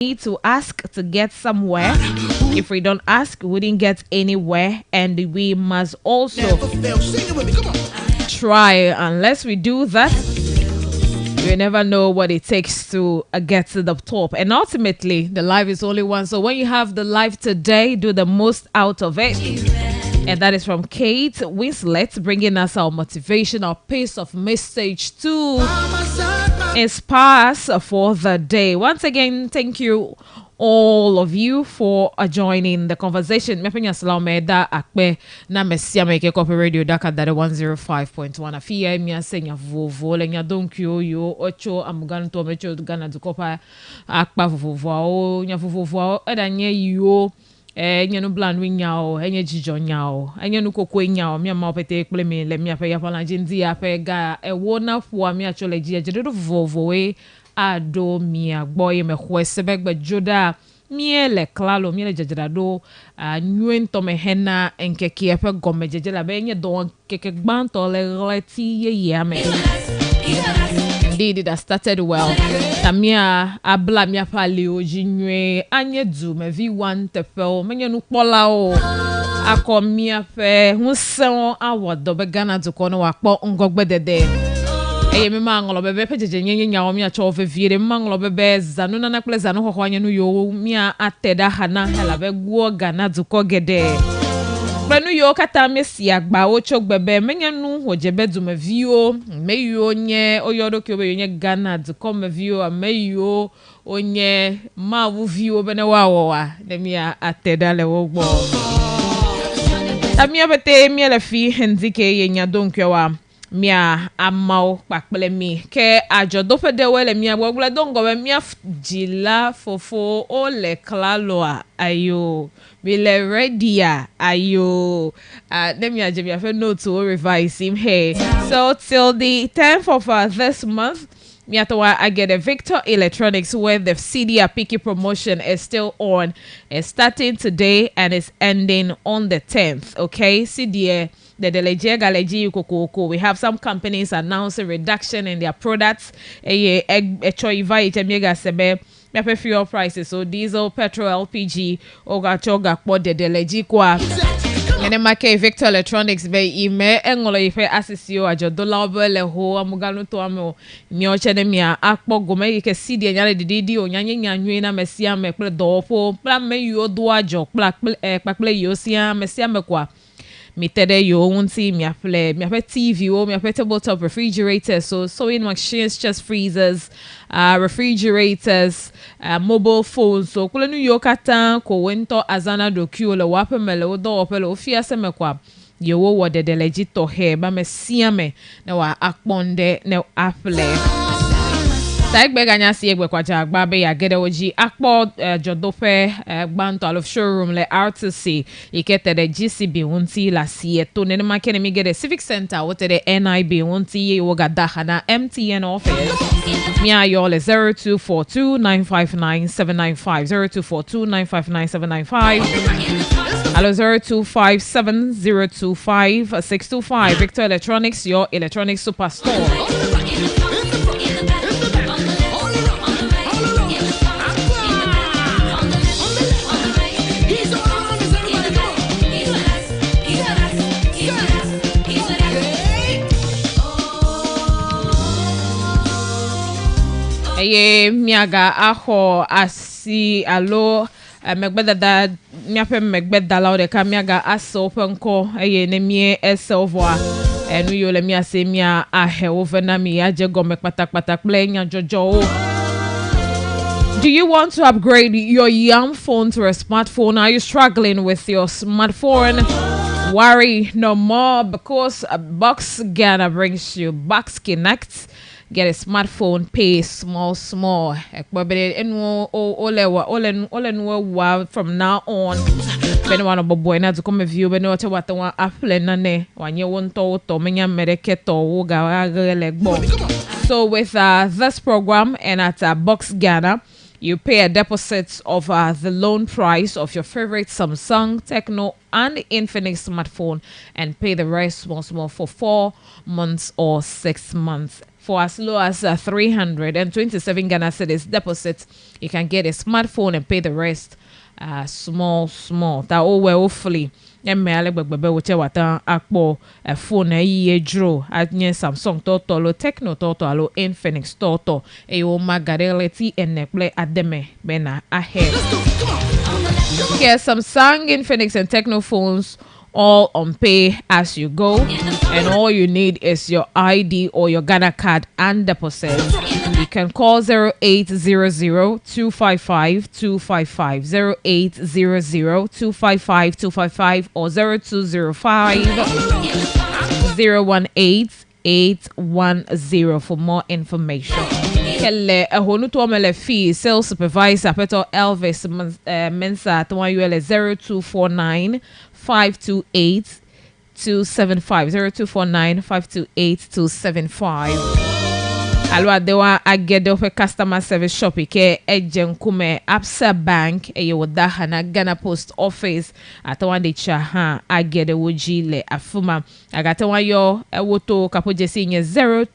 need to ask to get somewhere. If we don't ask, we wouldn't get anywhere. And we must also try. Unless we do that, you never know what it takes to get to the top. And ultimately, the life is only one. So when you have the life today, do the most out of it. And that is from Kate Winslet, bringing us our motivational piece of message to inspire us for the day. Once again, thank you all of you for joining the conversation. Mepenya salome da akpe na mesia meke Copy Radio Dakar da 105.1 afia mi asenya vovo lenya donkyo yo ocho amgan to mecho Ghana dukopa akpa vovo o nya vovo edanye yo enye no bland winyao enye jijo nyao enye no kokwe nyao mi ma opete ekple mi le mi ape ya pala jindi ape ga ewo na fo mi achole ji ejedo vovo we ado mia boy me khwesebek be joda miele klalo miele jajado nyuento me hena enkeke ape gome jejela be nye don keke gbanto le leti ye ame. Indeed, it has started well. Tamia abla mia pali ojinwe anye du me v1 tefel menye nu pola o ako mia fe hunsen awodo be Ghana to kono wakpo ngogbe dede. Eye me mangolo bebe pejeje nyenye nyawo mi acho fe viere mangolo bebe zanu na nakle zanu ho kwanye nu yo mia ateda hana hala be guo Ghana to kogede. Benu yo kata mesi agba ocho gbebe menye nu hojebe du me vio meyo nye oyodo ki obe nye Ghana to come vio meyo onye ma wu vio bene wa demia ateda le wogbo. Tamia bete mi le fi henzike ye nya donkyo wa mia amao pakpele mi ke ajodope de wele mia bwagula dongo we mia jila fofo ole klaloa ayo bile redia ayo let me aje mi no to revise him hey. So till the 10th of this month I get a Victor Electronics where the CD Apiki promotion is still on. It's starting today and it's ending on the 10th. Okay, CD the Deleje Galeji Kokoko. We have some companies announcing reduction in their products. Fuel prices, so diesel, petrol, LPG, oga choga po de Deleji kwa. Ene make Victor Electronics be ime engolo ife asisio ajo dollar bele ho amuganu to amo nyoche ne mia akpo gome ike CD nyale didi onyanye nyanwe na mesia me ple dopo pla me yo do ajo pla ple yo sia mesia me kwa mitede yo unti mi aple TV o mi ape tabletop refrigerators, so sewing machines, chest freezers, refrigerators, mobile phones. So kule New York atan ko wento azana do kiole wape mele o do opele o fia se me kwa yo wo de legito he ba me siame na wa akponde na aple. Taigbe ganya si egbe kwa jagba be ya gede oji akpo jodope gbanto alof showroom le RTC ikete de GCB unti la sieto ne makene mi gede Civic Center wote de NIB unti ye woga dahana MTN office mi ayo le 0242959795 0242959795 alo 0257025625 Victor Electronics, your electronics superstore. Eye miaga aho asi alo megbeda da miape megbeda la ode ka miaga aso penko eye ne mie eselvoa enu yo le mia se mia ahe ovena mi aje gome patakpata plenya jojo. Do you want to upgrade your young phone to a smartphone? Are you struggling with your smartphone? Worry no more, because Box Ghana brings you Box Connect. Get a smartphone, pay small. From now on. One of boy na to come view but no what one apple nane one you want to menya mereketo legbo. So with this program and at Box Ghana, you pay a deposit of the loan price of your favorite Samsung, Tecno, and Infinix smartphone and pay the rest small for 4 months or 6 months. for as low as 327 Ghana cedis deposit. You can get a smartphone and pay the rest small. That all well hopefully. Mmele gbegbe wuche wata akpo phone ye dro anye Samsung toto lo Tecno toto alo Infinix toto yo magareleti enekple ademe bena ahead. Here Samsung, Infinix and Tecno phones all on pay as you go, and all you need is your ID or your Ghana card and deposit. You can call 0800-255-255, 0800-255-255 or 0205-018-810 for more information. Kelle Honutomele fee sales supervisor Peter Elvis Mensa 0249 528 275 0249 528 275. Alwa dewa agede ofe customer service shop ike ejenkume Absa Bank woda na Ghana Post Office atawa de chaha agede wojile afuma agatewa yo woto kapojesi nye 0502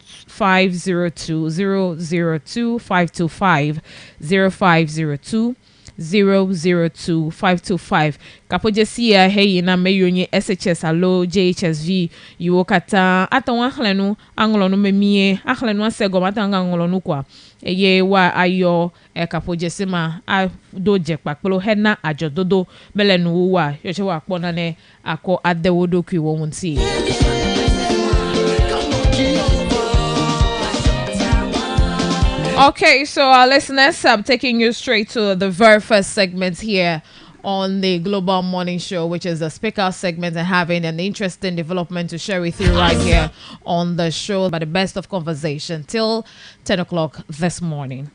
002 525 0502 002-525. Kapojesi ya heyi na meyonye SHS alo JHSV yuokata atawa akhlenu angolonu memie akhlenu asego matanga angolonu kwa eye wa ayo kapojesi ma doje pakpolo hena ajododo melenu wa yoche wa akpona ne ako adewodo kwi wonti. Okay, so our listeners, I'm taking you straight to the very first segment here on the Global Morning Show, which is the speaker segment, and having an interesting development to share with you right here on the show. But the best of conversation till 10 o'clock this morning.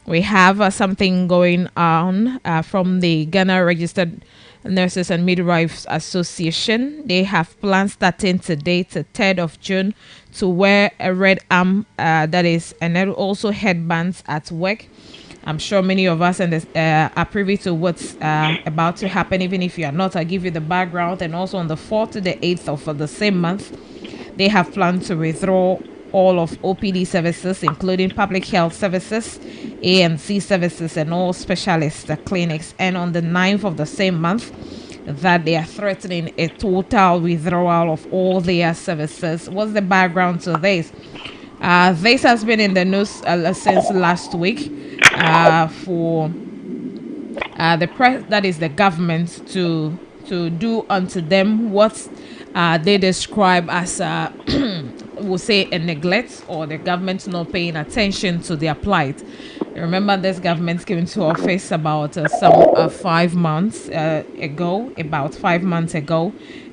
We have something going on from the Ghana Registered Nurses and Midwives Association. They have plans starting today to 3rd of June to wear a red arm, that is, and then also headbands at work. I'm sure many of us are privy to what's about to happen. Even if you are not, I'll give you the background. And also on the 4th to the 8th of the same month, they have planned to withdraw all of OPD services, including public health services, ANC services, and all specialist clinics. And on the 9th of the same month, that they are threatening a total withdrawal of all their services. What's the background to this? This has been in the news since last week for the press, that is the government, to do unto them what they describe as we'll say a neglect, or the government not paying attention to their plight. Remember, this government came into office about 5 months ago,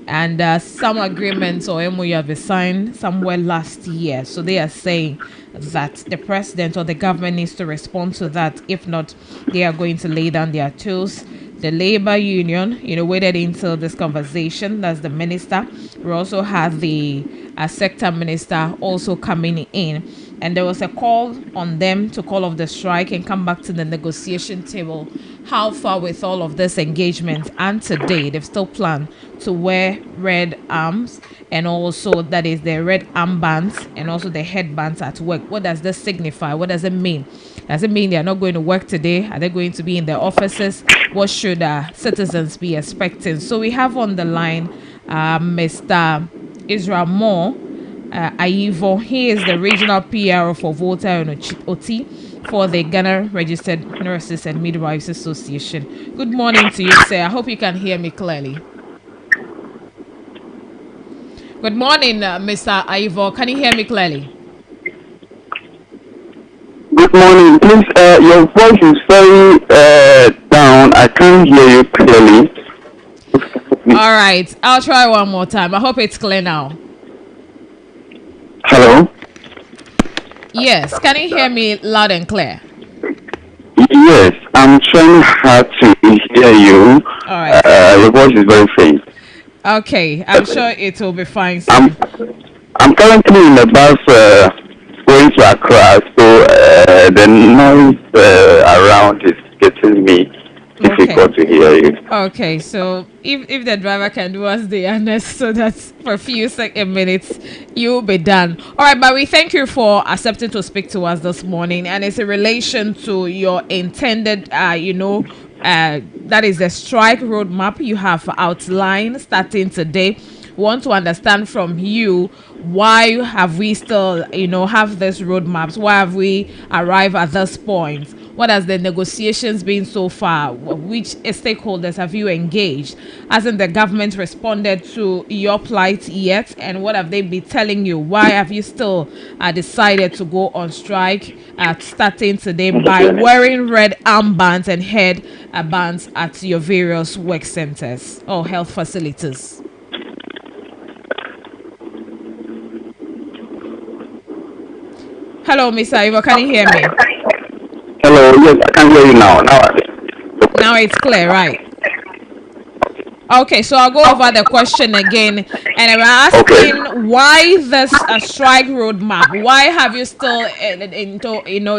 and some agreements or MOU have been signed somewhere last year. So they are saying that the president or the government needs to respond to that. If not, they are going to lay down their tools. The labor union, waited until this conversation. That's the minister. We also had the sector minister also coming in. And there was a call on them to call off the strike and come back to the negotiation table. How far with all of this engagement? And today, they've still planned to wear red arms, and also that is the red armbands and also the headbands at work. What does this signify? What does it mean? Does it mean they are not going to work today? Are they going to be in their offices? What should citizens be expecting? So we have on the line Mr. Israel Moore Aivo. He is the regional PR for Volta and OT for the Ghana Registered Nurses and Midwives Association. Good morning to you, sir. I hope you can hear me clearly. Good morning, Mr. Aivo. Can you hear me clearly? Good morning. Please, your voice is very down. I can't hear you clearly. All right. I'll try one more time. I hope it's clear now. Hello? Yes. Can you hear me loud and clear? Yes. I'm trying hard to hear you. All right. Your voice is very faint. Okay. I'm sure it will be fine soon. I'm currently in the bus going to Accra, so the noise around is getting me difficult to hear you. Okay, so if the driver can do us the honest, so that for a few minutes you'll be done. All right, but we thank you for accepting to speak to us this morning, and it's in relation to your intended, that is the strike roadmap you have outlined starting today. We want to understand from you, why have we still, have this roadmaps? Why have we arrived at this point? What has the negotiations been so far? Which stakeholders have you engaged? Hasn't the government responded to your plight yet? And what have they been telling you? Why have you still decided to go on strike starting today by wearing red armbands and headbands at your various work centers or health facilities? Hello, Mr. Ivo, can you hear me? Hello, yes, I can hear you now. Now it's clear, right? Okay, so I'll go over the question again, and I'm asking why this strike roadmap? Why have you still,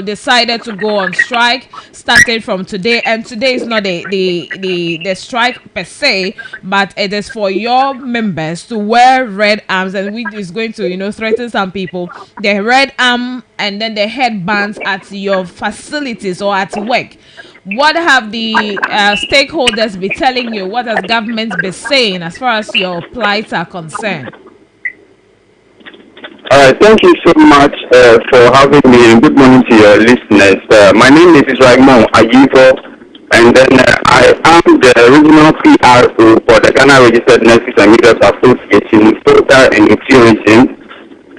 decided to go on strike starting from today? And today is not the strike per se, but it is for your members to wear red arms, and which is going to, threaten some people. The red arm and then the headbands at your facilities or at work. What have the stakeholders been telling you? What has government been saying as far as your plights are concerned? All right, thank you so much for having me, and good morning to your listeners. My name is Israel Moore Aivo, and then I am the regional PRO for the Ghana Registered Nurses and Midwives Association, Volta and OT region.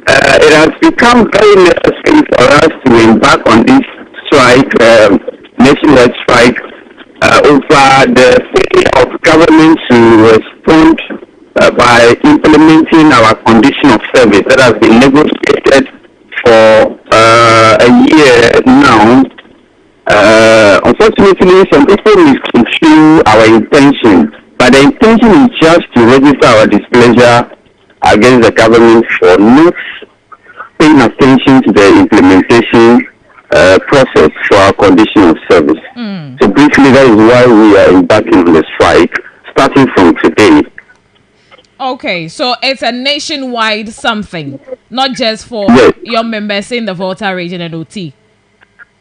It has become very necessary for us to embark on this strike, nationwide strike, over the failure of government to respond by implementing our condition of service that has been negotiated for a year now. Unfortunately, some people misconstrue our intention, but the intention is just to register our displeasure against the government for not paying attention to the implementation process for our condition of service. So briefly, that is why we are embarking on the strike starting from today. Okay, so it's a nationwide something, not just for your members in the Volta region and OT.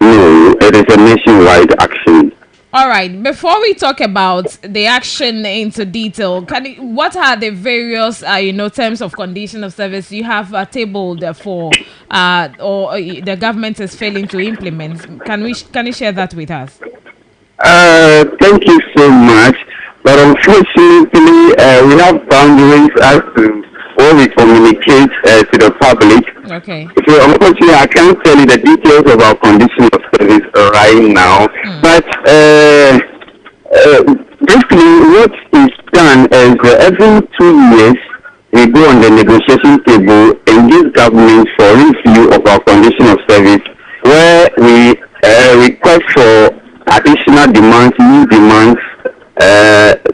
No, it is a nationwide action. All right. Before we talk about the action into detail, what are the various, terms of condition of service you have tabled for, the government is failing to implement? Can you share that with us? Thank you so much. But unfortunately, we have boundaries as to what we communicate to the public. Okay. So unfortunately, I can't tell you the details of our condition of service right now. But basically, what is done is every 2 years we go on the negotiation table and give government for review of our condition of service, where we request for additional demands, new demands,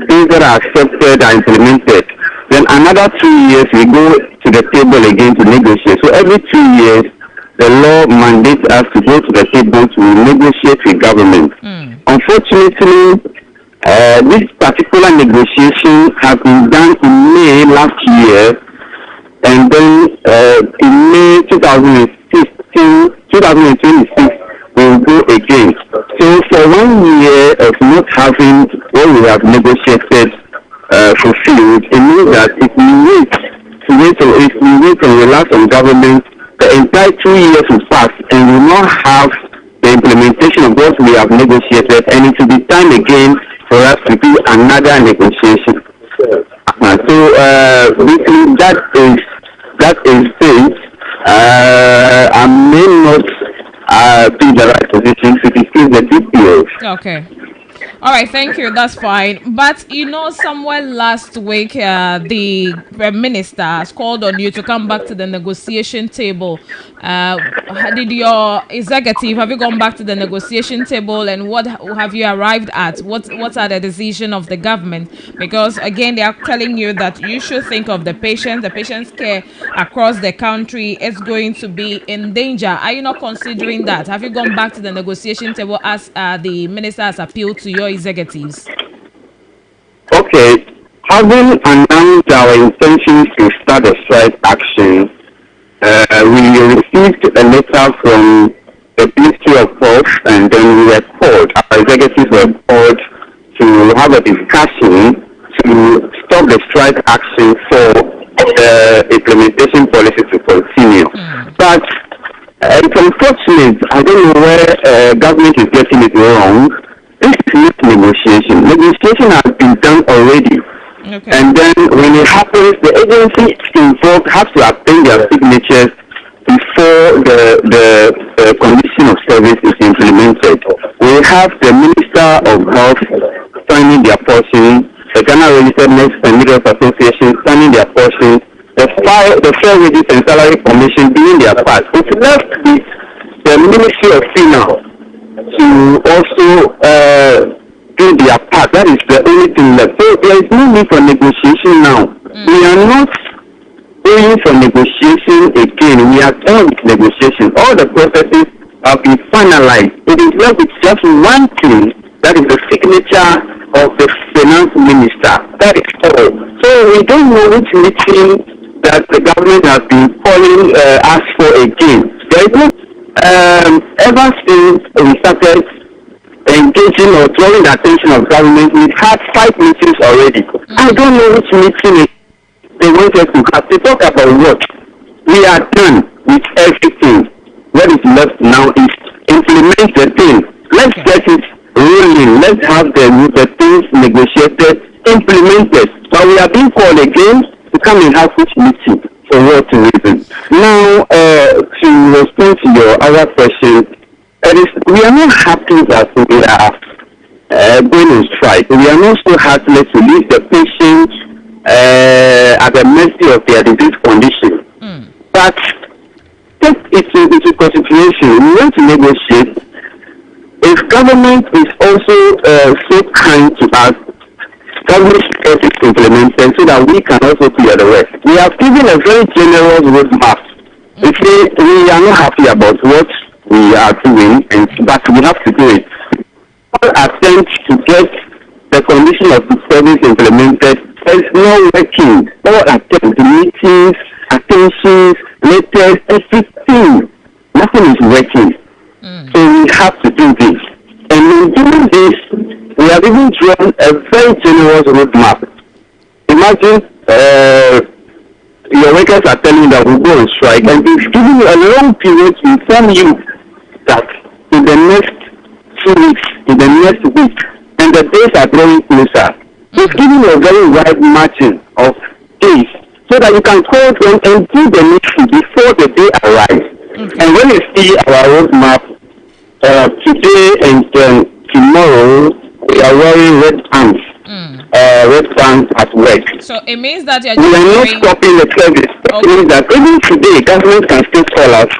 things that are accepted are implemented. Then another 2 years we go to the table again to negotiate. So every 2 years the law mandates us to go to the table to negotiate with government. Unfortunately, this particular negotiation has been done in May last year, and then in May 2026 we will go again. So for 1 year of not having what we have negotiated fulfilled, it means that if we wait and relax on government, the entire 2 years will pass and we will not have the implementation of what we have negotiated, and it will be time again for us to do another negotiation. So basically that is it. I may not be the right position to discuss the details. Okay. All right, thank you. That's fine. But somewhere last week, the Prime Minister has called on you to come back to the negotiation table. Did your executive, have you gone back to the negotiation table, and what have you arrived at? What are the decisions of the government? Because again, they are telling you that you should think of the patient's care across the country is going to be in danger. Are you not considering that? Have you gone back to the negotiation table as the minister has appealed to your executives? Okay, having announced our intentions to start a strike action, we received a letter from the Ministry of Health, and then we were called, our executives were called to have a discussion to stop the strike action for the implementation policy to continue. But it's unfortunate, I don't know where government is getting it wrong. This is not negotiation. Negotiation has been done already. Okay. And then when it happens, the agency involved has to obtain their signatures before the condition of service is implemented. We have the Minister of Health signing their portion, the Ghana Registered Nurses and Midwives Association signing their portion, the Fair Wages and Salary Commission doing their part. It's left with the Ministry of Finance to also do their part. That is the only thing left. So there is no need for negotiation now. We are not going for negotiation again. We are done with negotiation. All the processes have been finalized. It is left with just one thing, that is the signature of the finance minister. That is all. So we don't know which meeting that the government has been calling us for again. There is no ever since we started engaging or drawing the attention of government, we've had 5 meetings already. I don't know which meeting they want us to have. They talk about what? We are done with everything. What is left now is implement the thing. Let's get it rolling. Let's have the things negotiated, implemented. But we are being called again to come and have which meeting. For what reason? Now, to respond to your other question, we are not happy that we are going on strike. We are not so heartless to leave the patients at the mercy of their disease condition. But take it into consideration. We want to negotiate. If government is also so kind to us, government should get it implemented so that we can also clear the rest. We have given a very generous roadmap. We are not happy about what we are doing, but we have to do it. All attempts to get the condition of the service implemented is not working. All attempts, meetings, attentions, letters, everything, nothing is working. So we have to do this. And in doing this, we have even drawn a very generous roadmap. Imagine your workers are telling you that we'll go on strike, and they've given you a long period to inform you that in the next 2 weeks, in the next week, and the days are drawing closer. It's giving you a very wide margin of days so that you can call them and do the needful before the day arrives. And when you see our roadmap today and tomorrow, we are wearing red pants. Red pants at work. So it means that you're we are not stopping the service. It means that even today, government can still call us,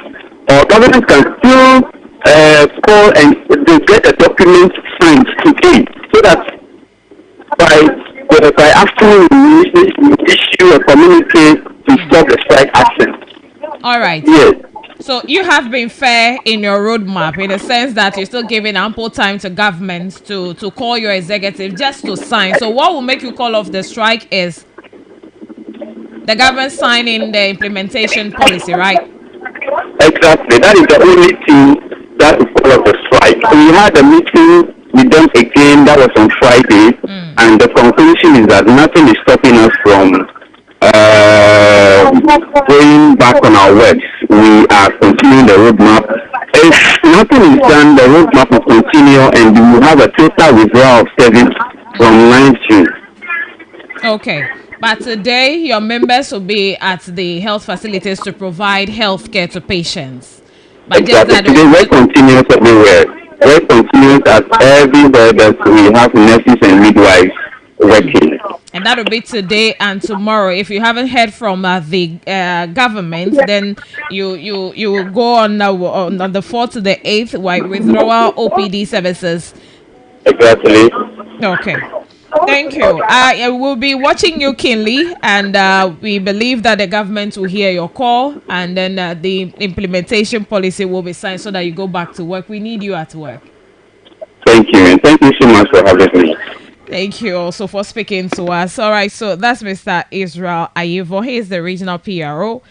or government can still call and they get a document signed today, so that by afternoon we issue a communique to stop the strike action. All right. Yes. So you have been fair in your roadmap in the sense that you're still giving ample time to governments to call your executive just to sign. So what will make you call off the strike is the government signing the implementation policy, right? Exactly. That is the only thing that will call off the strike. We had a meeting with them again, that was on Friday, and the conclusion is that nothing is stopping us from going back on our works. We are continuing the roadmap. If nothing is done, the roadmap will continue, and we will have a total withdrawal of service from 9th June. Okay. But today, your members will be at the health facilities to provide health care to patients. But exactly. Today, we're continuous everywhere. We're continuous at everywhere that we have nurses and midwives working. And that will be today and tomorrow. If you haven't heard from the government, then you will go on the 4th to the 8th with withdrawal OPD services. Exactly. Okay. Thank you. I will be watching you keenly, and we believe that the government will hear your call, and then the implementation policy will be signed so that you go back to work. We need you at work. Thank you, and thank you so much for having me. Thank you also for speaking to us. All right, so that's Mr. Israel Ayivo. He is the regional PRO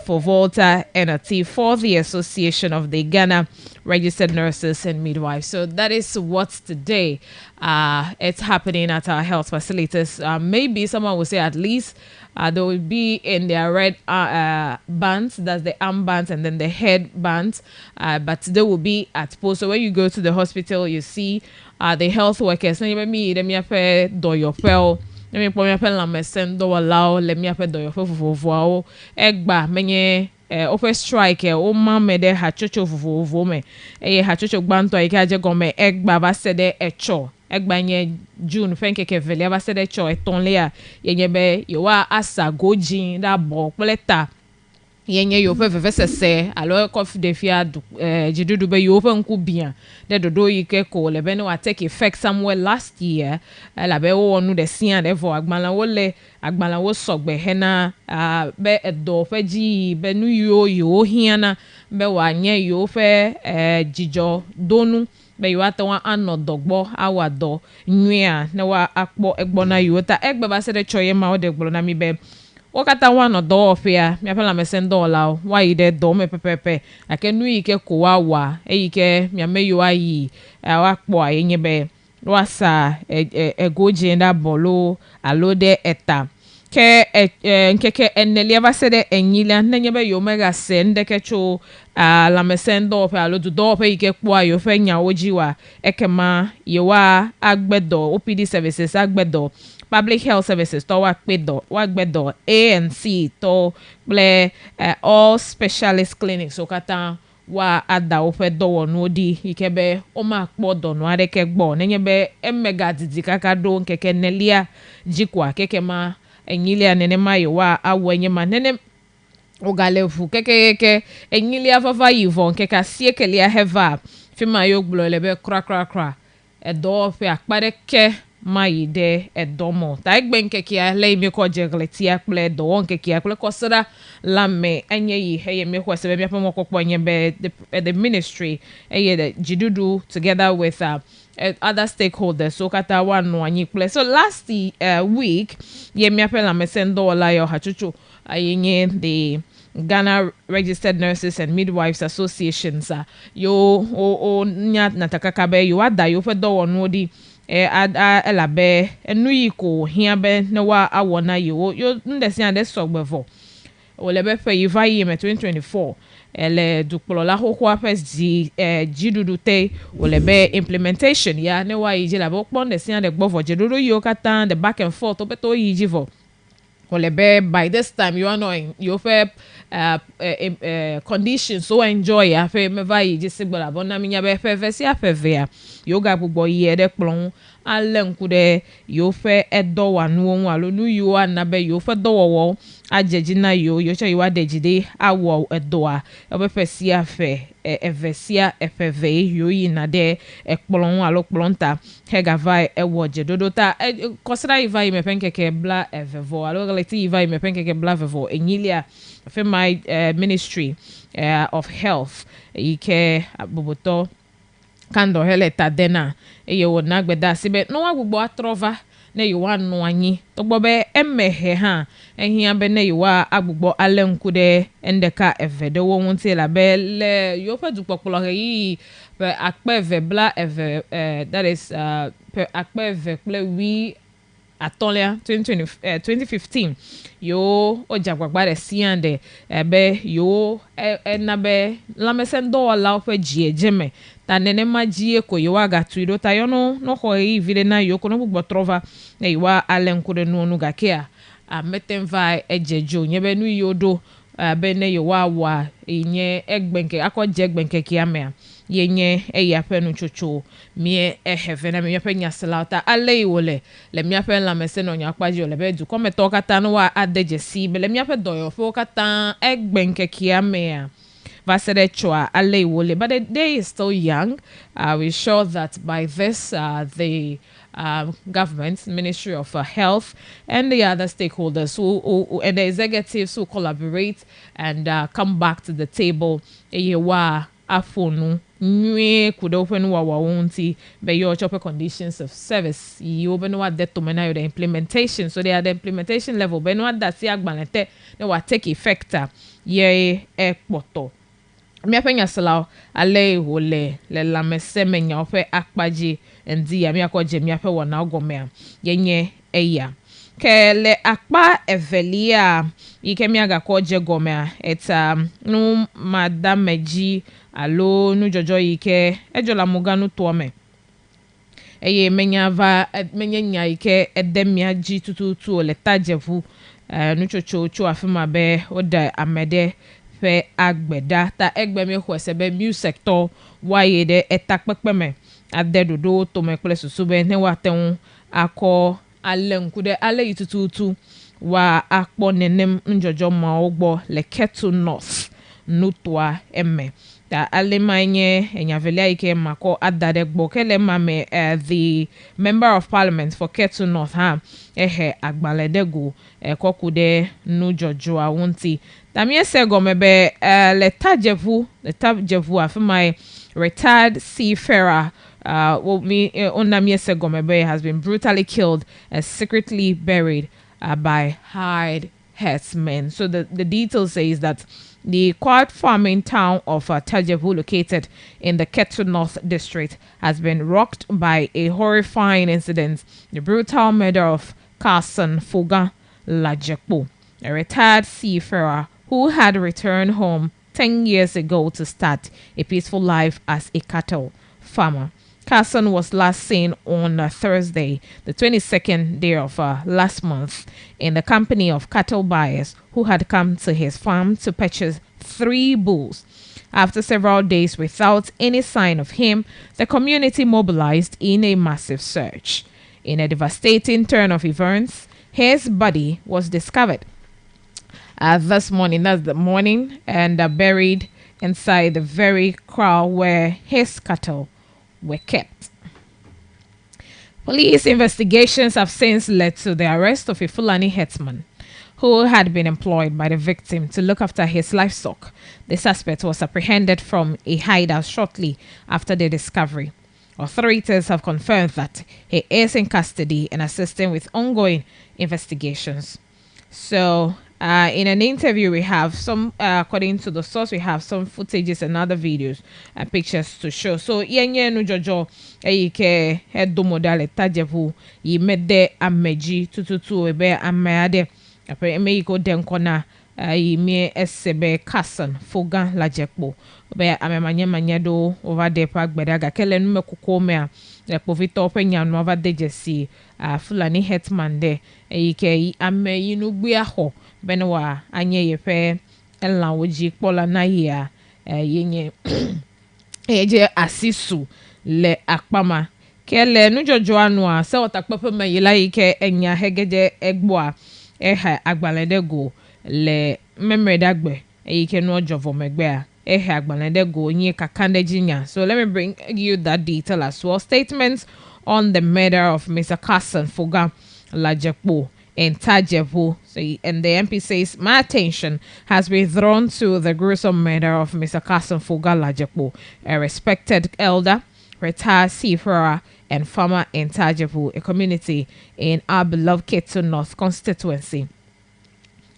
for Volta NRT for the Association of the Ghana Registered Nurses and Midwives. So that is what's today. It's happening at our health facilities. Maybe someone will say at least they will be in their red bands, that's the armbands, and then the headbands, but they will be at post. So when you go to the hospital, you see the health workers. Let me do your pel. Let me put my lamesen do allow. Let me do your for egba menye open strike o ma me de ha chocho fufu me ha chocho gbanto ike aje gome egba ba se de echo egba nye June fenkeke vele ba se de echo etonle a yenye be yo wa asa gojin da bo pleta yenye yo fe sese alo kofi de fia jidudu be yo fe nku bia de dodo yike ko le be no take effect somewhere last year la be wo nu de sian de vo agbala wo sogbe hena be edo fe ji be nu yo hiana be wa nye yo fe jijo donu be yo atawan anodogbo awado nwia na wa akpo egbo na yo ta egbe ba se de choye ma o de gbolo na mi be wakata wano do ofia mi apela mesendo la wa ide do me pepepe akenu ike ko wa eyike mi ameyo ayi wa po ayenye be wasa egoje nda bolo alode eta ke nkeke eneli aba se de enyila nenye be yo mega se ndeke cho la mesendo pe alodu do pe ike po ayo fe nya ojiwa ekema yewa agbedo OPD services agbedo Public Health Services to wakbedo ANC to ble all specialist clinics so kata wa ada ofe do wonu di ikebe o ma po do no areke gbo nenye be emega didi kaka do nkeke nelia jikwa keke ma enyilia nene mayo wa awenye ma nene ogalefu keke enyilia fafa yivon keka siekelia heva fima yo gbo lebe kra edo fe akpare ke mai de edomo ta egben kekia le mi ko jegletia ple do won kekia ple kosira la me enye yi heye mi ko se be mi pamo kokpo nye be the ministry the jidudu together with other stakeholders so kata one no anyi ple so last week ye mi apela mesendo la yo hachuchu ayenye the Ghana Registered Nurses and Midwives Associations yo o nya natakaka be yo ada yo fe do wonu di elabe enu yi ko hia be ne wa awona yo ndesi ande sogbevo o lebe fe yi va yi me 2024 ele dukpolo la hokwa pes di jidudute o lebe implementation ya ne wa yi je la bo pon ndesi ande gbovo jedodo yo katan the back and forth obeto yi jivo o lebe by this time you are knowing you fe conditions so enjoy ya fe me va yi je sigbola bona mi nya be fe ve si afeve ya yoga gbogbo yi de plon ale nkude yo fe edo wa nu ohun alonu yo anabe yo fe dowowo ajeji na yo che yo adejide awo edo a obe fe si afe evesia efeve yo yi na de ekplon alo plonta hega vai ewo jedodo ta kosra yi vai me penkeke bla evevo alo galeti yi vai me penkeke bla vevo enyilia fe my ministry of health ike aboboto kando hele tadena eye wo na gbeda sibe no wa gbogbo atrova na yiwa no anyi to gbobe emehe ha ehia be na yiwa agbogbo alenkude endeka evede wo wonte la be le yo fe dupopolo yi pe akpeve bla eve that is pe akpeve ple wi atolia 2015 yo ojagbagba de siande ebe yo enabe lamesendo la ofe jiejeme ta nene majie ko yo aga tuido ta yo no ho yi vile na yo ko no gbogbo trova na yiwa alenkude no nu gakea a metenva ejejo nyebe nu yodo be ne yiwa wa inye egbenke akọ jegbenke kiamea yenye eya penu chocho mie eheve na mie penya selauta ale iwole le mie pen la mese no nya kpaji ole be du come to kata no wa adeje si be le mie pe doyo fo kata egbenke kiamea vasede choa ale iwole but the day is still young. We're sure that by this the government, Ministry of Health, and the other stakeholders who and the executives who collaborate and come back to the table. Eyewa afonu nwe could open wa wonti be your chopper conditions of service. You open what that to manage the implementation. So they are the implementation level. But what that see agbanete they will take effect. Ye ekpoto. Mi apenya salao ale wole le la meseme nya ofe akpaji ndi ya mi akoje mi ape wona ogomea yenye eya ke le akpa evelia ike mi aga koje gomea eta nu madameji alo nu jojo ike ejola muganu tuome eye menya nya ike edemia ji tututu le tajevu nu chocho afima be oda amede fe agbeda ta egbeme hwesebe mu sector waye de etakpekpeme adedodo to mekle susube ne waten akọ alenkude ale itututu wa akpọ nenem njojo ma ogbo le Ketu North nutwa eme ta alemanye enyavelia ike mako adade gbo kele mame the member of parliament for Ketu North ha agbaledego kokude nujojo awunti tamie sego mebe le tajevu afmy retired seafarer Onamie Segomebe has been brutally killed and secretly buried by hired herdsmen. So the detail says that the quiet farming town of Tajevu, located in the Ketu North district, has been rocked by a horrifying incident: the brutal murder of Carson Foga Lajepo, a retired seafarer who had returned home 10 years ago to start a peaceful life as a cattle farmer. Carson was last seen on Thursday, the 22nd day of last month, in the company of cattle buyers who had come to his farm to purchase 3 bulls. After several days without any sign of him, the community mobilized in a massive search. In a devastating turn of events, his body was discovered this morning, that's the morning, and buried inside the very kraal where his cattle were kept. Police investigations have since led to the arrest of a Fulani herdsman who had been employed by the victim to look after his livestock. The suspect was apprehended from a hideout shortly after the discovery. Authorities have confirmed that he is in custody and assisting with ongoing investigations. So, In an interview, we have some, according to the source, we have some footages and other videos and pictures to show. So, yenye no jojo, ke hedo modale tajevu, yi mede ameji tututu ebe ameade, apre eme yiko denkona, yi me esebe kasan, fogan la jekbo, be amemanye manyedo over de pak bedaga, kele nume kukomea, le povito openya nova de jesi, fulani hetman de, ke ame yinu biaho, benwa anye yepe ela woji pola na ya yenye eje asisu le akpama kele nu jojo anu a se otakpepe me yila ike enya hegeje egboa eha agbaledego le memredagbe ike nu ojovo megbe a eha agbaledego nyi kakande jinya. So let me bring you that detail as well. Statements on the murder of Mr. Carson Foga Lajekpo in Tajevu. So, and the MP says, my attention has been drawn to the gruesome murder of Mr. Carson Foga Lajekpo, a respected elder, retired seafarer, and farmer in Tajevu, a community in our beloved Ketu North constituency.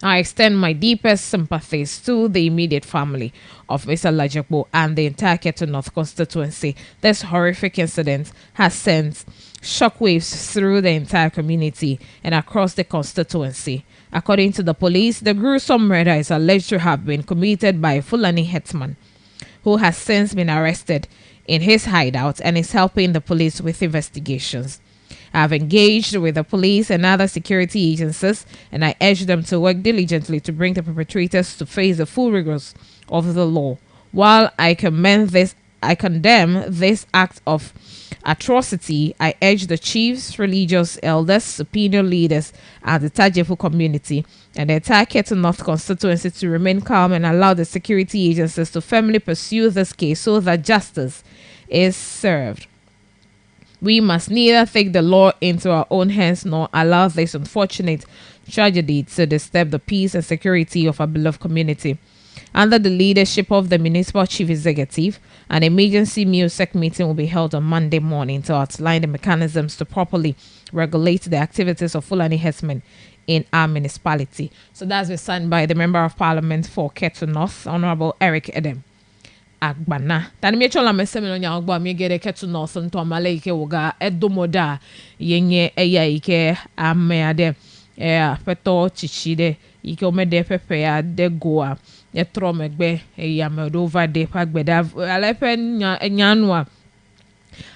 I extend my deepest sympathies to the immediate family of Mr. Lajekpo and the entire Ketu North constituency. This horrific incident has sent shockwaves through the entire community and across the constituency. According to the police, the gruesome murder is alleged to have been committed by a Fulani Hetman, who has since been arrested in his hideout and is helping the police with investigations. I have engaged with the police and other security agencies, and I urge them to work diligently to bring the perpetrators to face the full rigors of the law. While I condemn this act of atrocity, I urge the chiefs, religious elders, opinion leaders, and the Tajevu community and the entire Ketu North constituency to remain calm and allow the security agencies to firmly pursue this case so that justice is served. We must neither take the law into our own hands nor allow this unfortunate tragedy to disturb the peace and security of our beloved community. Under the leadership of the Municipal Chief Executive, an emergency MUSEC meeting will be held on Monday morning to outline the mechanisms to properly regulate the activities of Fulani herdsmen in our municipality. So that's been signed by the Member of Parliament for Ketu North, Honorable Eric Edem Agbana. Tani mi chola mesemi no nya ogba mi gere Ketu North nto amale ike woga edomoda yenye eya ike ameade peto chichide ike omede pepe ya de goa etro megbe eya medova de pagbeda alepe nyanwa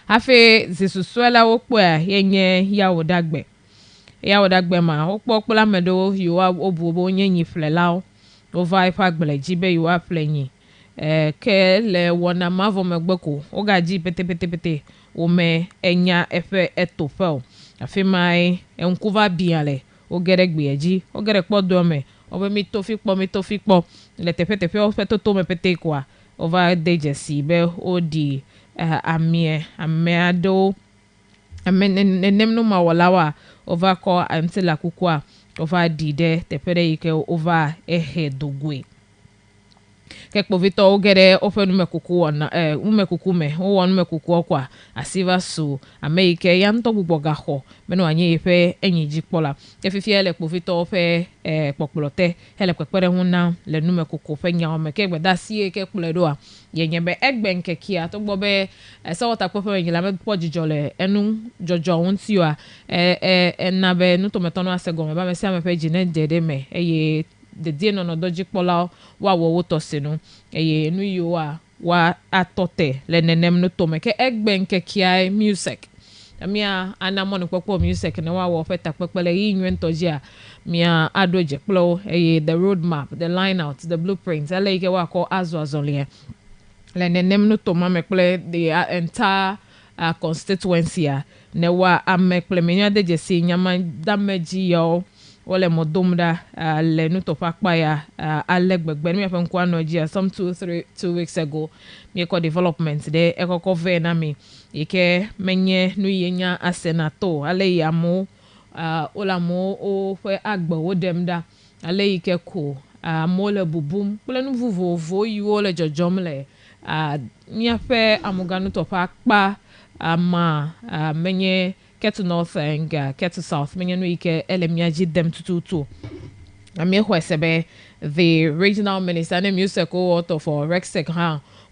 afe zisusuela wokpo yenye ya wodagbe ma okpo okpola medo yuwa obuobo onye nyiflelao ova ipagbele jibe yuwa plenyi ke le wona mavo megbeko ogaji pete ome enya efe etofel afimai enkuva biale ogere gbeji ogere podo me obe mi tofi po le tepe o feto to me pete kwa over dejesi be odi ameado amenenem no mawalawa over ko antila kukwa over dide tepere ike over ehedogwe kekpo vito ogere ofe numekuku ona umekukume o numekuku okwa asiva so ameike ya nto gbugboga ho meno anye ife enyi jikpola efifie ele kpo vito ofe popolote hele pepere huna le numekuku fe nya o meke gbeda sie ke kpledo a yenyebe egbe nkekia to gbobe se wota pepe nyila me pojijole enu jojo wonti a enabe nu tometono asego ba me se amepe jine dede me eye the day no doji pola wa wo to sinu eye nu yo wa atote le nenem no to meke egbe nke kia music amia anamon popo music na wa wo feta pepele yi nwentoji a mia adoje plo eye the roadmap, the line out, the blueprints ale ike wa ko azolie le nenem no to mamekle the entire constituency a ne wa amekle menya de jesi nyama dameji yo wole modomda le nutopakpa ya alegbegbe mi afa nkwa no gia some 2 weeks ago mi ko development de ekoko ve na mi ike menye nu yenya asenato ale yamo olamo o fe agba wodemda ale ike ko mole bubum plenu vuvovo yiwo le jojomle mi afa amuganu topakpa ama menye Ketu North and Ketu South. Menya no ike elemiaji dem tututu. Amiehwesebe, the regional minister, and music author for Rexec,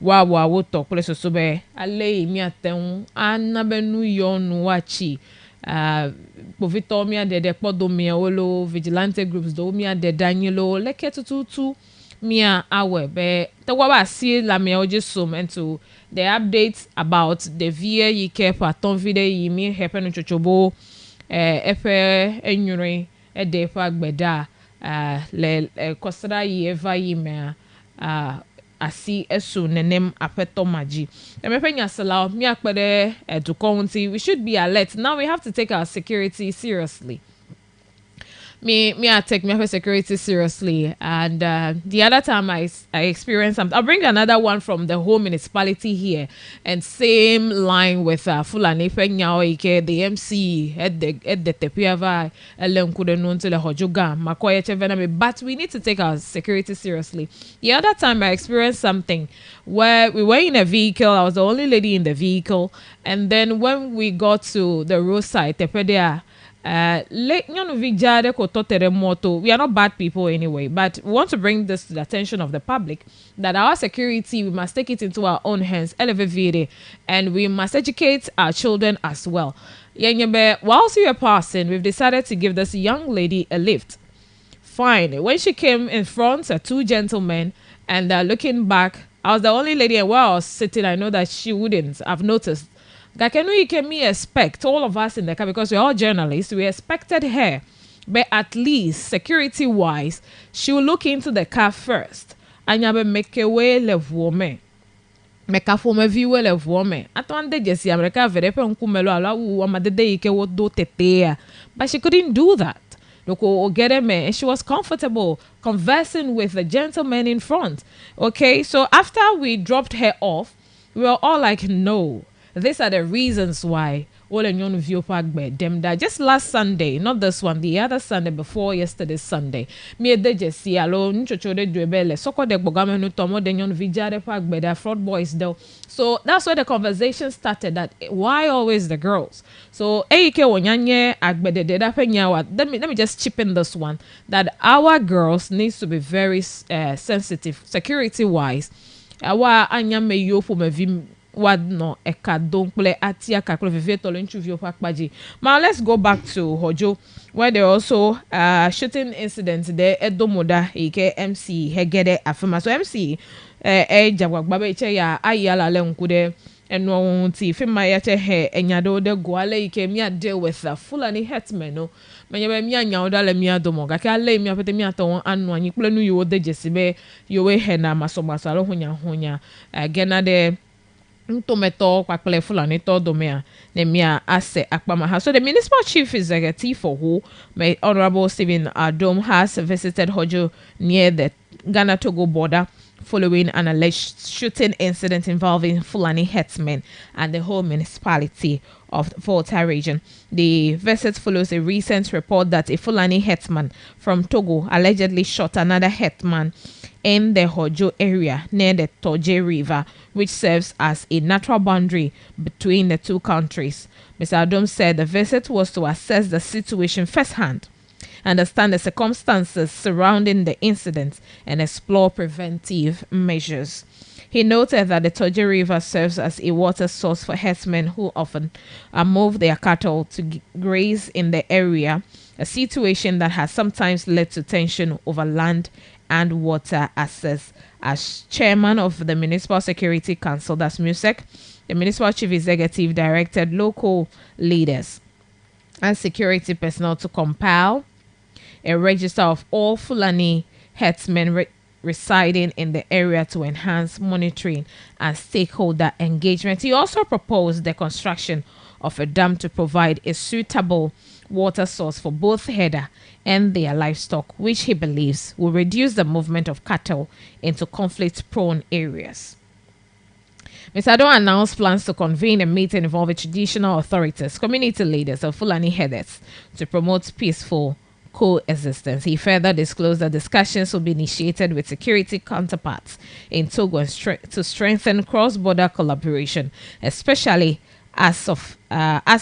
wa wo talk place so be ale mi aten anabenu yon wachi povito mi de podo mi olo vigilante groups do mi de danielo leke tututu mi awe be the wa see la mi oje som into the updates about the vie yi ke paton video yi mi happen chochobo efe enyure de fa gbeda le kosra yi eva yi me asi esu nenem apeto maji. Emepenya sala mi akpede edukonti. We should be alert. Now we have to take our security seriously. I take my security seriously, and the other time I experienced something. I'll bring another one from the whole municipality here, and same line with Fulani Penyaoike, the MC at the Tepiava Elenkude Nuntile Hojuga Makoye Chevename. But we need to take our security seriously. The other time I experienced something where we were in a vehicle. I was the only lady in the vehicle, and then when we got to the roadside, Tepedea. We are not bad people anyway, but we want to bring this to the attention of the public that our security, we must take it into our own hands, and we must educate our children as well. Whilst we were passing, we've decided to give this young lady a lift. Fine. When she came in front, two gentlemen, and looking back, I was the only lady, and where I was sitting, I know that she wouldn't have noticed. Can we expect all of us in the car, because we're all journalists, we expected her, but at least security wise, she will look into the car first. And you make a way love woman. Make a form of view love woman. At one day, Jesse America very but she couldn't do that. And she was comfortable conversing with the gentleman in front. Okay, so after we dropped her off, we were all like, no. These are the reasons why all in yon view park bed them that just last Sunday, not this one, the other Sunday before yesterday's Sunday. Me de just see alone chocho de dwebele soko de bogame no tomo de yon vijade park bed that fraud boys though. So that's where the conversation started, that why always the girls. So eike wonyanye agbede de da penyawa. Let me just chip in this one, that our girls needs to be very sensitive security wise. Our anyame yo for me wadno eka donkple atia kaklo viveto interview pakpaji. Now let's go back to Hojo, where there also shooting incident there edomoda ike MC hegede afema. So MC jagwagbabe iche ya ayala le nkude eno ti fema ya che he enyado de goale ike mi deal with Fulani herdsmen no menyebe mi anya oda le mi adomo ga ka le mi apete mi aton anu anyi kple nu yo de jesibe yo we he na masomaso alo honya gena de Tometo kwakle Fulani to domea nemia ase akpamaha. So the municipal chief executive for who may Honorable Stephen Adom has visited Hojo near the Ghana-Togo border following an alleged shooting incident involving Fulani herdsmen and the whole municipality of the Volta region. The visit follows a recent report that a Fulani herdsman from Togo allegedly shot another herdsman in the Hojo area near the Toje River, which serves as a natural boundary between the two countries. Mr. Adom said the visit was to assess the situation firsthand, understand the circumstances surrounding the incident, and explore preventive measures. He noted that the Toje River serves as a water source for herdsmen who often move their cattle to graze in the area, a situation that has sometimes led to tension over land and water access. As chairman of the Municipal Security Council, that's MUSEC, the Municipal Chief Executive directed local leaders and security personnel to compile a register of all Fulani herdsmen residing in the area to enhance monitoring and stakeholder engagement. He also proposed the construction of a dam to provide a suitable water source for both herder and their livestock, which he believes will reduce the movement of cattle into conflict-prone areas. Mr. Adom announced plans to convene a meeting involving traditional authorities, community leaders, and Fulani herders to promote peaceful coexistence. He further disclosed that discussions will be initiated with security counterparts in Togo to strengthen cross-border collaboration, especially as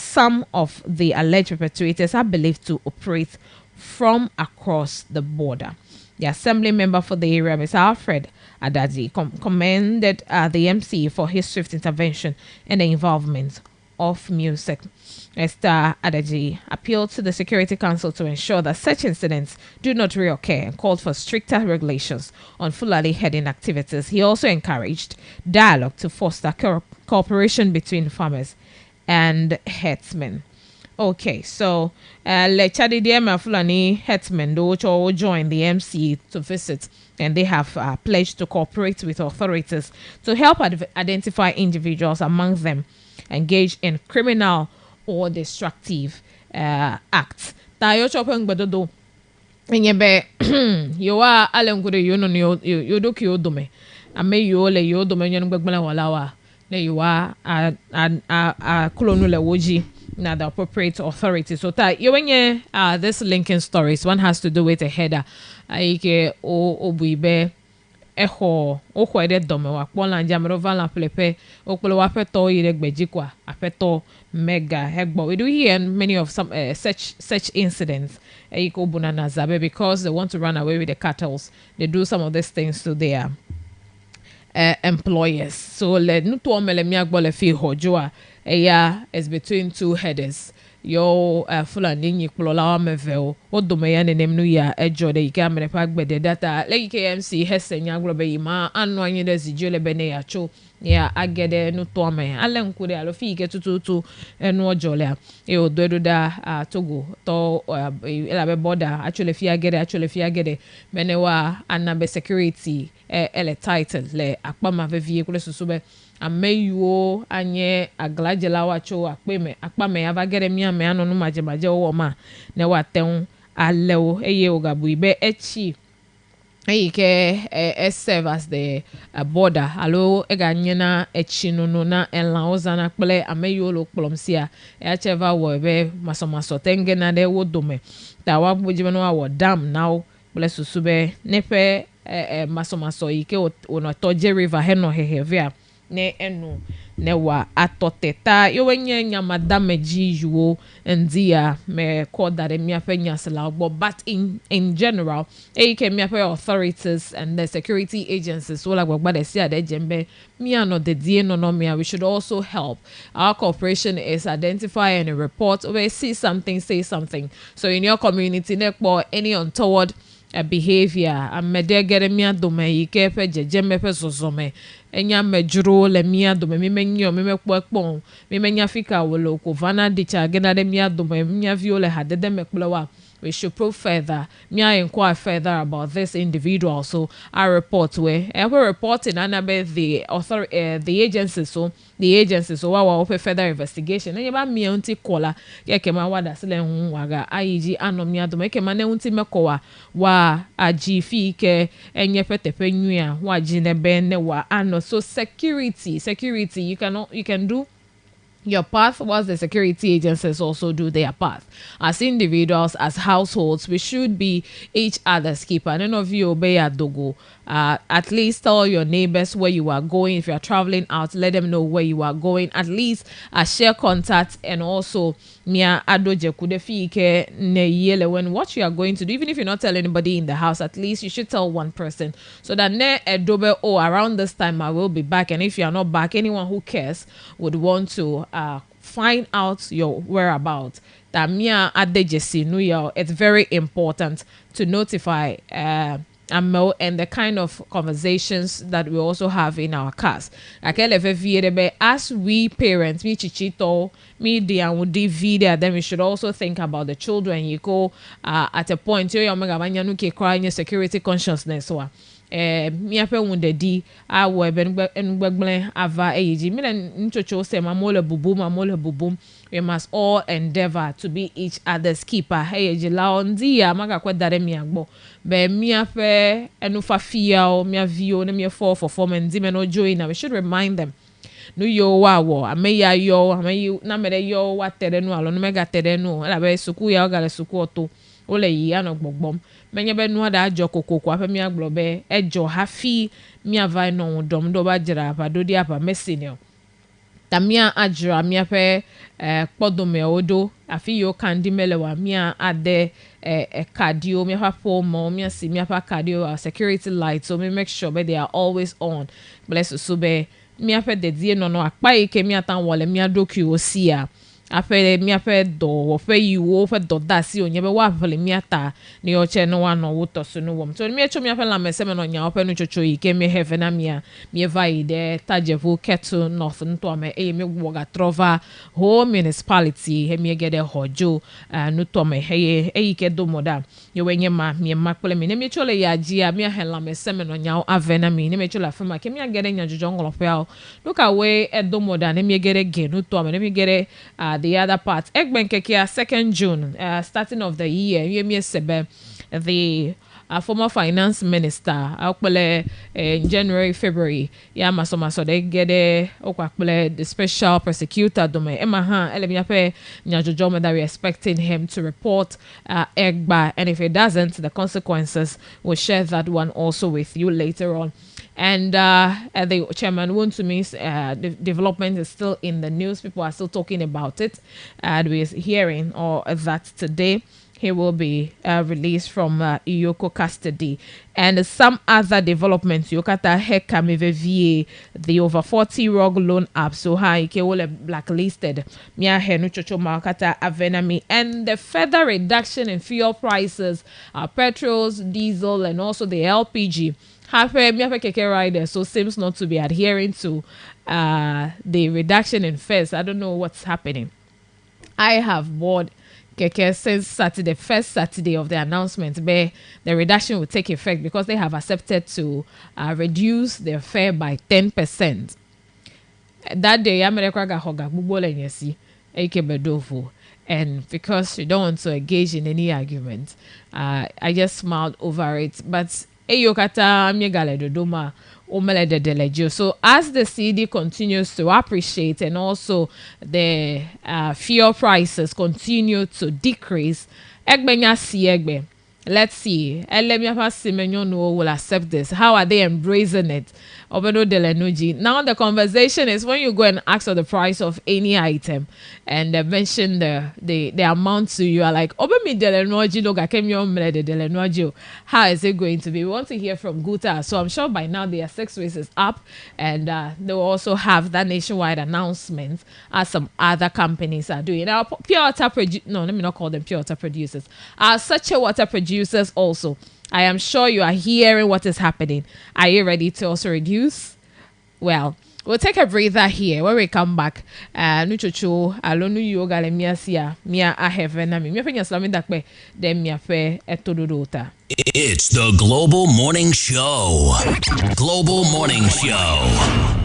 some of the alleged perpetrators are believed to operate from across the border. The assembly member for the area, Mr. Alfred Adaji, commended the MC for his swift intervention and the involvement of music. Mr. Adaji appealed to the Security Council to ensure that such incidents do not reoccur and called for stricter regulations on Fulani herding activities. He also encouraged dialogue to foster cooperation between farmers and herdsmen. Okay, so Lechadi Diema Fulani herdsmen which all joined the MC to visit, and they have pledged to cooperate with authorities to help identify individuals among them engaged in criminal or destructive acts. Tayo chopeng bedodo enyebe yowa alengude yono yodoki odome ame yole yodome nyen gbegbele walawa ne yowa a kolonu le woji na the appropriate authority. So ta yowenye this linking stories, one has to do with a header aike obuibe eho okwa ede dome wa kpola njamero vala plepe okpolo wa peto ire gbejikwa apeto mega hegbo. We do hear many of some such incidents eiko bunana zabe because they want to run away with the cattle. They do some of these things to their employers. So le nuto omele miagbo le fi hojoa eya is between two headers. Yo Fulani ni kpolola wa meveo odome ya nenem nu ya ejo de ike amene pa gbede data le KMC hesenya aglobe yima anu anyi de zijole bene ya cho ya agede nu to ame ale nkude alofi ike tututu enu ojole a e ododo da Togo to elabe border actually fi agede bene wa anabe security ele title le akpama vevie kule susube ameyo anye aglajela wacho akpame avagere miame anonu majemaje wo ma ne waten alewo eye ogabu ibe echi eyike serve as the border alo eganye na echi no na enlaoza na kple ameyo lo kplomsia echeva wo be masomaso tenge na de wodome ta wa bujime no wa dam now kple susube nepe masomaso yike ono toje river heno hehevia ne enu ne wa atoteta yowenye nyamadame ji yuo ndia me kodare miafe nyasela but in general eke miafe authorities and the security agencies so like what they say ade jembe mia no de die no mia we should also help. Our cooperation is identify and report or see something, say something. So in your community nekpo any untoward behavior amede gere mia dome yike pe jejeme pe sosome enya mejuro le mia dome mimenyo mimekpokpon mimenya fika wolo ko vana dicha gena de mia dome mia viole hadede mekplewa. We should probe further. Mia inquire further about this individual. So I report where ever reporting anabe the the agency so wa open further investigation. And yeba mi unti kola kema wada sele waga IEG anomia do make mane unti mekowa wa ajifi ke enye petepe nwia wa jinebe ne wa ano. So security you can do your part whilst the security agencies also do their part. As individuals, as households, we should be each other's keeper. None of you obey a dogo. At least tell your neighbors where you are going. If you are traveling out, let them know where you are going. At least share contact and also mia adoje kudefike ne yele when what you are going to do. Even if you're not telling anybody in the house, at least you should tell one person so that ne edobe around this time I will be back. And if you are not back, anyone who cares would want to find out your whereabouts. That mia adejesi nuya. It's very important to notify and the kind of conversations that we also have in our cars. As we parents, me chichito, me the video, then we should also think about the children. You go at a point you security consciousness. Mi ape wunde di awo benugbegblen ava eji mi na nchocho se mamole bubum. We must all endeavor to be each other's keeper. Eji la ondia maga kwa dare mi agbo be mi ape enufa fia o mi avio ne mi for performance me no join. We should remind them no yo wawo ameya yo ameyi na mere yo wa tere no alo no mega tere no la be suku ya ogale suku oto ole yi anogbom menye be no da ajo kokoko afa mi aglobe ejo hafi mi avai no dom do ba jira pa do dia pa mesinio Tamia ajra mia pe kpɔdome odo afi yo kandi melewa mia ade cardio mia pa pomo mia si mia pa cardio security lights so me make sure but they are always on bless so be mia pe de die no no akpa ike mia tan wole mia doku osia afɛ miaƒe dɔ wɔƒe yiwo ƒe dɔ da asi wonye be woaƒle miata ne yɔtse ne woanɔ wo tɔ so no wɔm so mietso miaƒe lãmesẽ me nɔ nyawo ƒe nutsotso yi ke miehe ve na mia mieva yi ɖe tadzeʋu kettle north ŋutɔa me eye miewɔ gatrɔ va whole municipality he miege ɖe xɔdzo nutɔ me eye eyi ke do mɔ ɖa yewoe nye ma miema kple mi ne mietso le ya dzia miahe lãmesẽ me nɔ nyawo ave na mi ne mietso le afi ma ke miage ɖe nyadzɔdzɔŋlɔƒeawo nukawoe edo mɔ ɖa ne miege ɖe ge nutɔa me ne miege ɖe the other part. Egbenkekia 2nd June, starting of the year, the former finance minister, in January, February, maso they get the special prosecutor dome. Emma Han, elemiape nyajojome that we're expecting him to report Egba, and if it doesn't, the consequences. We'll share that one also with you later on. And the chairman Wunsumi's development is still in the news. People are still talking about it. And we're hearing that today he will be released from Iyoko custody. And some other developments. Yokata Heka VA, the over 40 rug loan app. So hi, Kewole blacklisted. Mia Henu Chocho Makata Avenami. And the further reduction in fuel prices, petrols, diesel, and also the LPG. Miafe keke rider so seems not to be adhering to the reduction in fares. I don't know what's happening. I have bought keke since Saturday, first Saturday of the announcement, where the reduction will take effect because they have accepted to reduce their fare by 10%. That day, America got hoga bubolenyesi eke bedovo. And because you don't want to engage in any argument, I just smiled over it. But Eyokata Miegale Dodoma Omele de Delejo. So as the CD continues to appreciate and also the fuel prices continue to decrease, Egbenya Siegbe. Let's see. Elemiapa Simenyono will accept this. How are they embracing it? Obeno Delenuji. Now the conversation is when you go and ask for the price of any item and mention the amount to you are like Obemi Delenuji loga kemyo mele Delenuji. How is it going to be? We want to hear from Guta. So I'm sure by now their 6 weeks is up and they will also have that nationwide announcement as some other companies are doing. Now pure water no, let me not call them pure water producers. Such a water producers also. I am sure you are hearing what is happening. Are you ready to also reduce? Well, we'll take a breather here. When we come back, nuchocho alonu yoga le mia sia mia ahevena mi. Mia fenya slami dakbe dem mia fe etododota. It's the Global Morning Show. Global Morning Show.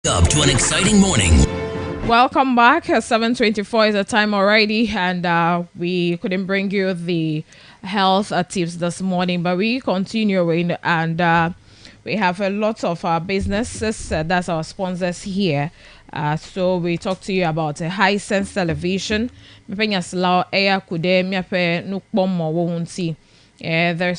Up to an exciting morning. Welcome back. 7:24 is the time already, and we couldn't bring you the health tips this morning, but we continuing, and we have a lot of our businesses. That's our sponsors here. So we talk to you about a high sense television. There's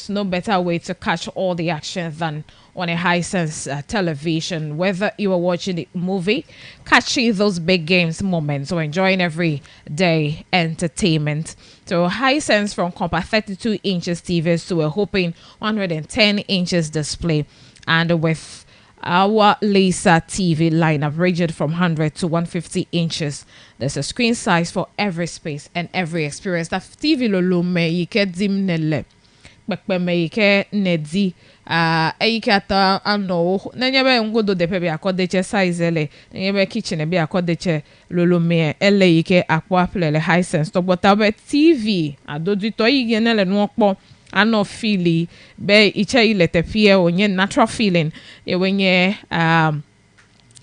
no better way to catch all the action than on a high sense television. Whether you are watching the movie, catching those big games moments, or enjoying every day entertainment. So high sense from compact 32 inches TVs to a whopping 110 inches display, and with our laser TV lineup ranging from 100 to 150 inches. There's a screen size for every space and every experience. That TV lolo me yike dim nele. Me yike nedi. Eyikata ano. Nenyebe ngodo de pebe akodeche size ele. Nenyebe kitchen be akodeche lolo me ele yike akwa plele high sense. To botabe TV. Adodu to yige nele nwokpo. Ano feeling be iche ilete fie onye natural feeling e wenye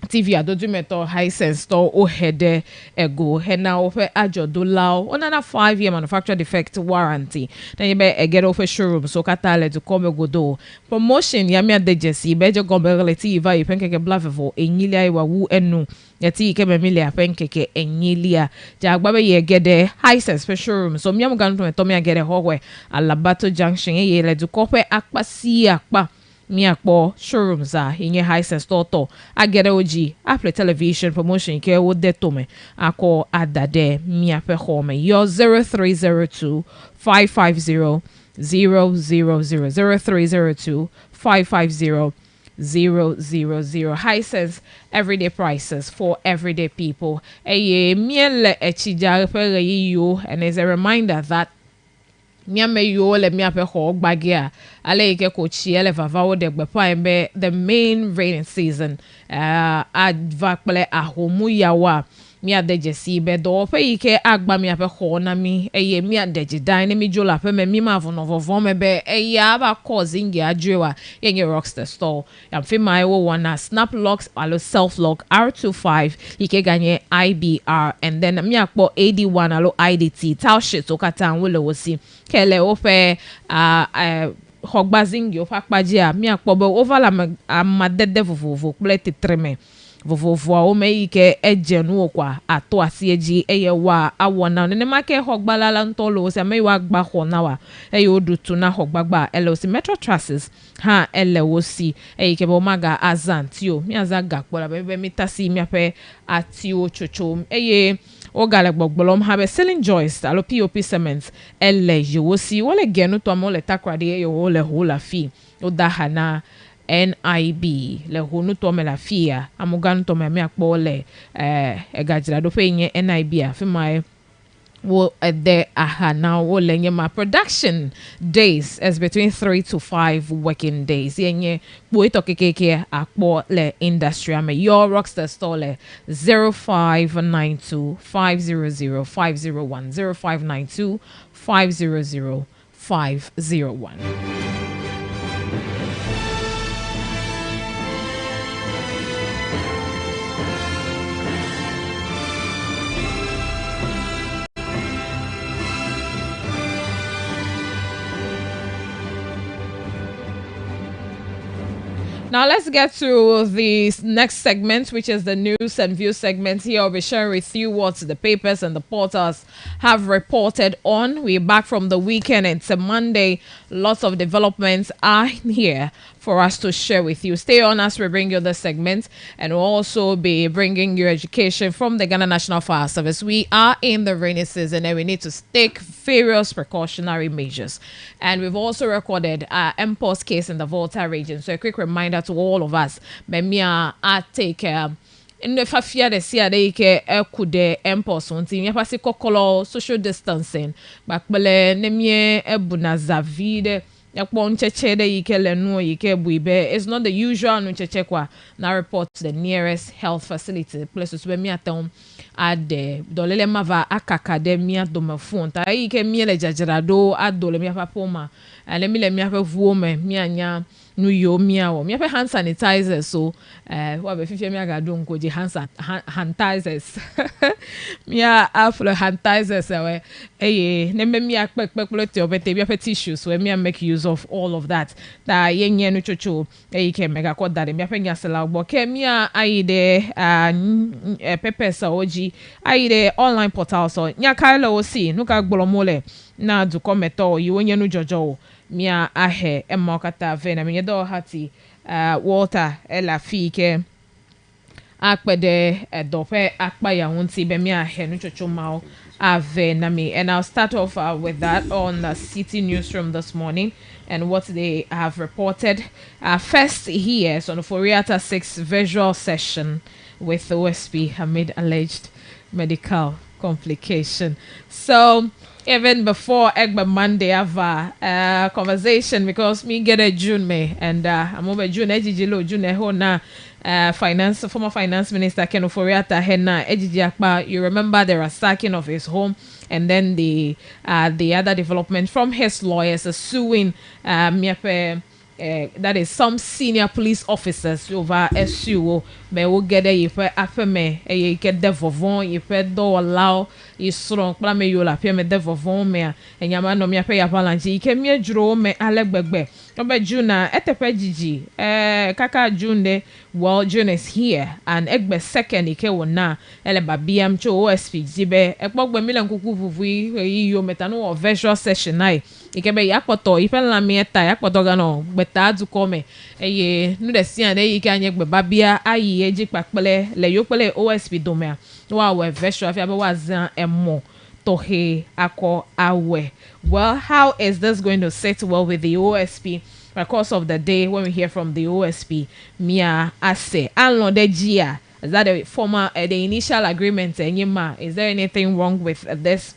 TV adodumeto high sense to o hede ego hena ofe ajodo lao onana 5-year manufacturer defect warranty then you be get ofe showroom so katale to come godo promotion ya mi adejesi beje gombele TV you penkeke blavevo enyilia iwa wu enu yati ke memilia penkeke enyilia jagbabe ye gede high sense special room so miam ganto to mi gede hogwe alabato junction ye le du kope akpasi akpa miakpo showrooms inye high sense toto agere oji apple television promotion ke wo de tome ako adade miape home your 0302 550 000 0302 550 000 high sense everyday prices for everyday people miele echija pere yo, and as a reminder that miame yo le miape ho gbagia ale ike ko chi ele vava de gbepa embe the main rainy season advakple ahomu yawa mi adeje si be do pe ike agba miape ho na mi eye mi adeje dan mi jola pe me mi ma vono vovo me be eya ba causing ya adrewa yenye Rockstar store yam fi my one snap locks alo self lock R25 ike ganye IBR and then mi akpo AD1 alo IDT tal shit okata nwole wosi kele ofe hogbazing yo fakpajia mi akpobe over la amadede vovovo plete treme vovovo o me ike ejenu okwa ato asieji eye wa awona ne make hogbalala ntolo se me wa gba hona wa eye odutu na hogbagba LOC Metro Trusses ha LOC ike bo maga azantio mi azaga kpola be mitasi mi ape atio chocho eye ogale gbogbolom have selling joist alo POP cement ele yosi wole genu to mo le takrade yo wole hola fi odahana NIB le honu to me la fia amugan to me akpo le egajira do fe nye NIB a fe mai wo de ahana wo lenye ma production days is between 3 to 5 working days yenye boy to keke akpo le industry am your Rockstar store le 0592 500 501 0592 500 501. Now let's get to the next segment, which is the news and view segment. Here I'll be sharing with you what the papers and the portals have reported on. We're back from the weekend. It's a Monday. Lots of developments are here for us to share with you. Stay on as we bring you the segment, and we'll also be bringing you education from the Ghana National Fire Service. We are in the rainy season and we need to take various precautionary measures. And we've also recorded an MPOS case in the Volta region. So a quick reminder to all of us, Memia, I take in the fafia de sia de ke ekude MPOS unti me pasi kokolo social distancing bakbele nemie ebuna zavide yakpo ncheche de yikele no yike buibe. It's not the usual ncheche kwa na report to the nearest health facility places where me atom ade dolele mava akaka de mi adomafon ta yike mi le jajarado adole mi papoma let me have a woman me anya no yo miawo me have hand sanitizer so what be fifia me aga do nko je hand sanitizers me aflo sanitizers ne me akpekpekplote obete bi tissues so me make use of all of that yenye no chocho ke mega ko that me afenya sela gbo ke me ayi de pepper sa oji ayi de online portal so nya kailo o si no ka gbolomole na du kometo yi wonye no jojo mia ahe emokata vena mi do hati water ela fike akpede dope akpa ya wonti be mi ahe no chocho mawo ave na me. And I'll start off with that on the City Newsroom this morning and what they have reported. First here is on the Foriata 6 visual session with OSP amid alleged medical complication. So even before Egba Monday, I have a conversation because me get a June May and I'm over June Ejijilo June Ehona former finance minister Ken Ofori-Atta Henna Ejiji Akpa. You remember there are sacking of his home and then the other development from his lawyers suing Miape. That is some senior police officers over SUO me will get a yipe afeme e get de vovon yipe do allow yi strong pra me yo la pe me de vovon me enyama no me ape ya balance ike me duro me alegbegbe no be juna etepe jiji kaka june well June is here and egbe second ike wona ele ba BM cho OSP zibe ekpogbe mi lenkuku vuvu yi yo metano visual session ai ike be yapoto ife la mi eta yapoto gano gbeta du come eye nu de si ande ike anye gbe babia ayi eji papele le yo pele OSP domea wa we visual afia be wa zan emo tohe ako awe. Well, how is this going to sit well with the OSP? Because of the day when we hear from the OSP, Mia Ase, Anlo de Gia, is that the former, the initial agreement? Is there anything wrong with this?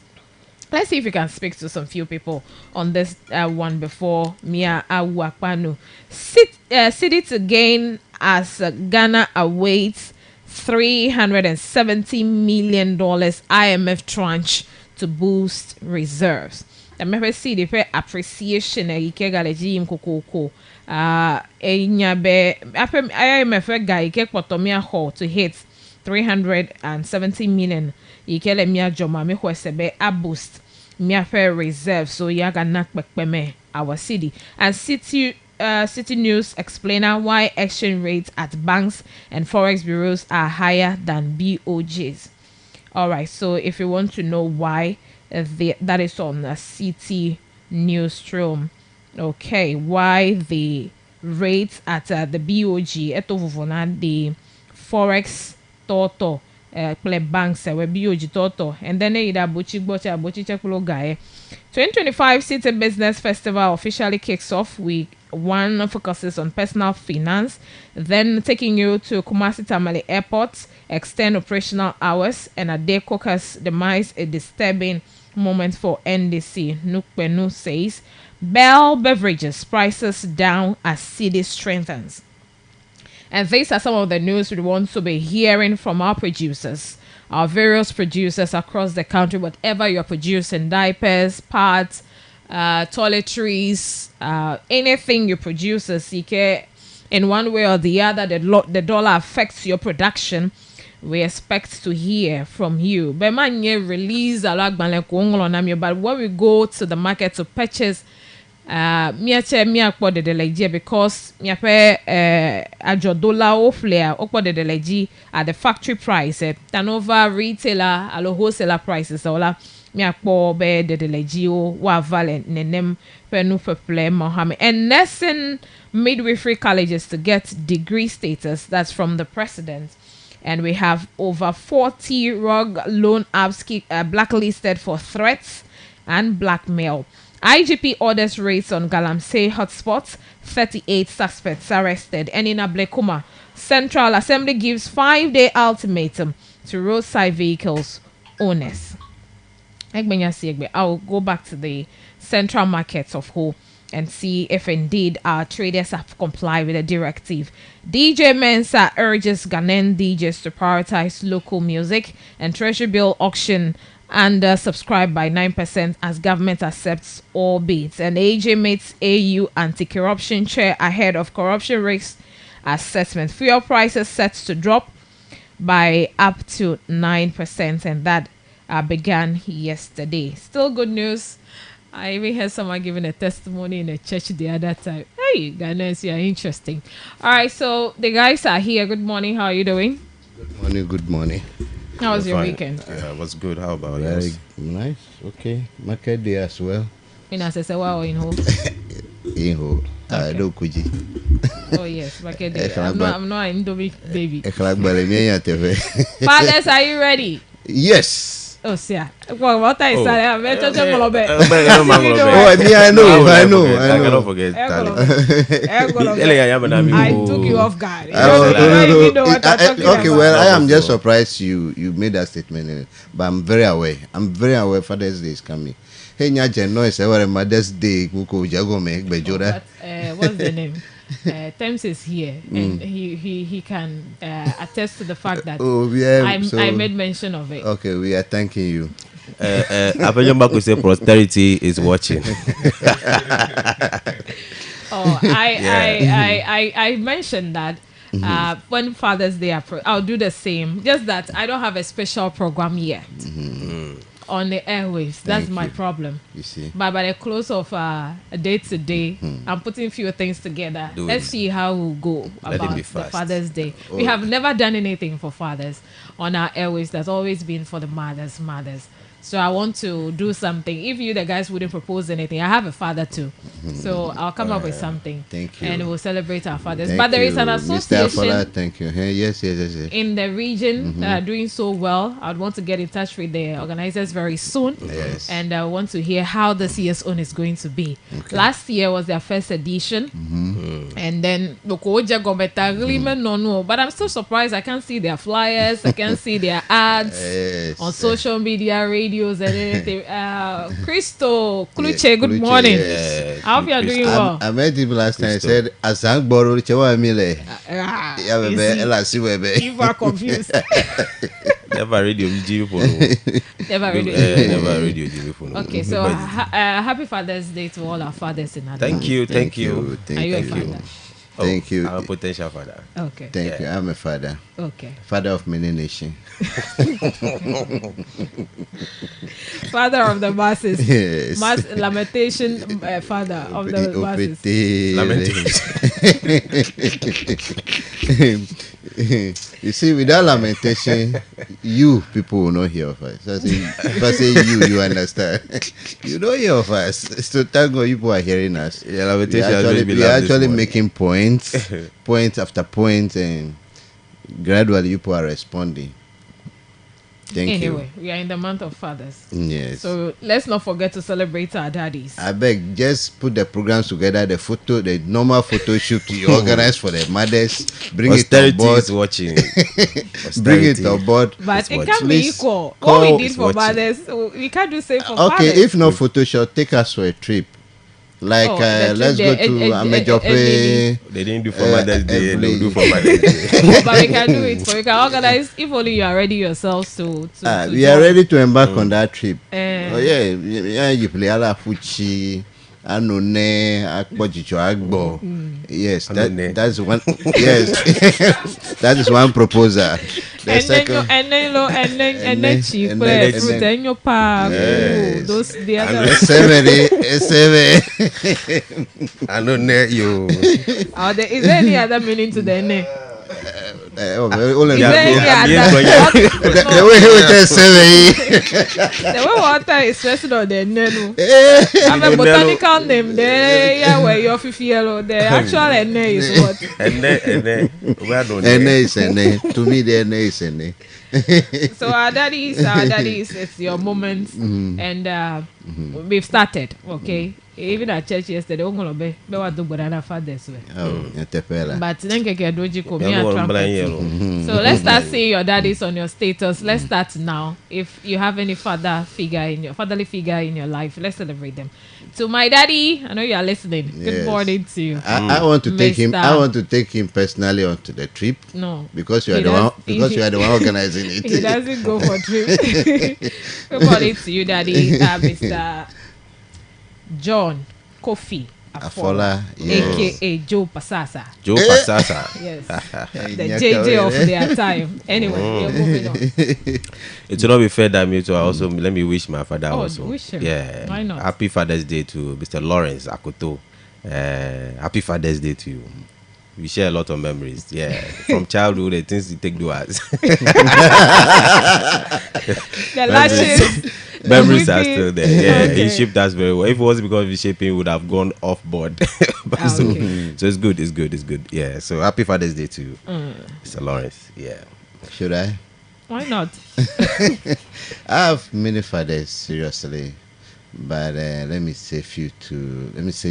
Let's see if we can speak to some few people on this one before Mia Awakpanu. City to gain as Ghana awaits $370 million IMF tranche to boost reserves. The member see the appreciation ike galeji mkokoko enyabe IMF guy ike kpotomia ho to hit 370 million ike le mia joma me kwesebe a boost mia fair reserve so yaga nakpekpeme our city and City News explainer why exchange rates at banks and forex bureaus are higher than BOJs. All right, so if you want to know why that is on the City Newsroom. Okay, why the rates at the BOG the forex toto play banks where BOG toto and then bochi chekulo guy. 2025 City Business Festival officially kicks off. Week 1 focuses on personal finance, then taking you to Kumasi Tamale Airport, extend operational hours, and a day caucus demise a disturbing moment for NDC. Nukpenu says Bell Beverages prices down as city strengthens. And these are some of the news we want to be hearing from our producers, our various producers across the country. Whatever you're producing, diapers, pads, toiletries, anything you produce, in one way or the other, the dollar affects your production. We expect to hear from you. But when we go to the market to purchase, because dollar or flare at the factory price, turnover retailer, wholesaler prices, and nursing midwifery colleges to get degree status. That's from the president. And we have over 40 rug loan apps blacklisted for threats and blackmail. IGP orders raids on Galamsey hotspots. 38 suspects arrested. And in Ablekuma, Central Assembly gives 5-day ultimatum to roadside vehicles owners. I'll go back to the central markets of Ho and see if indeed our traders have complied with the directive. DJ Mensa urges Ghanaian DJs to prioritize local music, and Treasury Bill auction and subscribed by 9% as government accepts all bids. And AJ meets AU anti-corruption chair ahead of corruption risk assessment. Fuel prices set to drop by up to 9%, and that began yesterday. Still good news. I even heard someone giving a testimony in a church the other time. Hey, Ghanaians, you are interesting. All right, so the guys are here. Good morning. How are you doing? Good morning. Good morning. How was your Fine. weekend? Yeah, it was good. How about Very yours? nice. Okay. Market day as well. In Asesewa or in Ho? Inho. Okay. Do kuji. Oh yes, market day. I'm not an Indomie baby. Ekalagbare mi yan tefe. Fathers, are you ready? Yes. Oh, yeah. Well, what I said, I'm better than Oh, Molobe. I know. I cannot forget that. I took you off guard. You Oh, don't even know what I'm talking okay, about. well, I am just surprised you made that statement, but I'm very aware. Father's Day is coming. Hey, Nyaje, no, it's our Mother's Day. Kuko jago me bejoda. But, what's the name? Thames is here, and he can attest to the fact that Oh, yeah. I made mention of it. Okay, we are thanking you. Apejomba could say posterity is watching. Oh, I mentioned that when Father's Day I'll do the same. Just that I don't have a special program yet on the airwaves. That's Thank my you. problem. You see. But by the close of a day today, I'm putting few things together. Do Let's it. see how we'll go Let it about be the fast. Father's Day. We have never done anything for fathers on our airways. That's always been for the mothers. So I want to do something. If you the guys wouldn't propose anything, I have a father too. So I'll come up with something. Thank you. And we'll celebrate our fathers. Thank But there is an you, Mr. association Afola, thank you. Hey, yes. in the region that are doing so well. I'd want to get in touch with the organizers very soon. Yes. And I want to hear how this year's own is going to be. Last year was their first edition. And then but I'm still surprised. I can't see their flyers, I can't see their ads Yes. on social media, radios, and anything. Crystal Kluche, Yeah, good Kluche, morning. yes. I hope you are doing well. I met him last time. I said, Asang Boro, Chewa Mile. Ah, Yeah, you baby, see, Ella Siwebe. people are confused. Never radio GV phone. Never really. Never radio GV phone. Okay, so happy Father's Day to all our fathers in advance. Thank you. Thank Are you a you. father? Thank you. I'm a potential father. Okay. Thank you. I'm a father. Okay. Father of many nations. Father of the masses. Yes. Mass lamentation, father of the masses. You see, without lamentation, you people will not hear of us. So if I say you understand. You don't hear of us. So thank God you people are hearing us. Yeah, lamentation has really been We are loud this actually morning. making points, point after point, and gradually you people are responding. Thank Anyway, we are in the month of fathers. you. Yes. So let's not forget to celebrate our daddies. I beg, just put the programs together, the normal photo shoot you organize for the mothers, bring it on Posterity board, is watching. bring it on board. But It's it what- can't be Please equal. call- What we did It's for watching. mothers, we can't do same for Okay, fathers. if not Photoshop, take us for a trip. Like, Oh, the trip let's go there, to LDD. Amejope. They didn't do for Mother's Day. They'll do for Mother's Day. But we can do it. For we can organize if only you are ready yourselves to We are join. ready to embark on that trip. Eh. Oh yeah, you play ala fuchi, anone, akbojicho agbo. Yes, Anone. that's one. Yes, that is one proposal. The second, And then cheap and fruit then- and your park. Yes. Those the other. seven. I know you. Is there any other meaning to the name? Oh, very old. Is The there any yeah, other? the way he would tell seven. The way water is stressed on the name. Eh, I have a botanical name there. Yeah, where your yellow. The actual name is what? And then, where don't Ene is ene. To me, the ene is ene. So our daddies, it's your moment, and we've started. Okay, even at church yesterday, we're gonna be what do banana fathers way. Oh, Yatepela. But then keke doji ko me Yeah, a no, trumpet. yellow. So let's start seeing your daddies on your status. Let's start now. If you have any fatherly figure in your life, let's celebrate them. To my daddy, I know you are listening. Good Yes. morning to you. I want to take him. I Mr. want to take him personally onto the trip No. because you are He the one. does- Because you are the one organizing He it. doesn't go for trip. Good morning to you, daddy. Mr. John Kofi Afola, Afola, yes. aka Joe Pasasa. Joe Pasasa. Yes. Hey, The Nyaka, JJ of eh? their time. Anyway, we're moving on. It will not be fair that me to also let me wish my father Oh, also. wish him. Yeah. Why not? Happy Father's Day to Mr. Lawrence Akoto. Happy Father's Day to you. We share a lot of memories. Yeah. From childhood, the things you take to us. The lashes. Memories are everything. still there. Yeah. Okay. He shaped us very well. If it wasn't because of his shaping, he would have gone off board. But so, Okay. so it's good. It's good. It's good. Yeah. So happy Father's Day to you, Mm. Mr. Lawrence. Yeah. Should I? Why not? I have many fathers, seriously, but let me say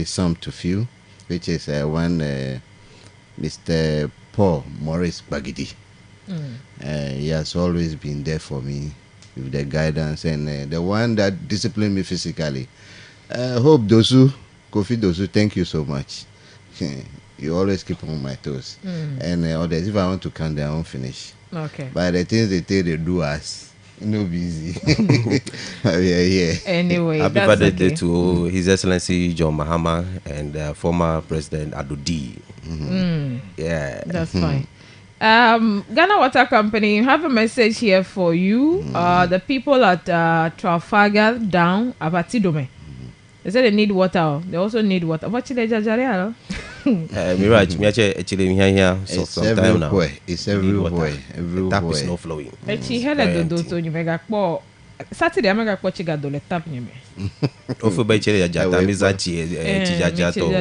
some to few, which is one, Mr. Paul Morris Bagidi. He has always been there for me with the guidance and the one that disciplined me physically. Hope Dosu, Kofi Dosu, thank you so much. You always keep on my toes. And others, if I want to count, I won't finish. Okay. But the things they tell they do us, no busy. Yeah. Anyway, Happy that's Father's okay. Day to His Excellency John Mahama and former President Adodi. Yeah. That's fine. Ghana Water Company have a message here for you. The people at Trafalgar down Abatidome. They said they need water. They also need water. What should they jajare? Mirage, me actually here so It's some time now. everywhere. It's everywhere. The tap is Everywhere. not flowing. Echi hele Very dodo empty. to you mega po. Saturday mega po chiga do le tap nyeme. Ofu ba chere ya jata Eh, mi za chi jaja to.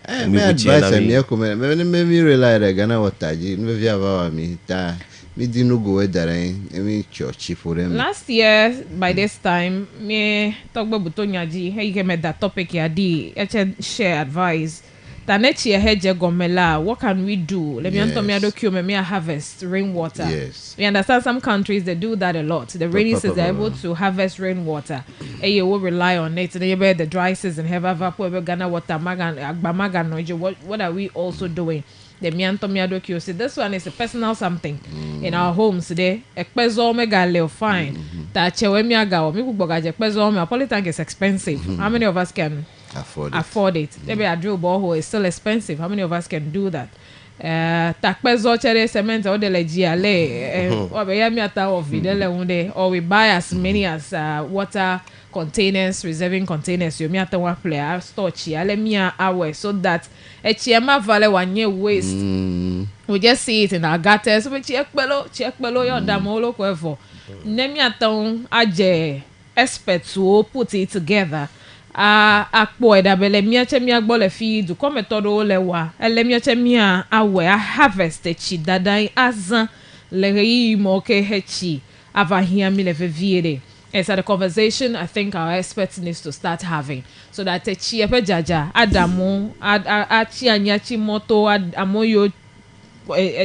Eh, Me me wuchie advice na me me- ekome. Me me rely the Ghana Water ji. Me via ba mi ta. Me di no go wedarin. Me church for them. Last year by this time, me talk about Butonyaji. Hey, you me that topic ya di. Eche share advice. That next year heje gomela. What can we do? Let me Yes. anto me adokyo me harvest rainwater. Yes. We understand some countries they do that a lot. The rainy season they're able to harvest rainwater. And you will rely on it. And then you bear the dry season have evaporated Ghana water magan agbamagan noje. What are we also doing? The mianto miadokyo say this one is a personal something in our homes today. Ekpezo mega leo fine. Ta chewe miaga o mi kuboga je ekpezo me a polytank is expensive. How many of us can afford it? Maybe a drill borehole is still expensive. How many of us can do that? Takpezo chere cement or de legiale or be yami ata of videle unde or we buy as many as water containers, reserving containers. You miata one player store chi ale mia hour so that a chiema vale wanye waste. We just see it in our gutters. We check below your damolo kwevo. Nemiata aje experts who put it together. Akpo edabele miache miagbo le fi du come todo le wa ele miache mia awe a harvest chi dadai azan le rei mo ke hechi ava here mi le viere. It's a conversation I think our experts needs to start having so that chi epe jaja adamu achi anyachi moto amoyo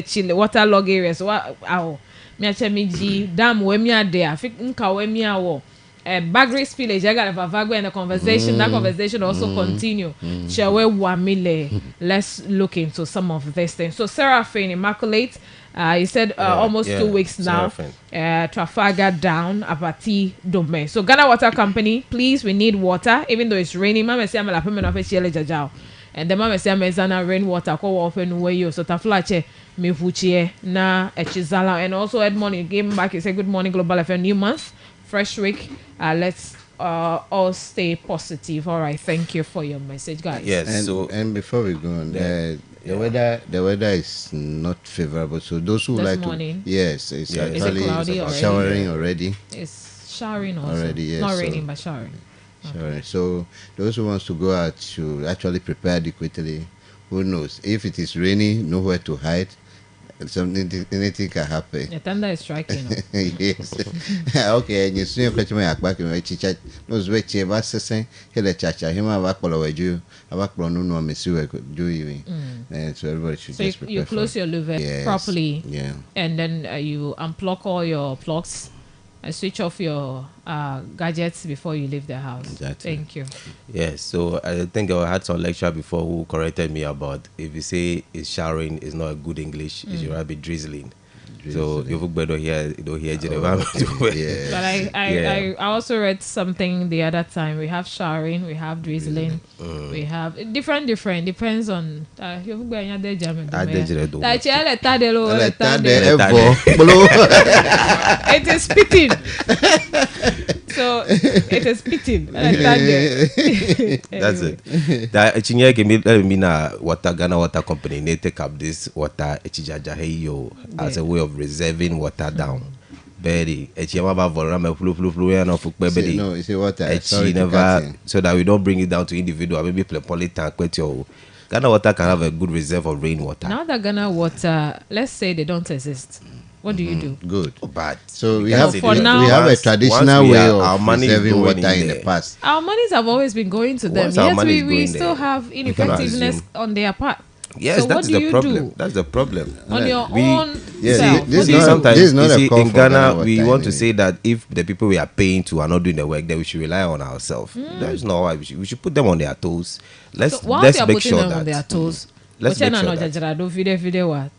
chile waterlog areas wa awo miache miji dam we mi ade afik nka we mi awo Bagri spillage, I got a Vavago and a conversation. That conversation also continue. Shall we wamile? Let's look into some of these things. So Seraphine Immaculate, he said almost 2 weeks now. Trafalgar down, Apati Dome. So Ghana Water Company, please, we need water. Even though it's raining, Mama say I'm la payment of jajao. And the mama say I'm zana rainwater ko open way you. So taflache me fuchie na echizala. And also Edmond he came back. He said good morning Global FM new month. Fresh week. Let's all stay positive. All right. Thank you for your message, guys. Yes. And before we go on, the weather is not favorable. So those who This like morning? to, yes, it's Is it actually cloudy already? showering already. It's showering also. Already, yes, Not so- raining, but showering. Showering. So those who wants to go out should actually prepare adequately. Who knows? If it is raining, nowhere to hide. Anything can happen. The thunder is striking. Yes. Okay, and you see a question back in which chat knows which you was saying, Hela Chacha, him have a follow you, have a no no Messu do you. And so everybody should So just you prepare close for your louvet Yes. properly, Yeah. and then you unplug all your plugs, switch off your gadgets before you leave the house. Exactly. Thank you. Yes, so I think I had some lecture before who corrected me about if you say it's showering is not a good English, it should rather be drizzling. So if you don't hear Geneva. Yeah. But I also read something the other time. We have showering, we have drizzling, we have different depends on it is spitting. So it is spitting. That's it. That Chinya give me na water Ghana Water Company. They take up this water as a way of reserving water down. Very Echiyama Volrama flu and of Bebedi. No, it's a water. Sorry to cut Never in. so that we don't bring it down to individual, maybe Plepolitan, Quetio. Ghana Water can have a good reserve of rainwater. Now that Ghana Water, let's say they don't exist. What do you do? Good. But So we can have say For that now- we have a once traditional we way are- our of money is reserving going water in the there. past. Our monies have always been going to them. Once our Yet money is we going still there, have you cannot ineffectiveness assume. on their part. yes, so that's what do the you problem. do That's the problem. on your We- own Yes, self? this What is do you not- do? Sometimes this is not you a see, call in for Ghana, Ghana we Water want to anyway. say that if the people we are paying to are not doing the work, then we should rely on ourselves. That is not why we should put them on their toes. Let's So while let's they are make putting sure them on their that toes, let's make sure that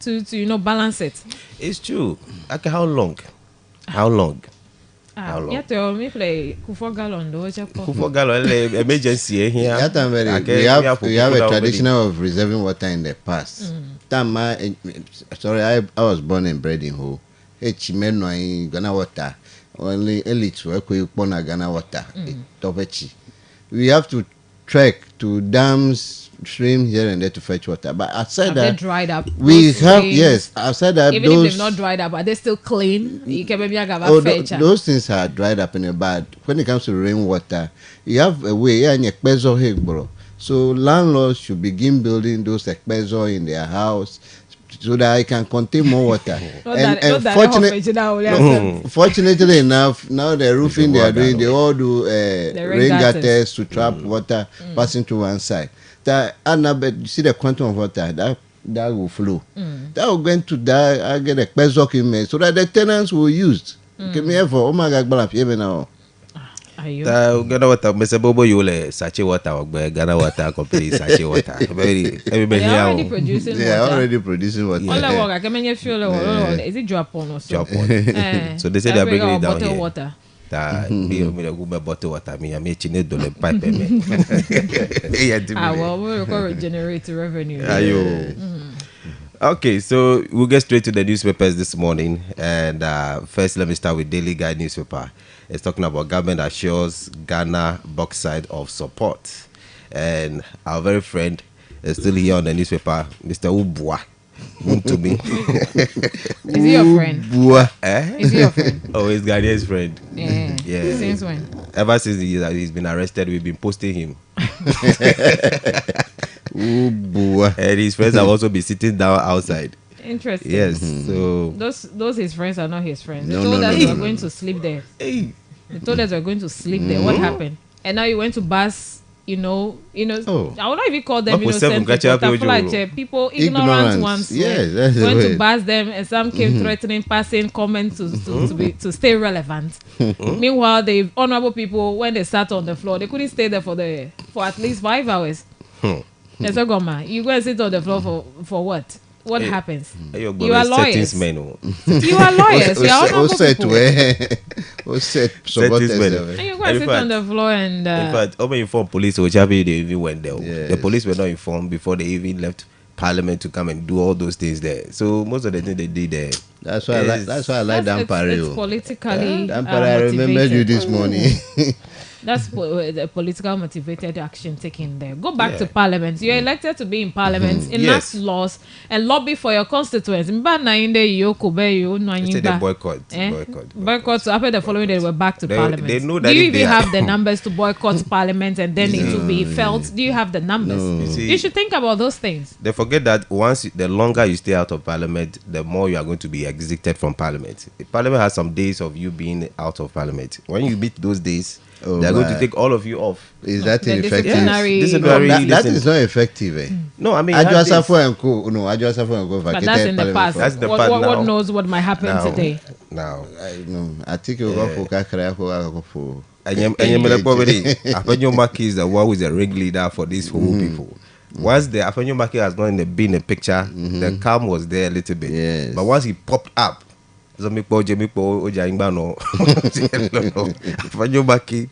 to balance it. it's true. Like how long? How long? How long? Yeah, tell me play Kufo Gallon though. For Gallo, emergency here. That time very, Okay, we have a people traditional of reserving water in the past. Sorry, I was born and bred in Ho. Chimeno Ghana Water. Only elite work with Pona Ghana Water. Topechi. We have to trek to dams, stream here and there to fetch water. But I said Have they that dried up? we Those have things, yes. I said that Even those if they've not dried up, are they still clean? You can maybe have Oh, a fetcher. those things are dried up in a bad. When it comes to rainwater, you have a way, yeah, and ekpezo bro. So landlords should begin building those ekpezo in their house so that it can contain more water. Fortunately enough, now the roofing they are doing, they all do rain gutters to trap water passing to one side. That you see the quantum of water that will flow. That will go into that. I get a peso in so that the tenants will use. Give me for oh my God, now. Ghana Water, Mr. Bobo Yule, Sachi Water, or Ghana Water Company, Sachi Water. Everybody They are already here. producing They are water. already producing water. All I work, I can make fuel. Is it drop on or so? Drop on. So they say they're bringing it down bottled here. water. Me a good bottle water. Me a chine dole pipe me. Well, we'll regenerate revenue. Ayo. Okay, so we'll get straight to the newspapers this morning. And first, let me start with Daily Guide newspaper. It's talking about government assures Ghana bauxite of support. And our very friend is still here on the newspaper, Mr. Ubwa. To me. Is he your friend? Is he your friend? Oh, he's Ghanaian's friend. Yeah. Yeah. Since when? Ever since he's been arrested, we've been posting him. And his friends have also been sitting down outside. Interesting. Yes. So Those his friends are not his friends. They No, told no, us no, we no, were no. going to sleep there. hey, They told us we were going to sleep there. What happened? And now you went to bus. Oh. I would not even call them What for seven? innocent people. Gacha Like, people ignorant ones. Yes, that's the Went to word. bus them, and some came threatening, passing comments to stay relevant. Meanwhile, the honorable people, when they sat on the floor, they couldn't stay there for at least 5 hours. They said, "Goma, you go and sit on the floor for what? What happens? you You are lawyers. Men, oh. You are lawyers. You are honorable people. And you go and In sit fact- on the floor and In fact, over informed police, which they even went there. Yes. The police were not informed before they even left Parliament to come and do all those things there. So most of the things they did there. That's why I like it's Dampare. politically Dampare, I remembered you this morning. That's the political motivated action taken there. Go back to parliament. You're elected to be in parliament, enact Yes. laws, and lobby for your constituents. Mba na inde yoko be yo no They say they anyba. boycott. Boycott. So after the following day, we're back to They- parliament. they know that Do you if even they are- have the numbers to boycott parliament and then it will be felt? Do you have the numbers? No. You see- You should think about those things. They forget that the longer you stay out of Parliament, the more you are going to be exited from Parliament. Parliament has some days of you being out of Parliament. When you meet those days, Oh, They're going to my. take all of you off. Is that The ineffective? disciplinary- This is No, very that is not effective. No, I mean, Adjo have this. Asafo and Co. No, Adjo Asafo and Co. But vacated that's in the Parliament past. for- That's the what, past what, what now. knows what might happen Now. today? Now. No, I think you go for Kakra for. And Afenyo Maki is the one who is the ringleader for these Homo people. Once the Afenyo Maki has not been in the picture, the calm was there a little bit. Yes. But once he popped up, Afenyo Maki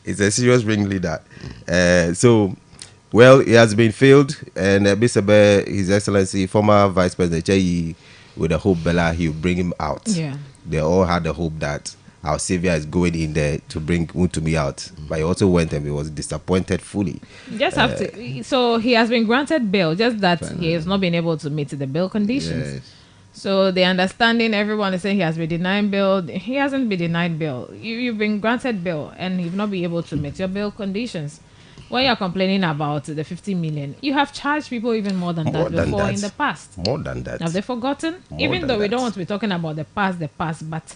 is a serious ringleader. So, well, he has been failed, and His Excellency, former Vice President Cheyi, with the hope Bella, he will bring him out. Yeah. They all had the hope that our savior is going in there to bring Untumi out, but he also went and he was disappointed fully. Just have to. So he has been granted bail, just that he has not been able to meet the bail conditions. Yes. So the understanding, everyone is saying he has been denied bail. He hasn't been denied bail. You've been granted bail and you've not been able to meet your bail conditions. When you're complaining about the 50 million, you have charged people even more than More that than before that. in the past. More than that. Have they forgotten? More Even than though we that. don't want to be talking about the past, but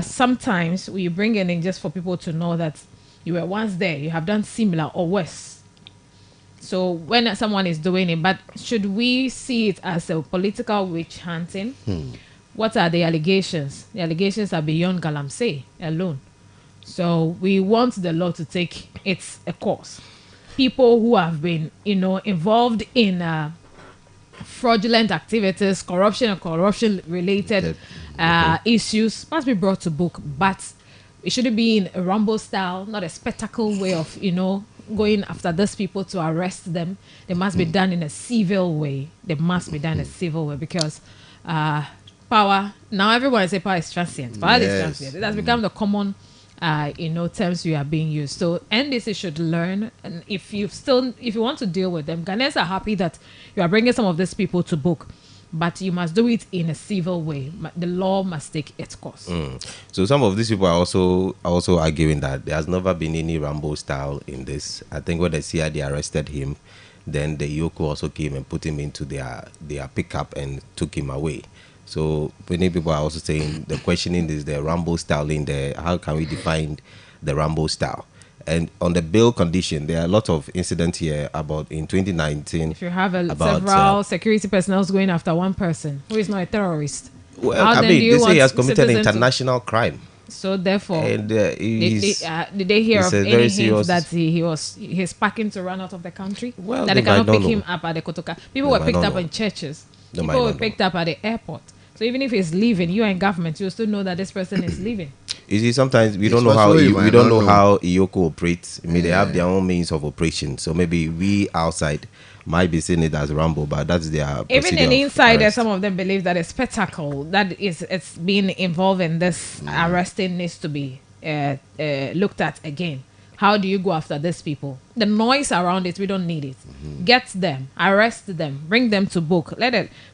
sometimes we bring it in just for people to know that you were once there, you have done similar or worse. So when someone is doing it, but should we see it as a political witch hunting? What are the allegations? The allegations are beyond Galamsey alone. So we want the law to take its a course. People who have been, involved in fraudulent activities, corruption related issues must be brought to book, but it shouldn't be in a rumble style, not a spectacle way of, going after those people to arrest them. They must be done in a civil way. They must be done in a civil way because power, now everyone say power is transient. Power is Yes. transient. It has become the common terms we are being used. So NDC should learn, and if you want to deal with them, Ghanaians are happy that you are bringing some of these people to book, but you must do it in a civil way. The law must take its course. So some of these people are also arguing that there has never been any Rambo style in this. I think when the CID arrested him, then the Yoko also came and put him into their pickup and took him away. So many people are also saying the questioning is the Rambo style in there. How can we define the Rambo style? And on the bail condition, there are a lot of incidents here about in 2019. If you have about, several security personnel going after one person who is not a terrorist, Well, how I then mean, do you they say he want has committed citizens to- international crime. So therefore, And did they hear he's of a any very hint serious- that he's packing to run out of the country? Well, that they they cannot might pick not him know. up at the Kotoka. People They were might picked not up know. in churches. They might People were not picked up at the airport. So even if he's leaving, you are in government, you still know that this person is leaving. You see, sometimes we don't It's know how possible you we might don't not know know. how Iyoko operates. I mean, they have their own means of operation. So maybe we outside might be seeing it as Rambo, but that's their Even procedure in of insider, arrest. some of them believe that a spectacle that it's being involved in this arresting needs to be looked at again. How do you go after these people? The noise around it, we don't need it. Get them, arrest them, bring them to book.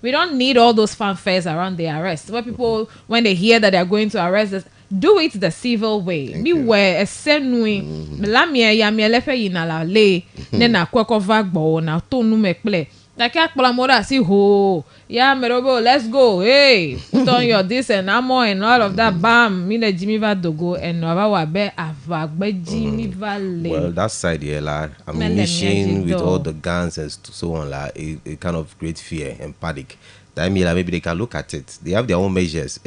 We don't need all those fanfares around the arrest. Where people, when they hear that they're going to arrest us, do it the civil way. Beware, a senui, lamia ya mielefe yinala le, nena kweko vagbo na tonu mekple. Like Akpolamoda, see ho, yeah, Merobo, let's go. Hey, put on your this and ammo and all of that. Bam, me the Jimmy Dogo and Nova be avagbe Jimmy Valley. Well, that side here, like ammunition with all the guns and so on, like it kind of creates fear and panic. That means like, maybe they can look at it. They have their own measures.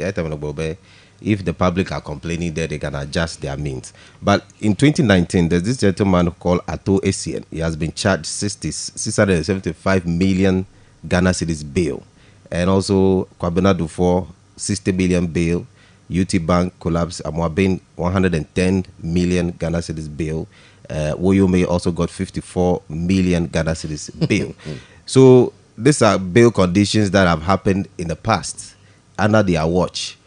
If the public are complaining there, they can adjust their means. But in 2019, there's this gentleman called Ato Essien. He has been charged 675 million Ghana cedis bail. And also Kwabena Dufour, 60 million bail. UT Bank collapse, Amwabin, 110 million Ghana cedis bail. Woyome also got 54 million Ghana cedis bail. So these are bail conditions that have happened in the past under their watch.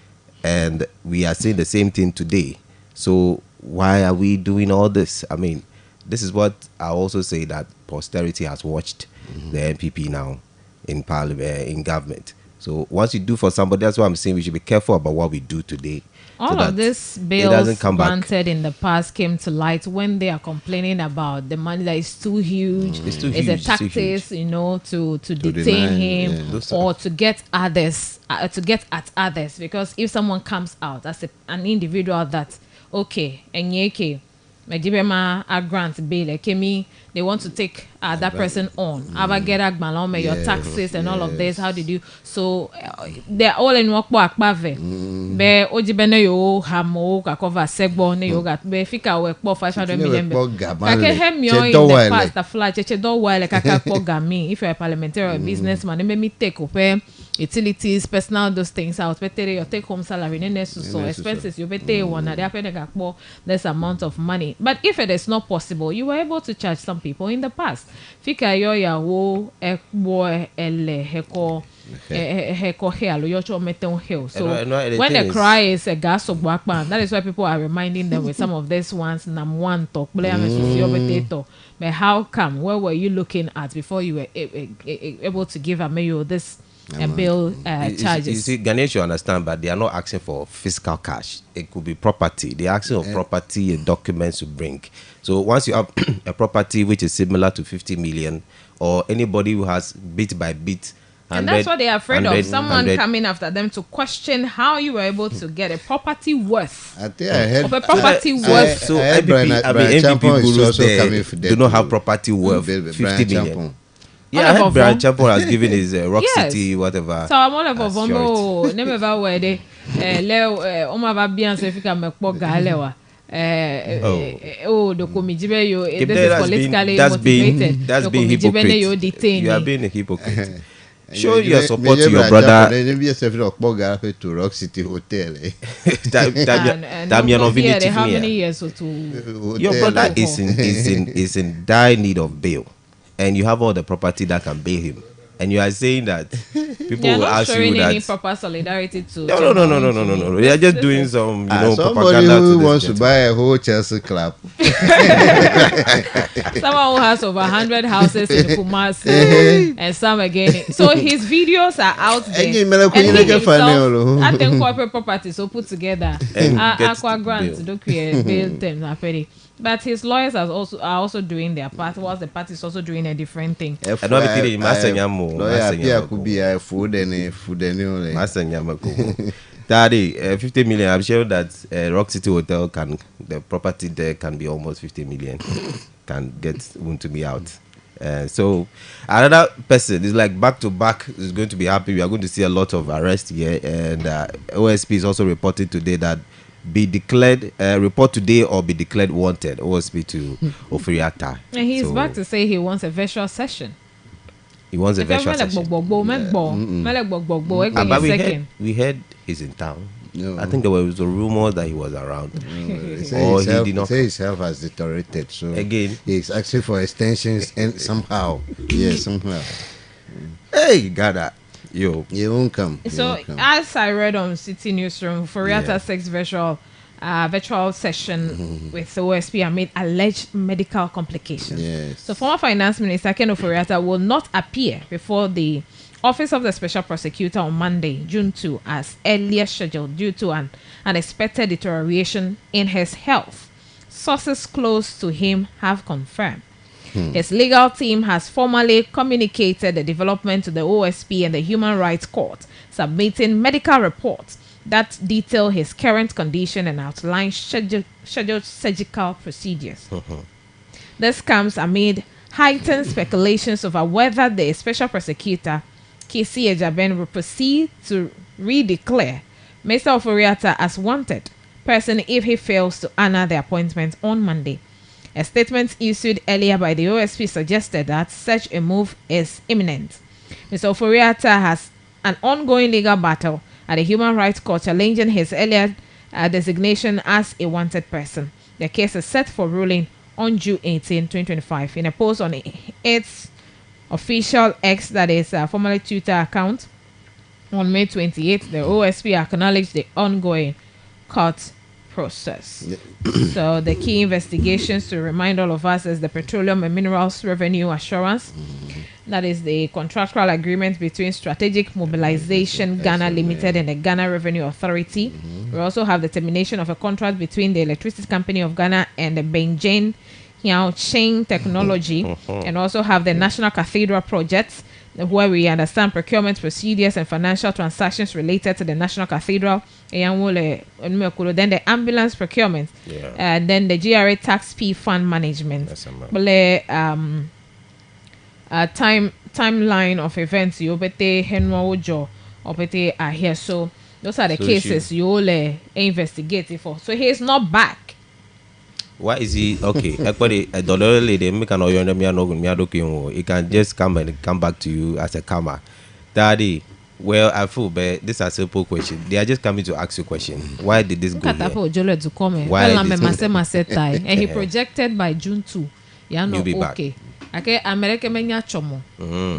And we are seeing the same thing today. So why are we doing all this? I mean, this is what I also say that posterity has watched the NPP now in parliament, in government. So once you do for somebody, that's why I'm saying we should be careful about what we do today. All so that of this it bills doesn't come back. granted in the past came to light when they are complaining about the money that is too huge. It's too It's huge, a it's too tactics, to detain deny, him yeah. Those are- or to get others, to get at others. Because if someone comes out as an individual that, okay, Enyeke, Majibema a grant bill like me they want to take that person on. Ava get a gbalome your taxes and all of this. How did you so they're all in work back bave. Be ojibene yo hamo ka cover segbo ne yo got be fika work 500 million. Kake hem yo in the past the fly cheche do wile kaka gami if you're a parliamentary or businessman they me take up utilities, personal those things out. Better your take home salary, so expenses you better one they happen more less amount of money. But if it is not possible, you were able to charge some people in the past. Fika yo ya wo boy ele heko helo yo cho meton hill. So when the cry is a gas of workman, that is why people are reminding them with some of these ones. Nam one talk, but how come? Where were you looking at before you were able to give a mayor this? And bill charges. You see, Ghanaians should understand, but they are not asking for fiscal cash. It could be property. They're asking for property and documents to bring. So once you have a property which is similar to 50 million, or anybody who has bit by bit, and that's what they are afraid of. Someone coming after them to question how you were able to get a property worth. I think I heard of a property worth. So NPP gurus there do not have property worth 50 million. Yeah, I heard Brian Champon has given his Rock City, whatever. So I'm all of Vomo, never where they Oma Babian Sefika Mekpoga Lewa. The Komijibe, this is politically motivated. That's being hypocrite. You are being a hypocrite. Show your support to your brother. To Rock City Hotel. How many years or two? Your brother is in dire need of bail. And you have all the property that can bail him, and you are saying that people will ask you that. Not showing any proper solidarity to. No. They are just doing some, somebody propaganda. Who wants to buy a whole Chelsea club. Someone who has over 100 houses in Kumasi and some again. So his videos are out there. And he himself, I think corporate properties so put together. Aqua grants to create bail them. But his lawyers are also doing their part, whilst the party is also doing a different thing. Daddy, 50 million. I'm sure that Rock City Hotel the property there can be almost 50 million. Can get to be out. So another person is like back to back is going to be happy. We are going to see a lot of arrests here, and OSP is also reporting today that report today or be declared wanted. OSP to Ofori-Atta. And he's back to say he wants a virtual session. He wants a virtual session. But we heard he's in town. No. I think there was a rumor that he was around. Or he did not. His health has deteriorated. So again, he's asking for extensions and somehow. Hey, Ghana. You won't come. So as I read on City Newsroom, Ofori-Atta 6 virtual session with OSP amid alleged medical complications. Yes. So former Finance Minister Ken Ofori-Atta will not appear before the Office of the Special Prosecutor on Monday, June 2, as earlier scheduled due to an unexpected deterioration in his health. Sources close to him have confirmed. His legal team has formally communicated the development to the OSP and the Human Rights Court, submitting medical reports that detail his current condition and outline scheduled surgical procedures. This comes amid heightened speculations over whether the Special Prosecutor, K.C. Ejaben, will proceed to redeclare Mr. Ofori-Atta as wanted person if he fails to honor the appointment on Monday. A statement issued earlier by the OSP suggested that such a move is imminent. Mr. Ofori-Atta has an ongoing legal battle at the Human Rights Court challenging his earlier designation as a wanted person. The case is set for ruling on June 18, 2025. In a post on its official X, that is formerly Twitter account, on May 28th, the OSP acknowledged the ongoing court process. So the key investigations, to remind all of us, is the Petroleum and Minerals Revenue Assurance. That is the contractual agreement between Strategic Mobilization Ghana Limited and the Ghana Revenue Authority. We also have the termination of a contract between the Electricity Company of Ghana and the Benjamin Chain Technology, and also have the National Cathedral projects, where we understand procurement procedures and financial transactions related to the National Cathedral then the ambulance procurement, Yeah. and then the GRA tax fee fund management. Yes, ma'am. Timeline of events you bete henwa ojo opete are here, so those are the So cases you will investigate for. So he is not back. Why is he okay? Actually, a dollar lady make an oil he can just come and come back to you as a camera. Daddy, well, I feel but this is a simple question. They are just coming to ask you a question. Why did this go here? Jolo to come. Why Well, this- and he projected by June 2. Yeah, no, You'll be back. okay. Okay, America menya chomo.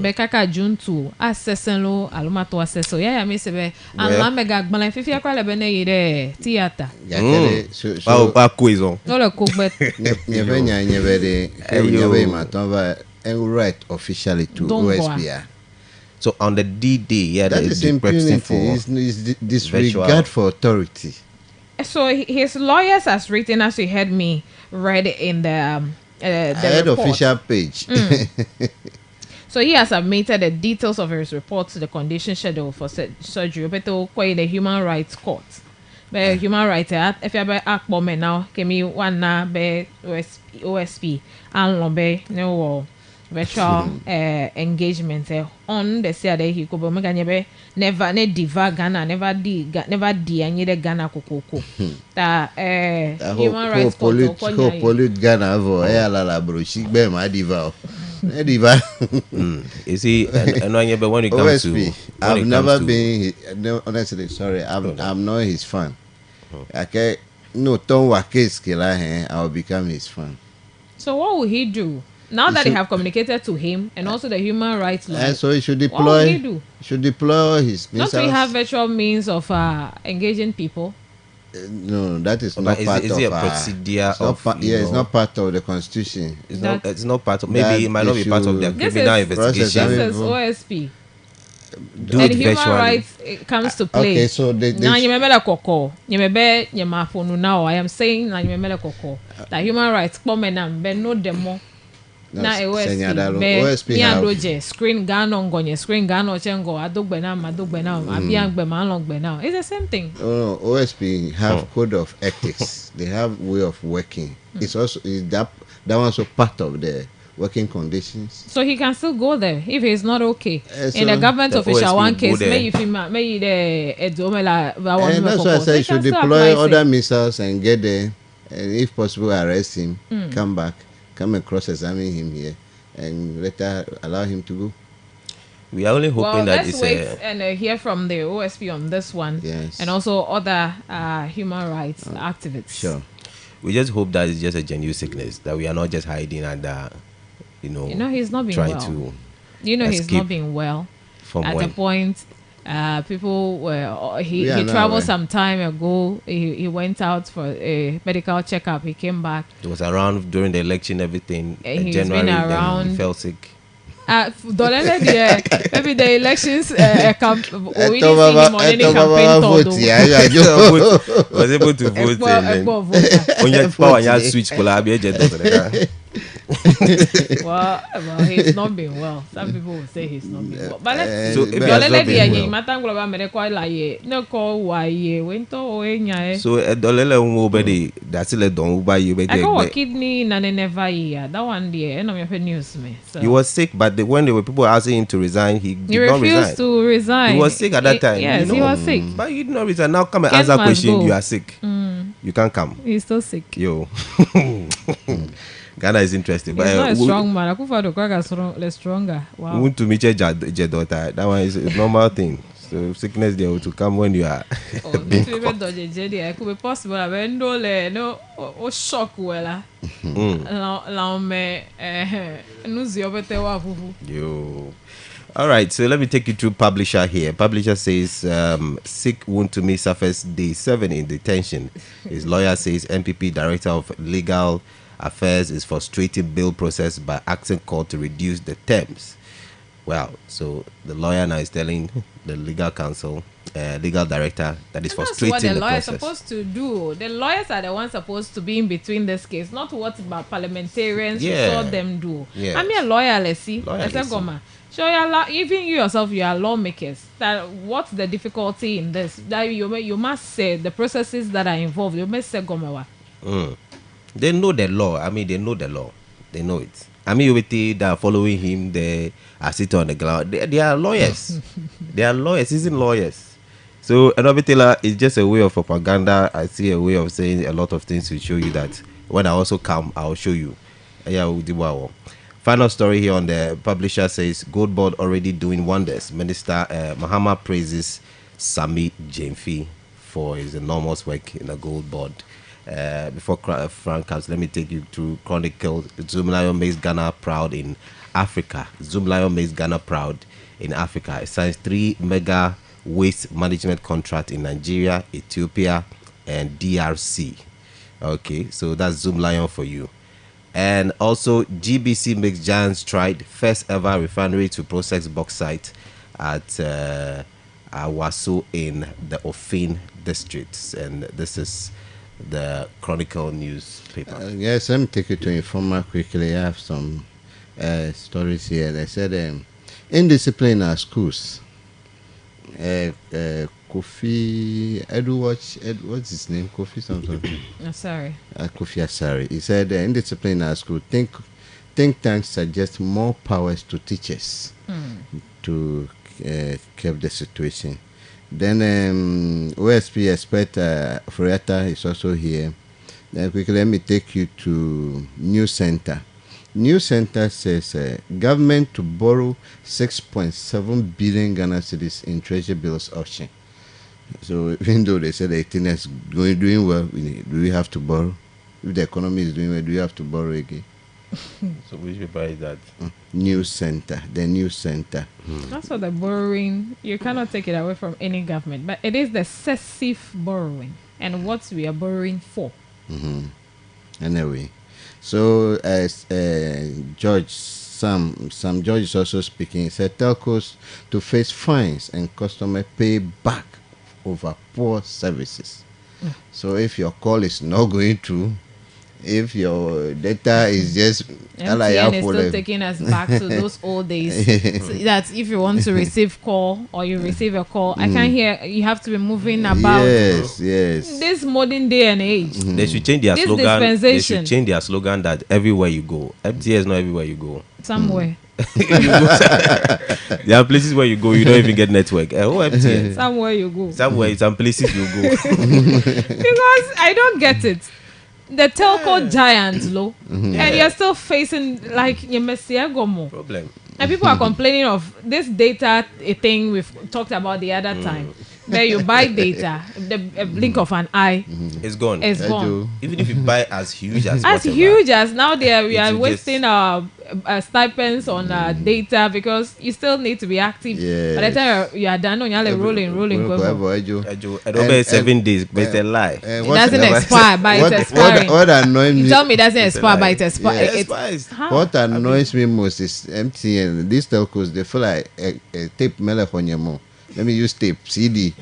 Bekaka June 2. Assessing lo alumato assessor. Yeah, me sebe. And la mega gbala fifi akwa le bene yire theater. Yakele, so Pas cohésion. No le cook but nyevenya nyevede Hey, yo. nyeve matova and right officially to Don't go. OSPR. So on the D-Day, yeah, That that is is requesting impunity. for Is disregard virtual- for authority. so his lawyers has written, as you heard me read in the Head report. official page. So he has submitted the details of his report to the condition schedule for surgery. But quite the Human Rights Court. But human rights, if you have act moment now, can me one na be OSP and lombe no virtual engagement on the say that he could be never ne diva Ghana never di any the Ghana kokoko. That human rights court Who pollute Ghana for la bro. She be my diva. Diva. you see, and when it comes to OSP. I've never been. No, honestly, sorry. I'm not his fan. Okay. No, Tom Wakes Kila, I'll become his fan. So what will he do now that they have communicated to him and also the human rights law? And so he should What will he deploy. do? Should deploy his Don't we missiles. have virtual means of engaging people? No, that is But not is part it of a our- procedure it's not of, part- you yeah, it's know- not part of the constitution. it's not part of, that maybe it might not be they part of their should- This criminal is- investigation. Process, This is mean, OSP. Do And it human virtually. rights comes to play. Okay, so they Now you remember koko. You remember nyamafonu now. I am saying now you remember koko. That human rights come and be no demo. Na Senyadalo, OSP be OSP mi have- adoje screen Ghana ngonye screen Ghana chengo adogbe na abiangbe ma longbe now. It's the same thing. Oh, no, OSP have code of ethics. They have way of working. It's also that one's also part of the working conditions. So he can still go there if he's not okay. So In the government the official OSP one go case, there. may the edomela And that's why I say you should deploy other missiles and get there, and if possible arrest him, come back, come and cross-examine him here, and later allow him to go. We are only hoping Well, that let's it's wait a and hear from the OSP on this one, Yes. and also other human rights activists. Sure. we just hope that it's just a genuine sickness, that we are not just hiding under, You know he's not being trying well. to You know he's escape not being well. from At when. the point, people were he We are not traveled aware. some time ago. He went out for a medical checkup. He came back. It was around during the election, everything. He's been January, then around. he fell sick. Dolele deɛ maybe the elections we didn't see Etobaba- him on any Etobaba campaign tour vote, yeah, yeah, Was able to vote and then onye power ya switch kola abi eje doctor. well, he's not been well. Some people will say he's not been well. But let's So see. if he has Dolele not been deɛ well. yɛn mata ngoloba mɛrɛ kɔ la yɛ ne kɔ wa yɛ wento o enya yɛ. So dolele unwo bedi that's le don uba you I got bedi. kidney na ne never yɛ that one deɛ ɛna mi fɛ news me. So He was sick, but when there were people asking him to resign, he did he not resign. refused to resign. He was sick at that time. Yes, you he know. was sick. But you did not resign. Now come and Ken answer must question. go. You are sick. You can't come. He's still sick. Yo. Ghana is interesting. He's But not a strong man. Akufo-Addo Kwagga stronger. Wow. want to meet your daughter. That one is a normal thing. So sickness there to come when you are. Oh, this will be dodgy JD. It could be possible. I mean, no, o shock wella. La me, no ziobete wa fufu. Yo. All right, so let me take you through publisher here. Publisher says sick Wontumi suffers day 7 in detention. His lawyer says MPP Director of Legal Affairs is frustrating bail process by asking court to reduce the terms. Well, so the lawyer now is telling the legal counsel, legal director, that is And that's frustrating what the the lawyer's process. supposed to do. The lawyers are the ones supposed to be in between this case, not what about parliamentarians Yeah. saw them do. Yes. I'm a lawyer, let's see. Lawyer, I said, let's see. Goma. So even you yourself, you are lawmakers. That what's the difficulty in this? That you must say the processes that are involved. You must say, Goma. They know the law. I mean, they know the law. They know it. I mean, with that are following him, they are sitting on the ground. They are lawyers. They are lawyers, seasoned lawyers. So, another Taylor is just a way of propaganda. I see a way of saying a lot of things to show you that when I also come, I'll show you. Yeah, final story here on the publisher says Gold Board already doing wonders. Minister Mahama praises Sami Jemfi for his enormous work in the Gold Board. Before Frank comes, let me take you to Chronicle. Zoom Lion makes Ghana proud in Africa. Zoom Lion makes Ghana proud in Africa. It signs 3 mega waste management contracts in Nigeria, Ethiopia, and DRC. Okay, so that's Zoom Lion for you. And also, GBC makes giant stride. First ever refinery to process bauxite at Awaso in the Ofin district. And this is the Chronicle newspaper. Yes, let me take you to Informer quickly. I have some stories here. They said indiscipline in our schools. Kofi what's his name? Kofi something. Sorry. Kofi Asari. He said indiscipline in our school. Think tanks suggest more powers to teachers to curb the situation. Then OSP expert Furiata is also here. Then quickly let me take you to New Center. New Center says government to borrow 6.7 billion Ghana cedis in treasury bills auction. So even though they said the thing is doing well, do we have to borrow? If the economy is doing well, do we have to borrow again? So which paper is that? New Center, the New Center. That's what the borrowing, you cannot take it away from any government, but it is the excessive borrowing and what we are borrowing for. Anyway, so as George Sam George is also speaking. He said telcos to face fines and customer pay back over poor services. So if your call is not going through, if your data is just MTN is still taking us back to those old days. So that if you want to receive call or you receive a call, I can't hear. You have to be moving about. Yes. This modern day and age. They should change their This slogan. They dispensation. should change their slogan that everywhere you go. MTN is not everywhere you go. Somewhere. There are places where you go, you don't even get network. Oh, MTN. Somewhere you go. Somewhere, some places you go. Because I don't get it. The telco giants, low, and you're still facing like your Messiah Gomo. Problem. And people are complaining of this data thing we've talked about the other time. Where you buy data, the blink of an eye, It's gone. it's gone. Even if you buy as huge as As whatever, huge as now we It are will wasting our stipends on data because you still need to be active. Yes. By the time you are done, you're rolling. and over 7 days, but it's a lie. It doesn't expire, but it's expiring. What annoys You me? tell me it doesn't It's a expire, lie. but it expires. Yes. It expires. What annoys me most is MTN. These telcos, they feel like a tape melefonyemo. Let me use tape CD.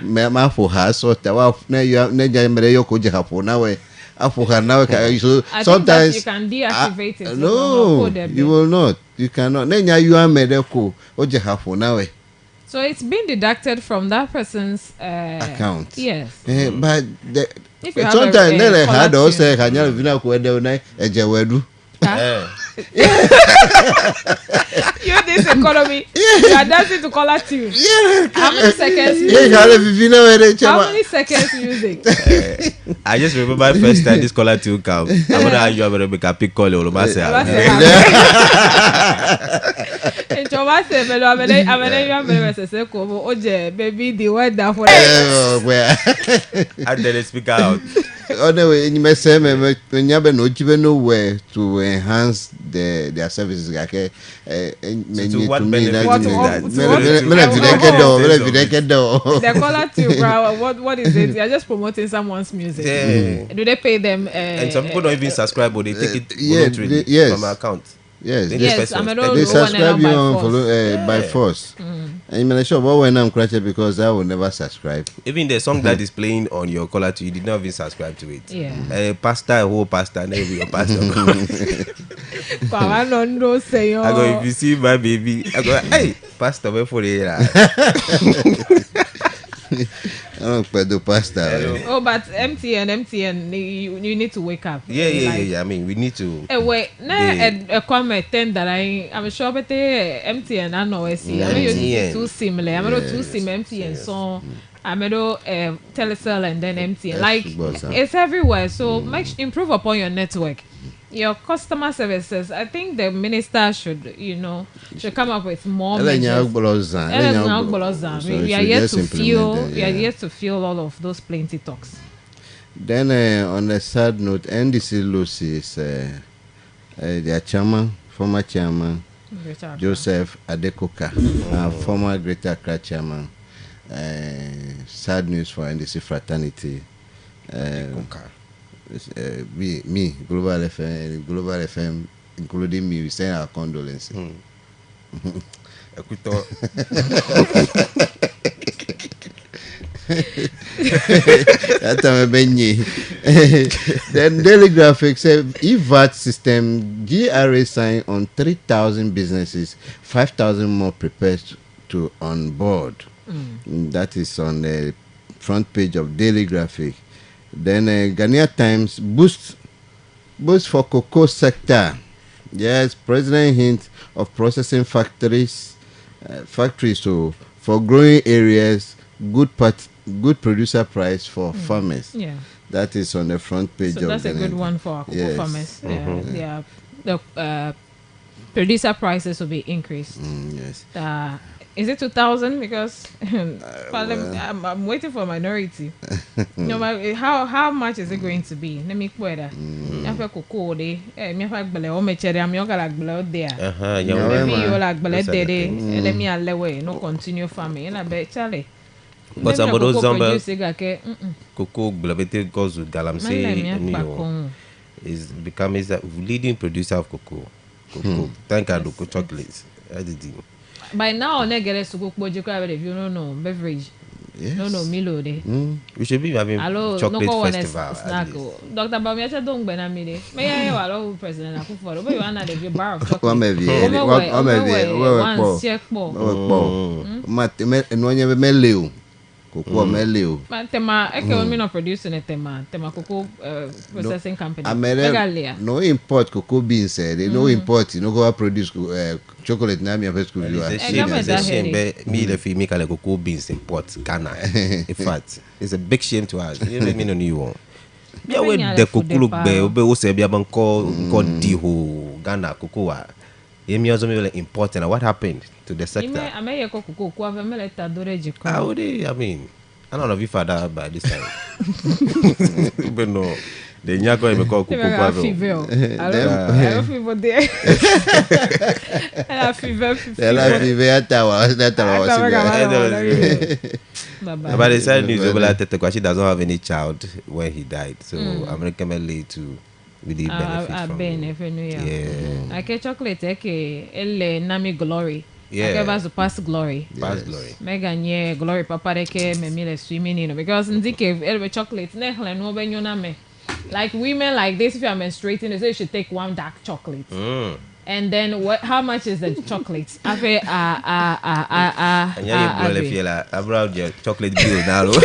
Me for her so that na you na jamere yo ko jehapo na we afuha na we so I think that sometimes you can deactivate it. no, you will not. You cannot. Nenya you are medeko o jehapo na we So it's been deducted from that person's account. Yes. But If you have sometimes a they had caller also tune. kanya vina ko ede na ejewedu. You this economy, you are dancing to color tune. How many seconds Yeah, music? kale vivina wele How chama. many seconds music? I just remember the first time this caller to come. I'm gonna argue about make a pick call or baby the weather for Where and then they speak out. anyway, you may say me nyabe no jibe no way to enhance their services like To what benefit What- is that? the color tune, bro. What is it? You're just promoting someone's music. Yeah. Do they pay them? And some people don't even subscribe, but they take it yeah, voluntarily yes. from my account. Yes, Then they, Yes, persons, I'm a then little they low one subscribe and you by on force. follow, by force. And you may sure but when I'm crashing because I will never subscribe. even the song that is playing on your caller tune, you did not even subscribe to it. Yeah. Pastor, a whole pastor, never be your pastor. Kwa no say I go, if you see my baby, I go, hey, pastor, where for the I don't pay the pasta. Hello. Oh, but MTN, you need to wake up. Yeah. I mean, we need to. Wait, They- a comment then that I'm sure but MTN I know I see. I mean MTN. you too similar. I'm not too sim MTN so I'm Telecel and then MTN. Like it's everywhere. So improve upon your network. Your customer services. I think the minister should come up with more measures. We are yet to feel all of those plenty talks. Then on a sad note, NDC Lucy is their chairman, former chairman, Joseph Adekoka, former Greater Accra chairman. Sad news for NDC fraternity. Me, Global FM, including me, we send our condolences. That time then Daily Graphic said if VAT system GRA sign on 3,000 businesses, 5,000 more prepared to on board. That is on the front page of Daily Graphic. Then Ghanaian Times boost for cocoa sector. Yes, President hint of processing factories so for growing areas, good producer price for farmers. Yeah. That is on the front page So of that's a Ghanaian. good one for our cocoa Yes. farmers. Yeah. The producer prices will be increased. Yes. Is it 2,000? Because I'm waiting for minority. No, but how much is it going to be? Let me quit that. If cocoa day, me if I believe me cherry, I'm yoga like below there. Maybe you like below there. Let me allow no continue farming. And I bet Charlie. But some of those Zamba cocoa glavete goes with galamsey is becoming the leading producer of cocoa. Thank you, cocoa chocolates. By now, I get us to go if you don't know beverage. Yes. No, Milo de. We should be having Hello, chocolate no festival. snack. Dr. Bamiacha don't bena me de. May I allow President Akufo? But you want to give bar of chocolate. One check more. Cocoa meleo. But Tema, I can not producing it. Tema cocoa processing company. No import cocoa beans. They no import. No go produce chocolate. Na me first could you. It's a shame. Me the female call cocoa beans import Ghana. In fact, it's a big shame to us. You let me know you want. Yeah, when the cocoa look be o se bia ban call diho Ghana cocoa. Emi also me important. What happened to the sector? I may cocoa kwa vemele tadoreji kwa. How they? I mean, I don't know if you father by this time. But no, the nyako me call cocoa kwa fever. I don't fever there. I fever. But the sad news she doesn't have any child when he died, so I'm recommended to really benefit from it. Yeah. I get chocolate ele nami glory. Yeah. I give us past glory. Past glory. Mega nye glory papa deke me mile swimming because ndike elbe chocolate nehle no benyo na me. Like women like this, if you are menstruating, they say you should take one dark chocolate. And then how much is the chocolate? I pay And you feel like I brought your chocolate bill now. Bill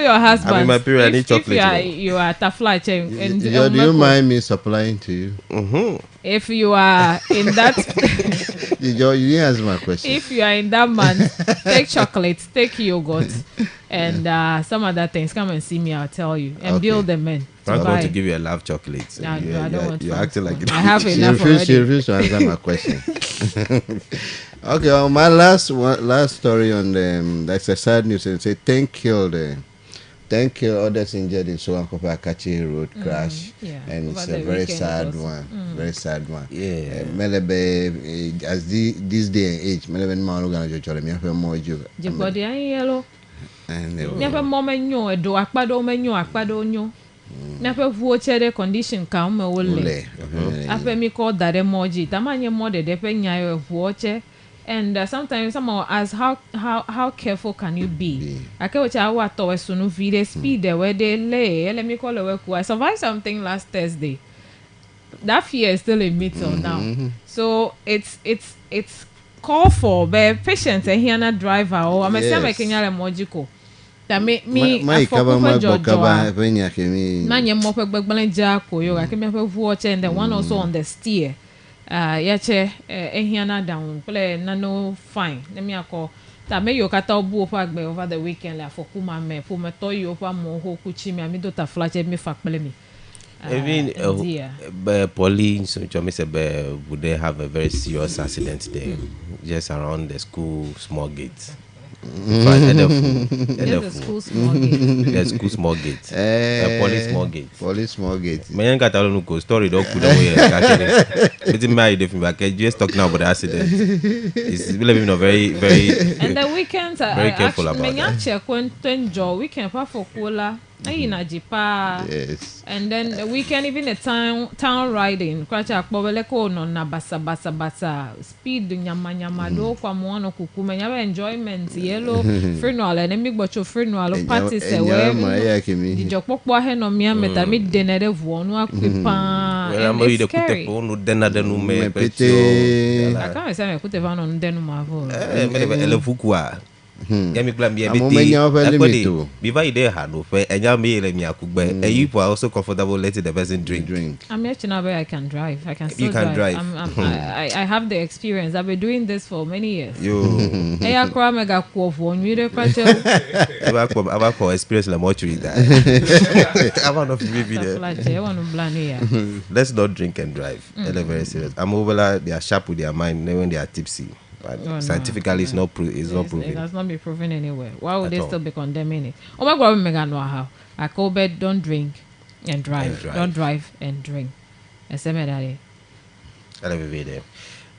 your husband. I'm in my period, I need chocolate. If you are tafla and do you mind me supplying to you? If you are in that you didn't answer my question. If you are in that month, take chocolate, take yogurt, and some other things. Come and see me, I'll tell you. And build them in. I'm going to give you a love chocolate. No, I don't want you're fun. acting like it. I have enough already. She refused to answer my question. Okay, well, my last story on that's a sad news. It say 10 killed, others injured in Sowankopa Akachi road crash, and it's a very sad one. Very sad one. Yeah. Melebe, as this day and age, Melebe man gonna judge me have more joke. Jibodi an yellow. And Me have moment nyo edo akpado menyo akpado nyo. Na pe vuo chere condition ka ume wole. Ape mi call that emoji. Tamanye more de pe nyayo vuo che. And sometimes someone asks how careful can you be? Ake wacha awa to sunu vide speed where they lay. Let me call a work. I survived something last Thursday. That fear is still in me till now. So it's call for be patient and here na driver or I'm say make nyale emoji ko. That me cover my joa. benya kemi. Manye mo pe gbegble ja ko yo. Ake me pe vuo che and the one also on the steer. Yache ehiana down play no fine let me call that me yo kata obu opa agbe over the weekend la for kuma me for me to yo opa mo ho kuchi me ami do ta flash me fa pele me even police so Jomi said would they have a very serious accident there just around the school small gate. The school small gate. The school small gate. Police small gate. Police small gate. My young cat alone go story don't put away. It's my different back. Just talking about the accident. It's really very and the weekends are very careful about that. Check when weekend for cola. Yes. And then the weekend even the town riding. Kwacha akbobeleko no na basa speed nyama do kwa mwana kukume nyama enjoyment yellow funeral and me gbocho funeral party se we di jokpopo ahe no mia meta mi denere vu onu akwipa. Well am you dey kute po no denade no me pete. Aka me say me kute va no denu ma vo. Me ele fukua. Yami kula mi before you there had no fair and yami let me akugbe and you are also comfortable letting the person drink. I'm actually now I can drive. I can still you can drive. I have the experience. I've been doing this for many years. Yo. Eya kwa mega kwa phone we dey kwache. Aba ko experience la mortuary that. Aba no fi be there. Let's not drink and drive. They're very serious. I'm over they are sharp with their mind when they are tipsy. But scientifically, it's not proven. It has not been proven anywhere. Why would they still be condemning it? Oh my God, mega know how. I call bed, don't drink and drive. Don't drive and drink.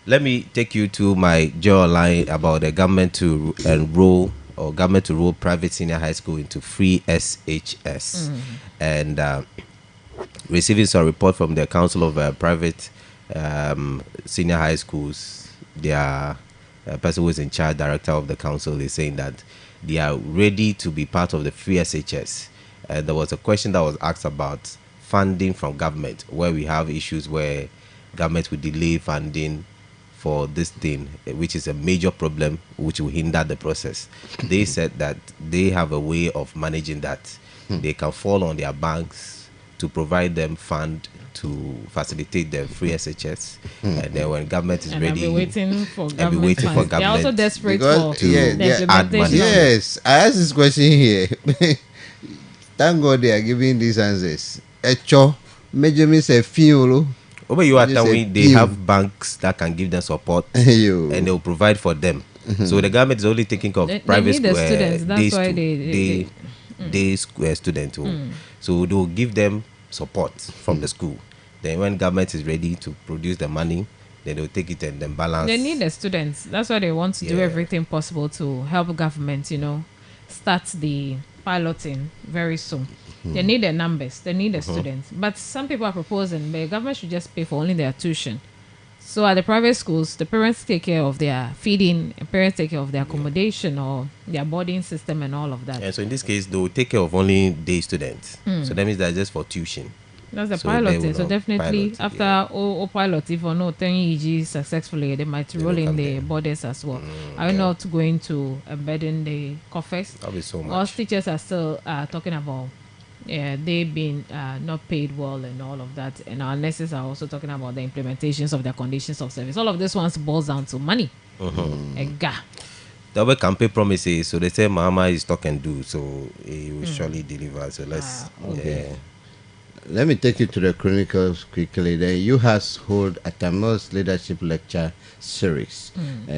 Let me take you to my jaw line about the government to enroll private senior high school into free SHS, and receiving some report from the Council of Private Senior High Schools. Their person who is in charge, director of the council, is saying that they are ready to be part of the free SHS. There was a question that was asked about funding from government, where we have issues where government will delay funding for this thing, which is a major problem, which will hinder the process. They said that they have a way of managing that. They can fall on their banks to provide them fund to facilitate the free SHS, and then when government is ready, I'll be waiting for government. They're also desperate to add money. Yes, I asked this question here. Thank God they are giving these answers. Echo, measurements a few. Over you are telling they have banks that can give them support and they will provide for them. So the government is only taking care of private school students. That's why they students. So they will give them support from the school. Then when government is ready to produce the money, then they will take it and then balance. They need the students. That's why they want to do everything possible to help government, start the piloting very soon. They need the numbers. They need the students. But some people are proposing the government should just pay for only their tuition. So at the private schools, the parents take care of their feeding, parents take care of their accommodation or their boarding system and all of that. And so in this case, they will take care of only day students. So that means that's just for tuition. That's the piloting. So definitely after all pilot, if or no 10 EG successfully, they might roll in the borders as well. Are not going to embed in the coffers? That'll be so much. Most teachers are still talking about they've been not paid well and all of that, and our nurses are also talking about the implementations of their conditions of service. All of this ones boils down to money. The other campaign promises, so they say Mahama is talk and do, so he will surely deliver. So let's Let me take you to the chronicles quickly. The UHAS hold a Tamils leadership lecture series.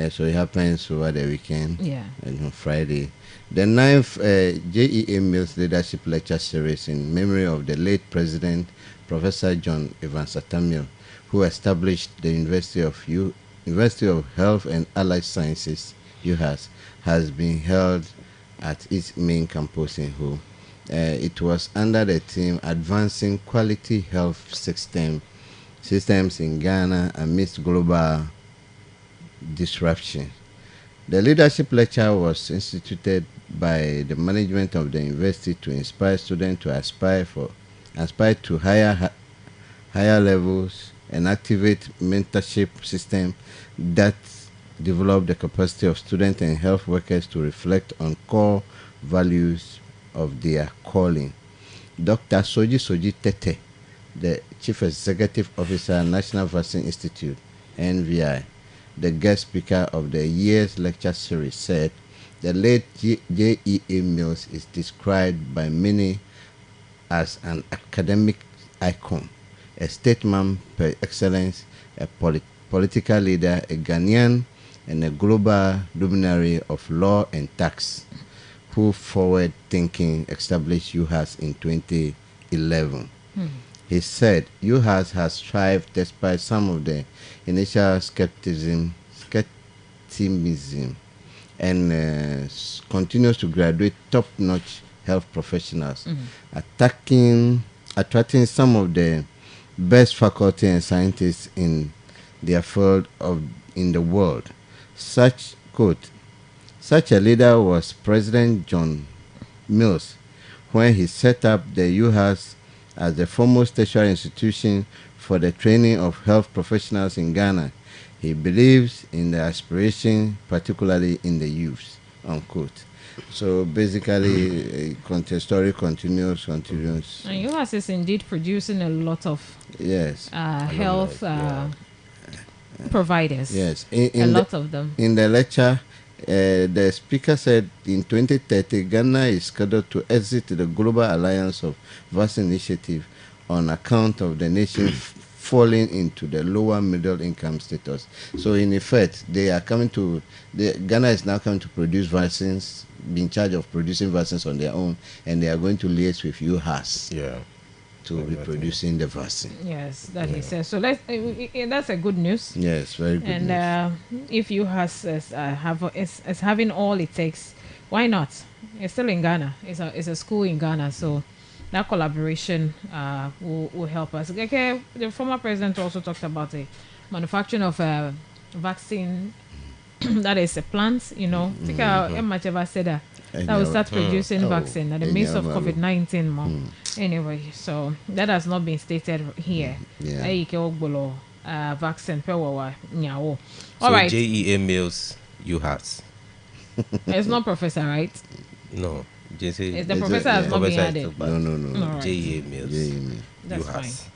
So it happens over the weekend and on Friday. The 9th JEA Mills leadership lecture series in memory of the late President Professor John Evans Atta-Mills, who established the University of Health and Allied Sciences, UHAS, has been held at its main campus in Ho. It was under the theme Advancing Quality Health Systems in Ghana Amidst Global Disruption. The leadership lecture was instituted by the management of the university to inspire students to aspire to higher levels and activate mentorship system that develop the capacity of students and health workers to reflect on core values of their calling. Dr. Soji Tete, the Chief Executive Officer, National Vaccine Institute, NVI, the guest speaker of the year's lecture series, said the late J.E.A. Mills is described by many as an academic icon, a statesman per excellence, a political leader, a Ghanaian, and a global luminary of law and tax, who forward-thinking established UHAS in 2011. He said UHAS has thrived despite some of the initial skepticism and continues to graduate top-notch health professionals, attracting some of the best faculty and scientists in their field in the world. Such a leader was President John Mills when he set up the UHAS as the foremost tertiary institution for the training of health professionals in Ghana. He believes in the aspiration, particularly in the youth, unquote. So basically, the story continues. And UHAS is indeed producing a lot of health providers. Yes, a lot of them. In the lecture, the speaker said in 2030, Ghana is scheduled to exit the Global Alliance of Vaccine Initiative on account of the nation falling into the lower middle income status. So in effect, Ghana is now coming to produce vaccines, be in charge of producing vaccines on their own, and they are going to liaise with UHAS. To be producing the vaccine. Yes, that he says. So that's a good news. Yes, very good news. And if UHAS is having all it takes, why not? It's still in Ghana. It's a school in Ghana, so that collaboration will help us. Okay, the former president also talked about the manufacturing of a vaccine that is a plant, I think much ever said that will start producing vaccine at the midst of COVID-19 more. Anyway, so that has not been stated here. Vaccine. All right. J.E.A. Mills, UHAS. It's not professor, right? No. The professor has not been added. No. Right. J.E.A. Mills. That's UHAS.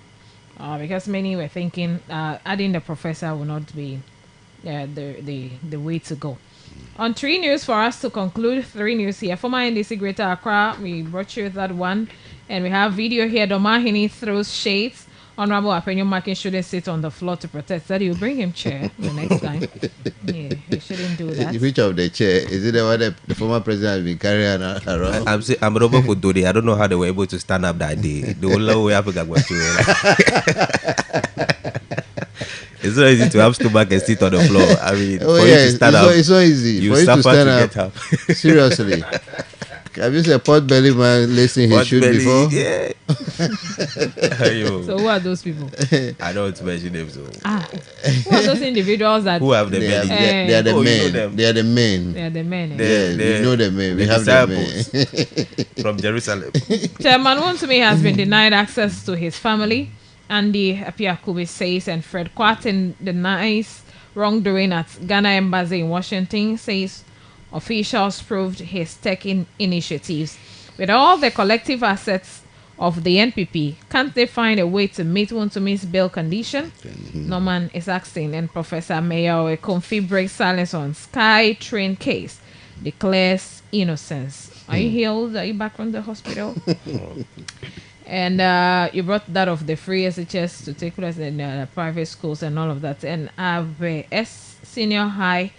Fine. Because many were thinking adding the professor will not be the way to go. On 3 news for us to conclude, 3 news here. Former NDC Greater Accra, we brought you that one. And we have video here. Domahini throws shades. Honorable Apenyo Makin shouldn't sit on the floor to protest. That you bring him chair the next time. Yeah, he shouldn't do that. Which of the chair? Is it the one that the former president has been carrying around? I'm Robert Kudori. I don't know how they were able to stand up that day. The whole way up to It's not easy to have stomach and sit on the floor. I mean, for you to stand up, it's so easy for you to stand up. Seriously. Have you seen a pot belly man lacing his shoe before? Yeah. So who are those people? I don't want to mention them. So who are those individuals that who have the belly? They are the men. They are the men. They are the men. We know the men. We have the men from Jerusalem. Chairman Wontumi has been denied access to his family. Andy Apiakubi says, and Fred Quartin denies wrongdoing at Ghana Embassy in Washington, says officials proved his taking initiatives. With all the collective assets of the NPP, can't they find a way to meet Wontumi's bail condition? Norman is asking, and Professor Mayor Konfi breaks silence on Sky Train case, declares innocence. Are you healed? Are you back from the hospital? And you brought that of the free SHS to take place in private schools and all of that. And S Senior High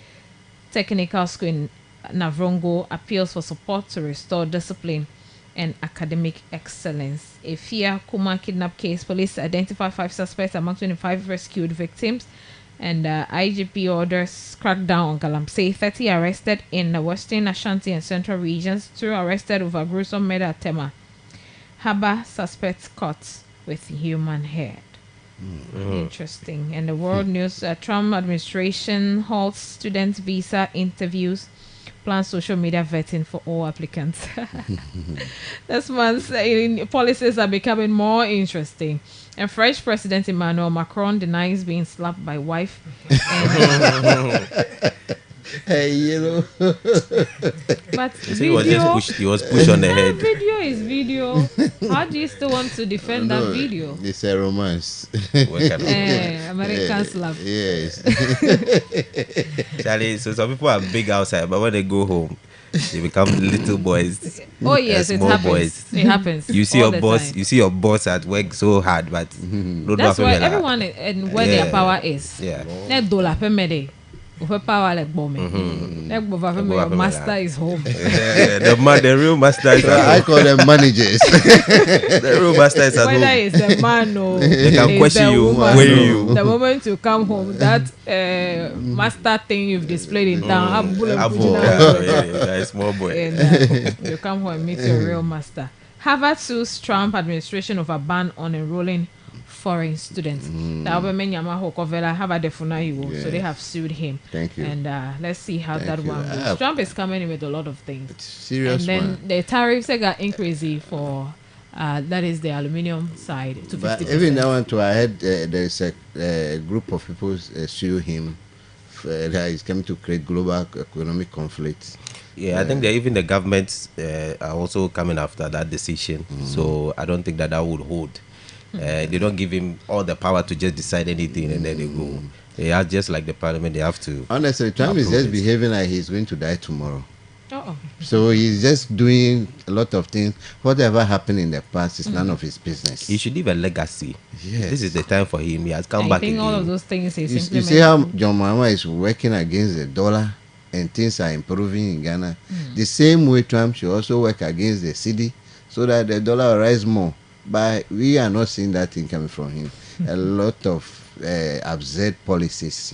Technical School in Navrongo appeals for support to restore discipline and academic excellence. A Fia Kuma kidnap case, police identify 5 suspects among 25 rescued victims. And IGP orders crackdown on Galamsey. 30 arrested in the Western Ashanti and Central regions. 2 arrested over gruesome murder at Tema. Haba suspects caught with human head. Interesting. And the world news: Trump administration halts student visa interviews, plans social media vetting for all applicants. This month's policies are becoming more interesting. And French President Emmanuel Macron denies being slapped by wife. Hey, you know. But He was just pushed. He was pushed on the head. Video is video. How do you still want to defend that video? It's a romance. What kind of- American slap. Yes. Charlie, so some people are big outside, but when they go home, they become little boys. Oh yes, it small happens. boys. It happens. You see all your the boss. time. You see your boss at work so hard, but don't know That's what why like- everyone and where their Yeah. power is. Yeah. Net dollar per mede. Ufe power like bomb. Like your master is home. Yeah, the real master is I at home. call them managers. The real master is at Whether home. it's the man or They can it's question the you, woman, weigh you. the moment you come home, that master thing you've displayed in town, Abo, yeah, small boy. and you come home and meet your real master. Harvard sues Trump administration over ban on enrolling foreign students. Harvard Yes. so they have sued him. Thank you. And let's see how Thank that you. one goes. Ah, Trump is coming in with a lot of things. Serious And then one. the tariffs they got increasing for that is the aluminium side to 50%. But even that one too, I heard there's a group of people sue him that is coming to create global economic conflict. Yeah, I think that even the governments are also coming after that decision. So I don't think that would hold. They don't give him all the power to just decide anything and then they go. They are just like the parliament. They have to. Honestly, Trump is approve just it. behaving like he's going to die tomorrow. Uh-oh. So he's just doing a lot of things. Whatever happened in the past is none of his business. He should leave a legacy. Yes. This is the time for him. He has come I back think again. all of those things is You implemented. see how John Mahama is working against the dollar and things are improving in Ghana. The same way Trump should also work against the cedi so that the dollar will rise more. But we are not seeing that thing coming from him. A lot of absurd policies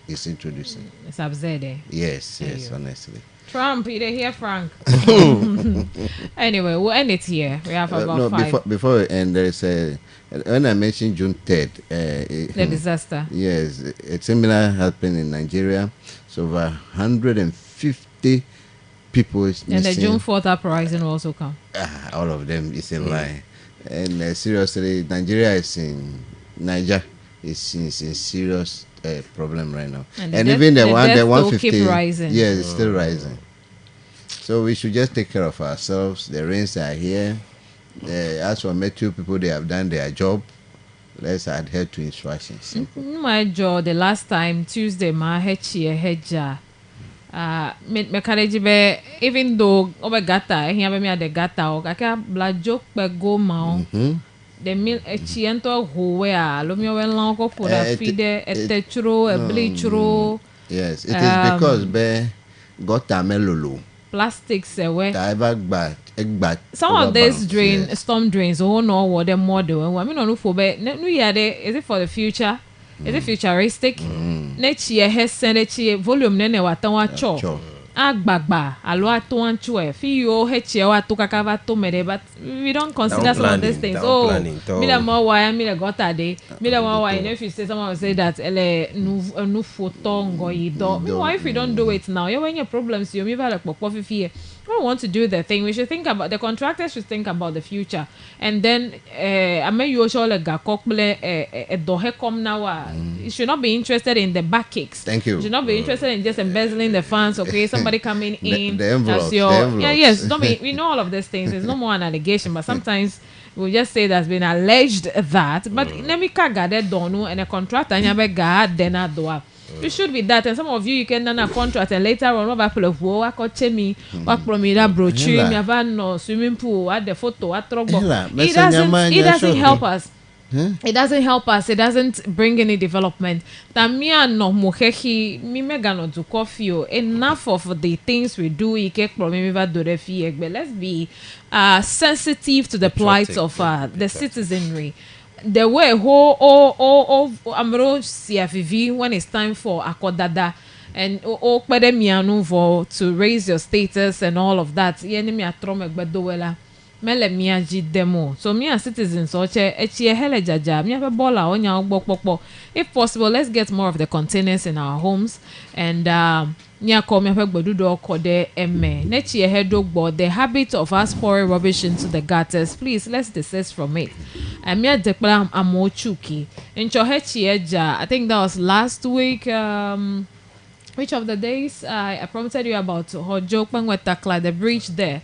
he's introducing. It's absurd. Yes, There yes, you- honestly. Trump, you didn't hear Frank. Anyway, we'll end it here. We have about No, 5. before we end, there is a when I mentioned June 3rd, The disaster. yes, a similar happened in Nigeria. So over 150 people is And the missing. June 4th uprising will also come. All of them is a lie. And seriously, Nigeria is in Niger is in serious problem right now. And And, the even death- the the one, death the toll 150, keep rising. yeah, it's still rising. So we should just take care of ourselves. The rains are here. As for Metro people, they have done their job. Let's adhere to instructions. My job the last time Tuesday my hedja. Me carriage be even though over gata here be me at the gata o kaka blajo pe go ma o. The mil echiento ho we a lo mi we lan ko for da fide etechro e blichro Yes, it is because be got a melolo. plastics we. Some of these storm drains oh no what them model I mean no for be no year is it for the future? Is it futuristic? Next year has sent volume nene watan wa cho. Agbagba alo ato ancho e fi yo heche wa to kakava to mere but we don't consider some of these things. Me la mo wa me la gota de me la wa if you say someone will say that ele nu photo ngo yido. Why if we don't do it now? You when your problems you me va like popo fi we want to do the thing. We should think about the contractors should think about the future. And then I mean you should like you should not be interested in the back kicks. Thank you. You should not be interested in just embezzling the funds. Okay, somebody coming in. The envelopes, as your the envelopes. yeah, yes. Don't be. We know all of these things. It's no more an allegation, but sometimes we just say that's been alleged that. But let me kaga that donu and a contractor and you God then doa. It should be that, and some of you can done a contract and later on over people of war, work me, work from me that brochure, me have no swimming pool, at the photo, at trouble. It doesn't help us. It doesn't help us. It doesn't bring any development. Tamia no muhehi mi mega no do coffee. Enough of the things we do. But let's be sensitive to the plight of the citizenry. The way amro CFV when it's time for akodada and for to raise your status and all of that. mele mia ji demo so me as citizens oche echi hele jaja me have bola onya ogbo if possible let's get more of the containers in our homes and nya come have gbodudo okode emme nechi ehedogbo the habit of us pouring rubbish into the gutters please let's desist from it me adekpla amochuki incho hechi eja I think that was last week which of the days I prompted you about Hojo Pangwetakla, the bridge there.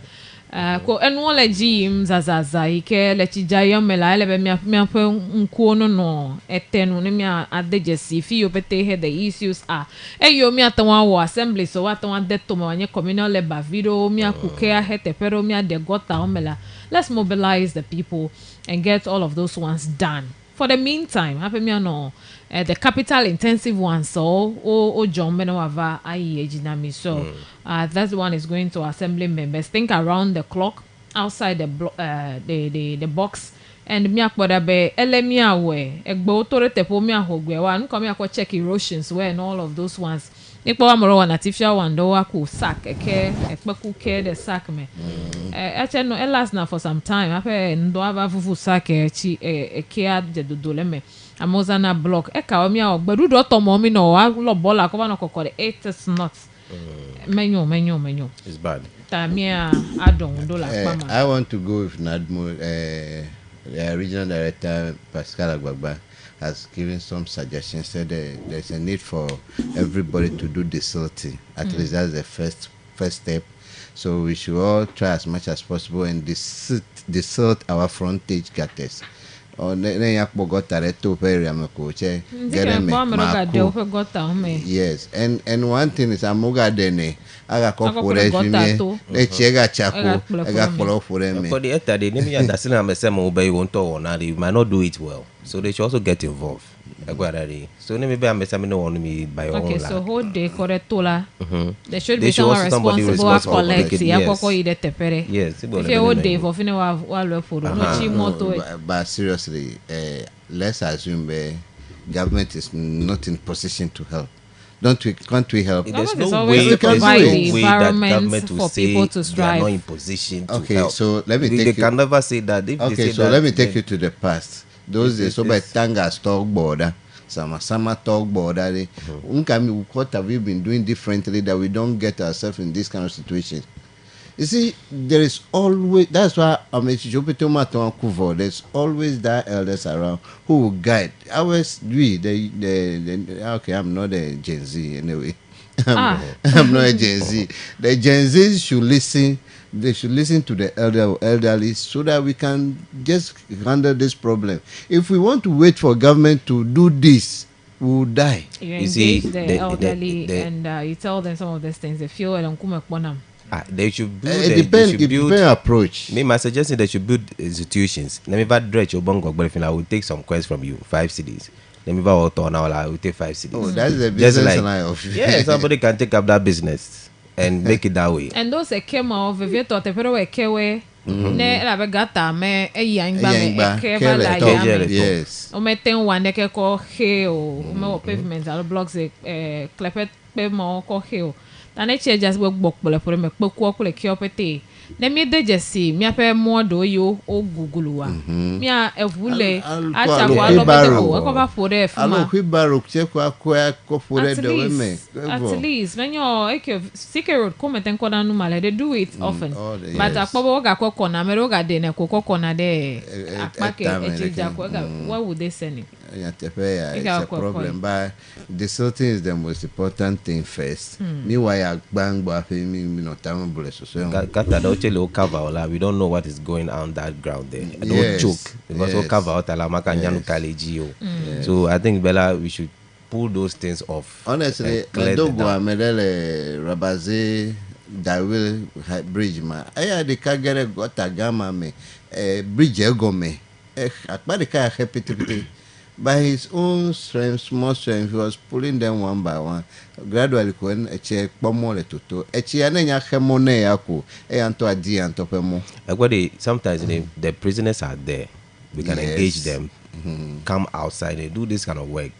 Ko enwole jim zazaza ike lechijaya mela elebe miape nkuono no etenu ne mia adejesi fi opete he the issues are eyo mi atanwa wo assembly so atanwa deto ma wanye communal labor video mi akukea hete pero mi ade gota omela. Let's mobilize the people and get all of those ones done. For the meantime, happy me no the capital intensive one so o John Benowava ayi ejinami so that one is going to assembly members think around the clock outside the box and me akpoda be elemia we egbo authority po me ahogwe wa nko me akọ check erosions where and all of those ones nipo amoro one artificial one do wa ku sack ekpeku ke the sack me ache no last na for some time ape ndo ava fufu sack echi eke adedodole me amozana block eka omi a ogbedu do tomo mi no wa lo bola ko ba no kokore it is not menyo it's bad tamia adon do la mama I want to go with Nadmo the regional director Pascal Agbagba has given some suggestions said there's a need for everybody to do desilting at least that's the first step so we should all try as much as possible and desilt our frontage gutters. Yes, and one thing is amuga dene aga kopure fimi echega chapo aga polo fure me. For the etade nimi understand am say mo be won to na they might not do it well. So they should also get involved. So maybe I'm no one me by your own. Okay, so hold the correctola. There should be someone responsible for collecting. Yes. Yes. If you hold the for finish wa for but seriously, let's assume government is not in position to help. Can't we help? There's Government is no always way, to provide the that environment government will for say people to they are strive. not in position to Okay, help. so let me they take you. can never say that. If they Okay, say so that, let me take you to the past. Those days, so by Yes. Tanga stock border, Sama talk border. What have we been doing differently that we don't get ourselves in this kind of situation? You see, there is always, that's why there's always that elders around who will guide. Okay, I'm not a Gen Z anyway. I'm not a Gen Z. The Gen Z should listen. They should listen to the elderly so that we can just handle this problem. If we want to wait for government to do this, we will die. You You see, engage the elderly and you tell them some of these things. They feel they should build. It depends approach. Me, my suggestion they should build institutions. Let me dredge your bongo, but I will take some questions from you. 5 cities. Let me I will take 5 cities. Oh, that's the Just business line of yeah, somebody can take up that business and make it that way. and those came off if you thought the pero ekewe ne la begata me eyangba me ekeva la yame yes. o meten one ne ke ko he o me o pavement al blocks klepet pe mo ko he o tane che just work bok bole for me peku ko le ki opete ne mi de jesi mi ape mo do yo o guguluwa mi a evule acha ko alo bete ko ko ba for there Alo fuma wheelbarrow che kwa ko for at the women. least when you secret road come ten koda no male they do it often but yes. akpobo ga kokona mere ga de na kokona de akpake time, echeja ko ga what would they send it It's a problem, but the certain is the most important thing first. Meanwhile, bang, me not so. We don't know what is going on that ground there. I don't Yes, joke because we'll cover out So I think Bella, we should pull those things off. Honestly, and clear I don't them go down. Medele Rabaze Dawil Bridge ma. I the Kagere got a gamma me bridge ego me. Akbarika happy by his own strength, small strength, he was pulling them one by one. Gradually, when a check pomole to a chianenya hemone aku, anto a D and topemo. Sometimes the prisoners are there. We can Yes. engage them, come outside and do this kind of work.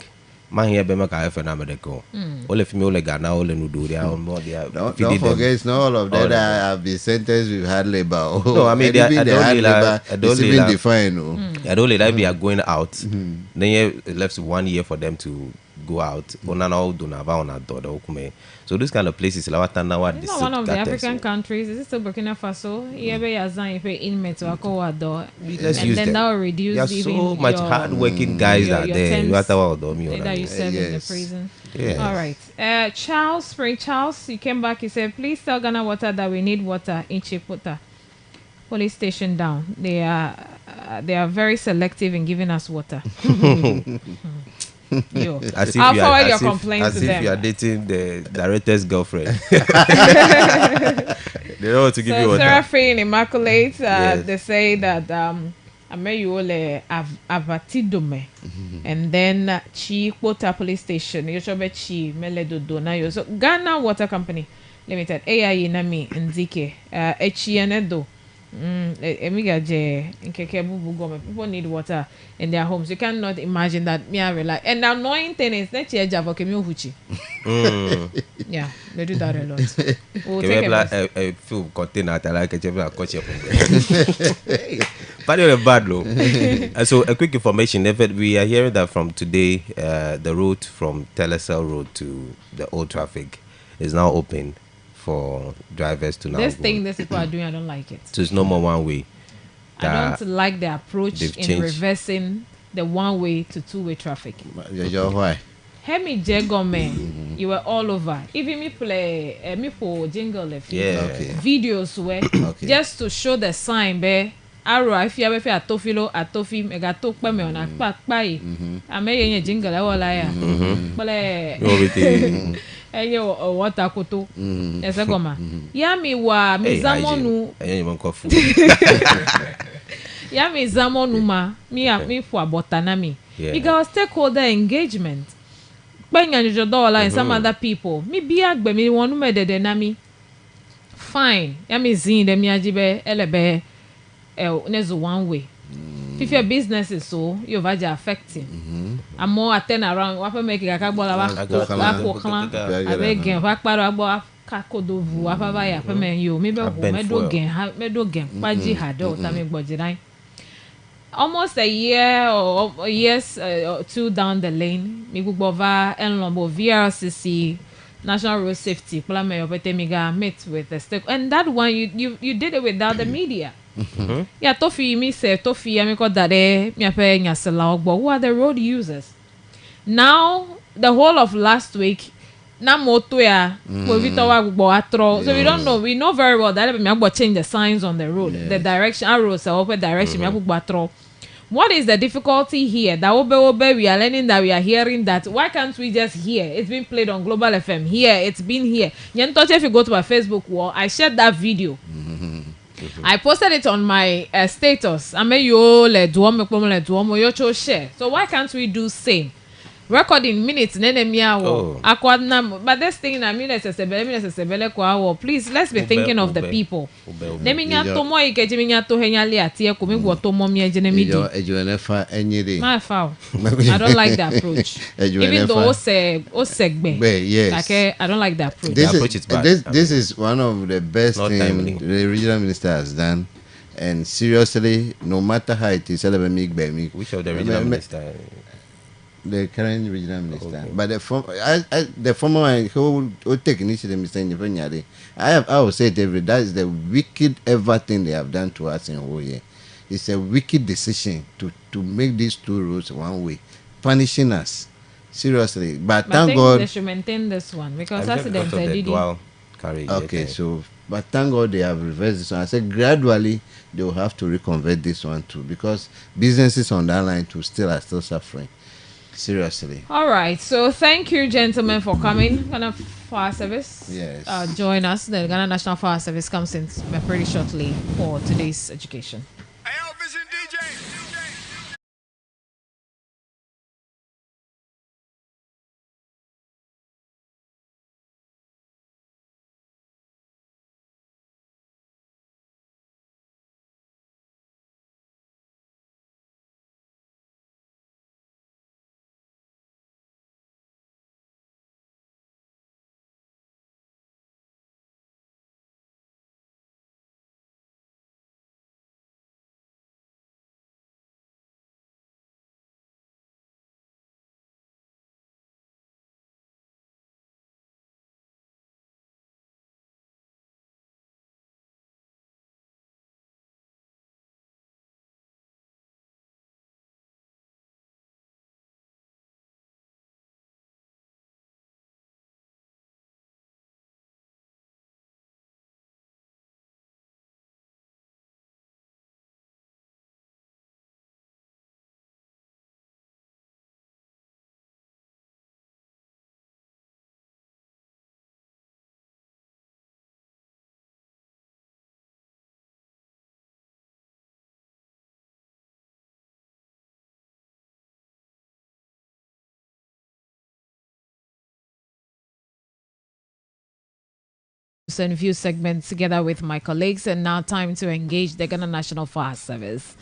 Man here be make a na medical. Ole fi me ole Ghana ole nudo they are more they are Don't feeding them. forget, it's not all of All them of that them. have been sentenced with hard labor. Oh, No, I mean, and they are- even the Adole hard la- labor Adole is even la- defined. Oh. I don't like they are going out. Then it left 1 year for them to go out. Ona na all do na ba ona do da okume. So this kind of places like what now It's not one of the African countries. Is it still Burkina Faso? Yebe yazan ife inmates wako wado. Let's And use then them. that will reduce There are even so much your, hard-working guys your- out your there. terms You have to work on me, that you serve in the Yes. prison. Yes. All right. Charles, Spring Charles, you came back. You said, please tell Ghana Water that we need water in Chipota. Police station down. They are very selective in giving us water. Yo. As if I'll you are- forward as your if- complaints as to if them. you are dating the director's girlfriend. They don't want to give you So water. Seraphine Immaculate, Yes. they say that Ameyole Avatidome, and then Chi Quota Police Station, Yoshobe Chi Meledodo na yo. So Ghana Water Company Limited, AIE Nami Nzike, Echianedo. Emiga je nkeke bubu gome. People need water in their homes. You cannot imagine that me I rely. And the annoying thing is that you have huchi. Yeah, they do that a lot. We'll take a rest. a few container that like a chevra coach up. But you're bad low. So a quick information. We are hearing that from today, the route from Telecel Road to the Old Traffic is now open for drivers to now This go. thing these people are doing, I don't like it. So it's no more one way. I don't like the approach they've in changed. reversing the one-way to two-way traffic. Why? Hemi Jegome, you were all over. Even me play me for jingle a few Yeah. Okay. videos where Okay. just to show the sign be arrow if you have a atofilo atofi mega to pa me on a pa yi. Ame yenye jingle e wala ya. Bale Everything. enye water koto. Ese goma. Ya mi wa mi zamonu ya mi zamonu ma mi for botanami. Yeah. You got stakeholder engagement. Benya njojo dollar and some other people. Mi biya gbe mi wonu me dede na mi. Fine. Ya mi zin de mi ajibe elebe nezo one way. If your business is so, you're very affecting. I'm more attend around. What make a kabola wa again. What part about kakodovu? What about ya? Peme you. Maybe medo gen. Paji had out. I make budget. Almost a year or years or two down the lane, me go bova enlombo VRCC National Road Safety. Plame opete miga meet with the stake, and that one you did it without the media. Yeah, Tofi me say Tofi I got that me ape nyasela ogbo. Who are the road users? Now the whole of last week. Na moto ya so we don't know, we know very well that me agbo change the signs on the road, the direction arrows are open direction me agbo. What is the difficulty here? That obe we are learning, that we are hearing that. Why can't we just hear? It's been played on Global FM here, it's been here. Nyentoche, if you go to my Facebook wall, I shared that video. I posted it on my status. I mean, you share. So why can't we do same? Recording minutes, but this thing, I mean, please, let's be thinking of the people. I don't like the approach. Even though yes. I don't like the approach. The approach is bad. This is one of the best Not things timely. the regional minister has done. And seriously, no matter how it is, Which of the regional minister? the current regional minister, but the former one who take initiative, Mr. Nyefenyade, I will say it that is the wicked ever thing they have done to us in Oye. It's a wicked decision to make these two roads one way, punishing us seriously. But I thank think God. they should maintain this one because I'm sure accidents because of are the did. dual carriage. Okay, so but thank God they have reversed this one. I said gradually they will have to reconvert this one too because businesses on that line too are still suffering. Seriously. All right. So thank you, gentlemen, for coming. Ghana Fire Service. Yes. Join us. The Ghana National Fire Service comes in pretty shortly for today's education. and view segment together with my colleagues, and now time to engage the Ghana National Fire Service.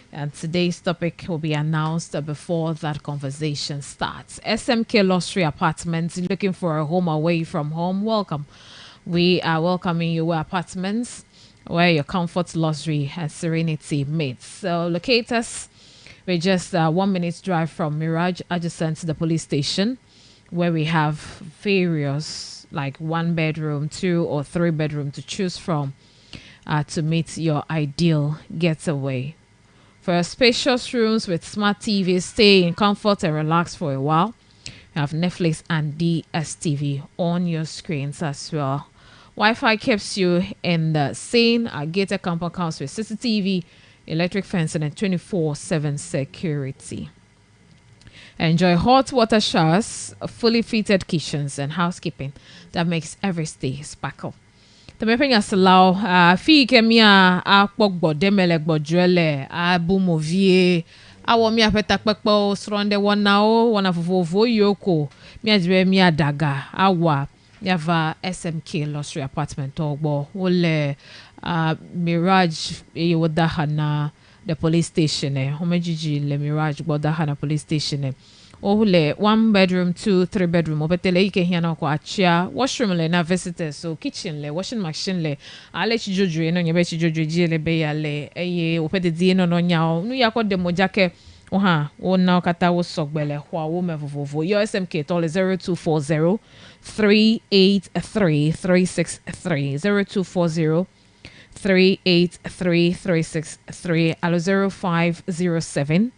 And today's topic will be announced before that conversation starts. SMK Luxury Apartments, looking for a home away from home? Welcome. We are welcoming you to apartments where your comfort, luxury, and serenity meet. So locate us. We're just 1 minute drive from Mirage, adjacent to the police station, where we have various like 1 bedroom, 2 or 3 bedroom to choose from to meet your ideal getaway. For spacious rooms with smart TVs, stay in comfort and relax for a while. You have Netflix and DSTV on your screens as well. Wi-Fi keeps you in the scene. Our gated compound comes with CCTV, electric fencing, and 24/7 security. Enjoy hot water showers, fully fitted kitchens, and housekeeping that makes every stay sparkle. The mapping has allowed fee kemia a pogbo demele gbojrele a bumovie awo mi apeta pepo sronde wanao wana vovo yoko mi ajbe mi adaga awa yava SMK Luxury Apartment ogbo wole Mirage yodahana the police station homejiji le Mirage bodahana police station Ohule 1 bedroom, 2, 3 bedroom. Obetele ike hiana kwa achia. Washroom le na visitors. So kitchen le, washing machine le. Ale chijoju eno nyebe chijoju jile beya le. Eye opete di eno no nyao. Nu yako demo jake. Oha. O na kata wo sogbele. Hwa wo mevovovo. Yo SMK tole 0240 383 363 0240 383 363 alo 0507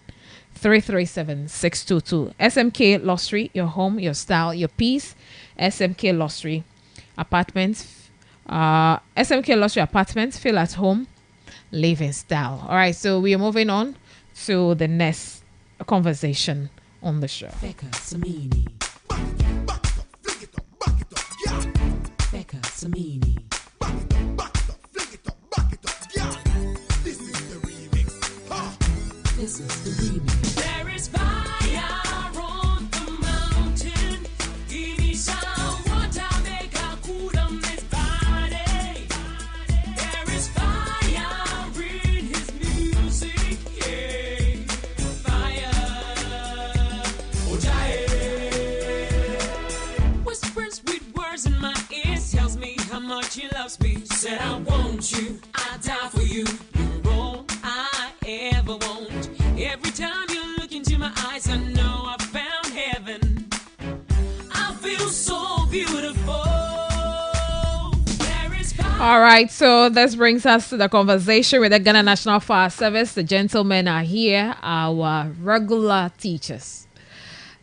337-622. SMK Luxury, your home, your style, your peace. SMK Luxury Apartments. SMK Luxury Apartments, feel at home, live in style. All right, so we are moving on to the next conversation on the show. Becca Samini. Becca Samini. This is the remix. There is fire on the mountain. Give me some water, make a cool on this body. There is fire in his music. Yeah. Fire. Ojae. Whispers sweet words in my ears. Tells me how much he loves me. Said I want you. I die for you. You're all I ever want. Every time you look into my eyes, I know I found heaven. I feel so beautiful. There is power. All right, so this brings us to the conversation with the Ghana National Fire Service. The gentlemen are here, our regular teachers.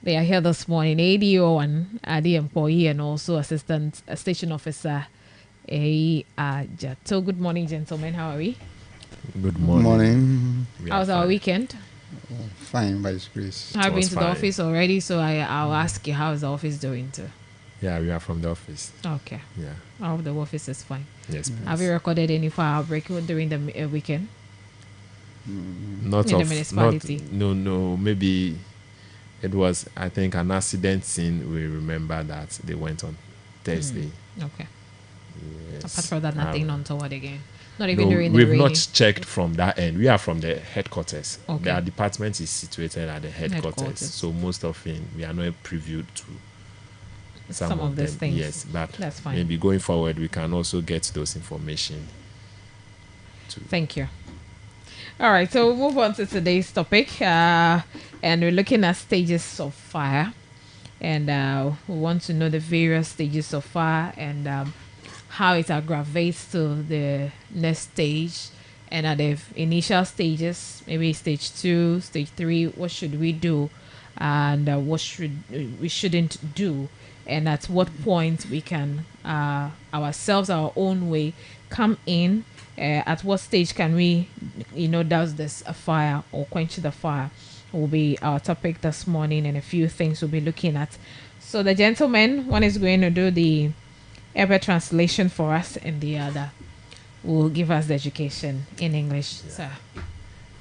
They are here this morning, ADO and the employee, and also Assistant Station Officer Jato. Good morning, gentlemen. How are we? Good morning. How's our weekend? Fine, by His grace. I've been to the fine. office already, so I'll ask you, how's the office doing too? Yeah, we are from the office. Okay. Yeah. I hope the office is fine. Yes, please. Have you recorded any fire outbreak during the weekend? Not in the of municipality? No. Maybe it was, I think, an accident scene. We remember that they went on Thursday. Okay. Yes. Apart from that, nothing untoward again. Not even No, during the we've rainy. not checked from that end. We are from the headquarters. Okay. Our department is situated at the headquarters. Headquarters. So most often we are not privy to some of these them. things. Yes, but That's fine. maybe going forward we can also get those information. Thank you. All right, so we'll move on to today's topic, and we're looking at stages of fire, and we want to know the various stages of fire and how it aggravates to the next stage, and at the initial stages, maybe stage 2, stage 3, what should we do, and what we shouldn't do, and at what point we can ourselves, our own way, come in. At what stage can we, douse this fire or quench the fire? Will be our topic this morning, and a few things we'll be looking at. So the gentleman, one is going to do the Eber translation for us, and the other will give us the education in English. Sir.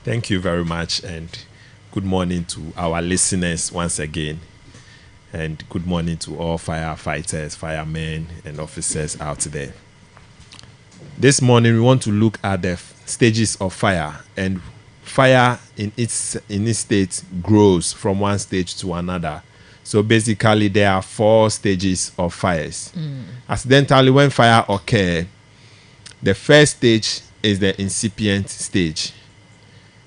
Thank you very much, and good morning to our listeners once again. And good morning to all firefighters, firemen, and officers out there. This morning we want to look at the stages of fire, and fire in its state grows from one stage to another. So basically there are 4 stages of fires. Accidentally, when fire occurs, the first stage is the incipient stage.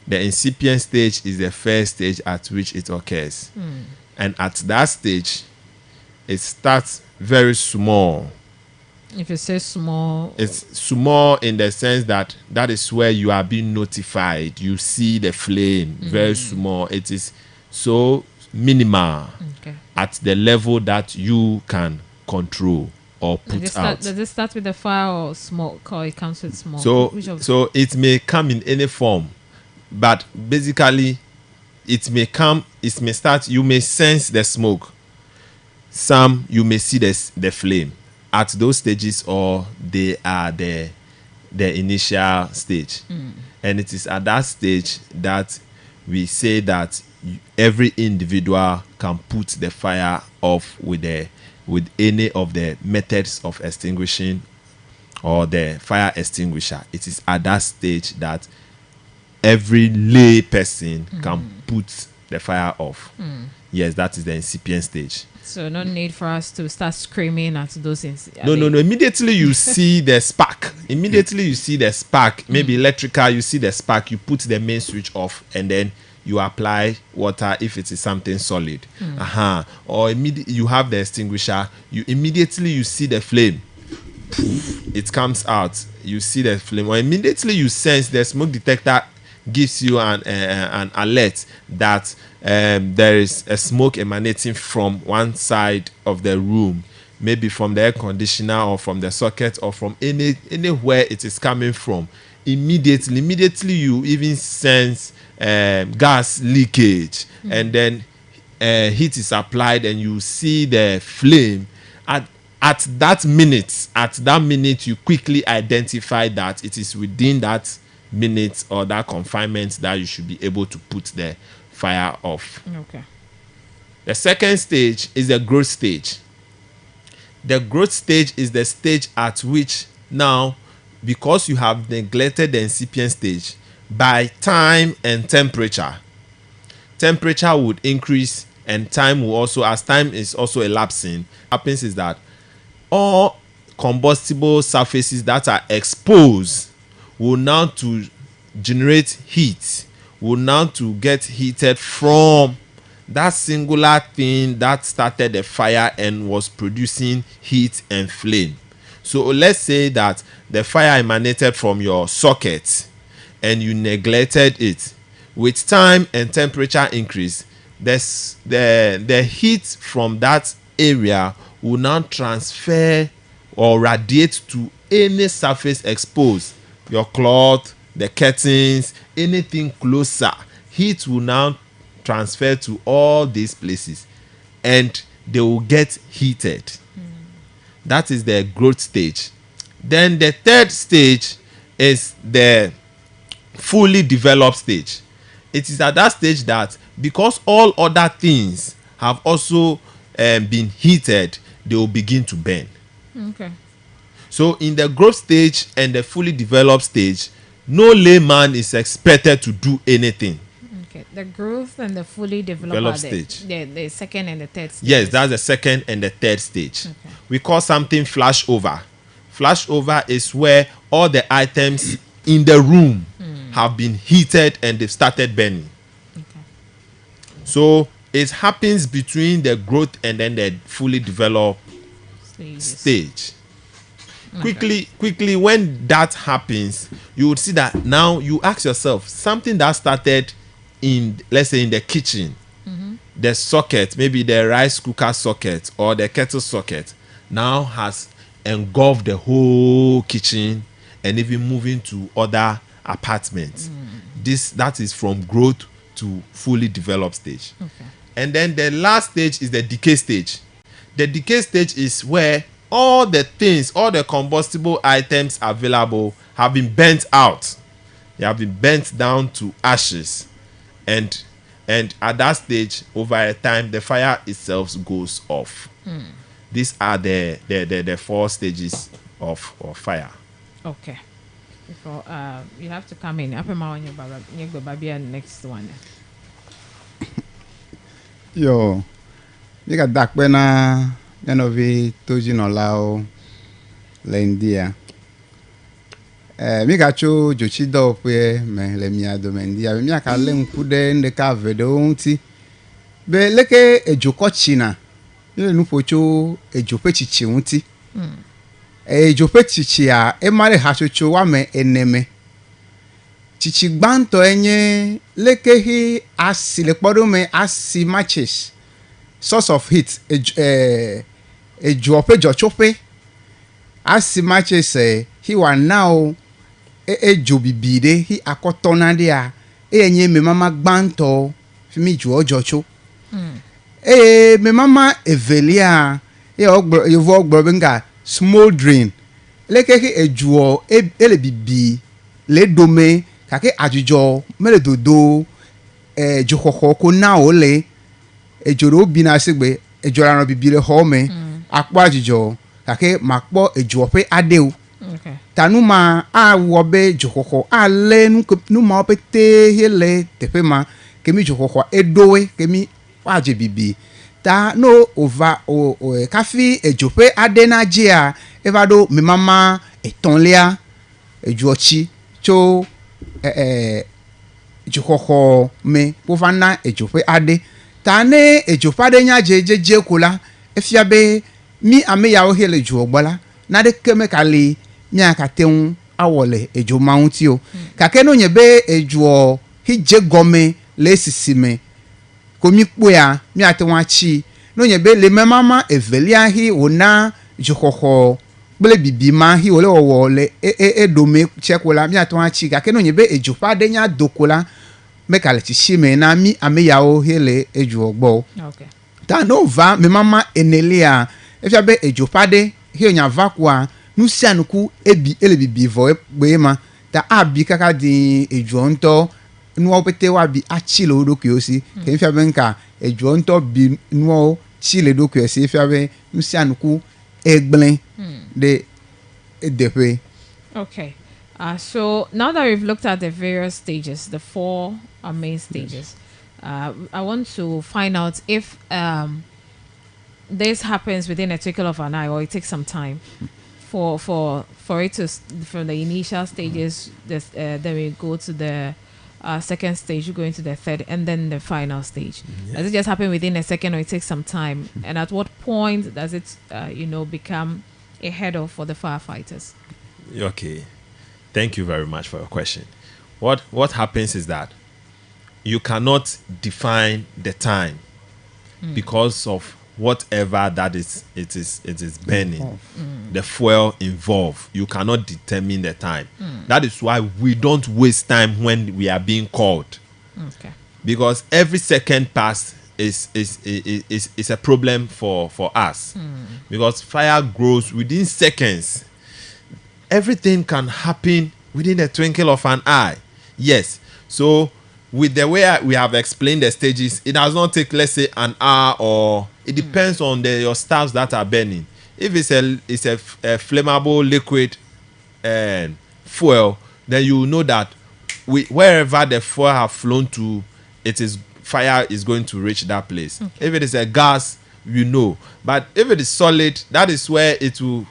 The incipient stage is the first stage at which it occurs. And at that stage, it starts very small. If you say small, It's small in the sense that that is where you are being notified. You see the flame, very small. It is so minimal okay. at the level that you can control or put out. Does it start with the fire or smoke, or it comes with smoke? So, Which of- so it may come in any form, but basically, it may start. You may sense the smoke. Some you may see the flame at those stages, or they are the initial stage, and it is at that stage that we say that every individual can put the fire off with any of the methods of extinguishing or the fire extinguisher. It is at that stage that every lay person can put the fire off. Yes, that is the incipient stage. so no need for us to start screaming at those. No. Immediately you see the spark. Maybe electrical, you see the spark. You put the main switch off, and then you apply water if it is something solid. Or you have the extinguisher. You immediately see the flame. It comes out. You see the flame, or immediately you sense the smoke detector gives you an alert that there is a smoke emanating from one side of the room, maybe from the air conditioner or from the socket or from anywhere it is coming from. Immediately you even sense gas leakage, and then heat is applied, and you see the flame. At that minute you quickly identify that it is within that minute or that confinement that you should be able to put the fire off. Okay. The second stage is the growth stage. The growth stage is the stage at which now, because you have neglected the incipient stage, by time and temperature would increase, and time will also, as time is also elapsing, happens is that all combustible surfaces that are exposed will now to generate heat, will now to get heated from that singular thing that started the fire and was producing heat and flame. So let's say that the fire emanated from your socket and you neglected it. With time and temperature increase, the heat from that area will now transfer or radiate to any surface exposed. Your cloth, the curtains, anything closer. Heat will now transfer to all these places, and they will get heated. That is the growth stage. Then the third stage is the fully developed stage. It is at that stage that, because all other things have also been heated, they will begin to burn. Okay. So in the growth stage and the fully developed stage, no layman is expected to do anything. Okay. The growth and the fully developed Developed are stage. the second and the third stage. Yes, that's the second and the third stage. Okay. We call something flash over. Flash over is where all the items in the room have been heated and they've started burning. Okay. So it happens between the growth and then the fully developed Stages. stage. Quickly, when that happens, you would see that now you ask yourself, something that started in, let's say, in the kitchen, the socket, maybe the rice cooker socket or the kettle socket, now has engulfed the whole kitchen and even moving to other apartments. That is from growth to fully developed stage. Okay. And then the last stage is the decay stage. The decay stage is where all the things, all the combustible items available have been burnt out. They have been burnt down to ashes. And at that stage, over a time, the fire itself goes off. These are the 4 stages of fire. Okay. Before you have to come in. Apema on your baba next one. Yo, you got that when Yanovi Toji no lao Lendia. Mi gacho Jochido pe me le mia domendia. Mi aka le nkude ndeka vedo unti. Be leke ejoko china. Ile nupocho ejope chichi unti. Ejope chichi a emare hachocho wa me eneme. Chichi gbanto enye leke hi asi le podo me asi matches. Source of heat ejope jochope. Asi matches he wa now ejobibide hi akotona dia enye me mama gbanto fi mi ju ojocho. Me mama evelia yevo ogbo benga smoldering leke ki ejuo ele bibi le dome kake ajujo mele dodo jokoko ko na ole ejoro bi na segbe ejora ran bibi le ho me apo ajujo kake mapo ejuo pe adeu Okay. tanuma a wobe jokoko a le nu ma opete hele tepe ma kemi jokoko edowe kemi waje bibi ta no ova o kafi ejope adenajia evado mi mama etonlia ejuochi cho jokoko me povana ejope ade ta ne ejope ade nya jeje kola efiabe mi ame yawo hele juogbala na de keme kali mi akateun awole ejo maunti o kake no nyebe ejuo hije gome le sisime komi poya mi atewa chi no nyebe le mama evelia hi ona jokoko gbele bibi ma hi ole owo le edome chekola mi atewa chi kake no nyebe ejupa de nya dokola mekale chishime na mi ameyawo hele eju ogbo Okay. ta no va me mama enelia efiabe ejupa de hi onya vakwa nusianuku ebi elebibi vo gbema ta abi kaka di ejuonto nuo pete wa bi achile odokiosi ke fiabe nka ejuonto bi nuo chile dokiosi fiabe nusianuku egblen de edepe. Okay. So now that we've looked at the various stages, the four main stages, I want to find out if this happens within a twinkle of an eye or it takes some time for it to from the initial stages. Then we go to the second stage, you go into the third, and then the final stage. Does it just happen within a second or it takes some time? And at what point does it become a hurdle for the firefighters? Okay. Thank you very much for your question. What happens is that you cannot define the time because of whatever that is it is burning, the fuel involved. You cannot determine the time. That is why we don't waste time when we are being called. Okay. Because every second pass is a problem for us. Because fire grows within seconds. Everything can happen within a twinkle of an eye. Yes. So with the way we have explained the stages, it does not take, let's say, an hour, or it depends on your stuffs that are burning. If it's a flammable liquid and fuel, then you know that wherever the fuel have flown to, fire is going to reach that place. If it is a gas, you know. But if it is solid, that is where it will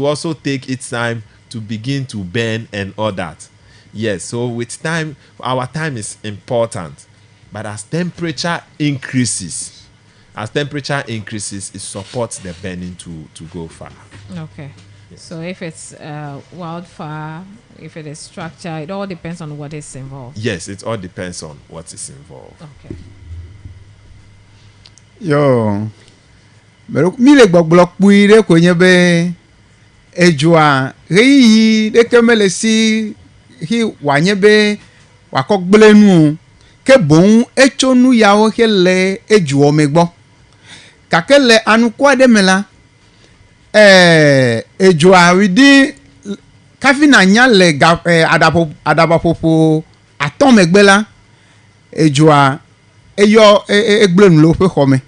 also take its time to begin to burn and all that. Yes, so with time, our time is important. But as temperature increases, it supports the burning to go far. Okay. So if it's wildfire, if it is structure, it all depends on what is involved. Yes, it all depends on what is involved. Okay. Yo, mile gbogblo puire kwenye be ejua reyi de kemele si hi wanyebe wakogblenu ke bon echonu yawo hele ejuo megbo kakele anukwa de mela ejua widi kafina nyale adapopo aton megbela ejua eyo egblenu lo pe xome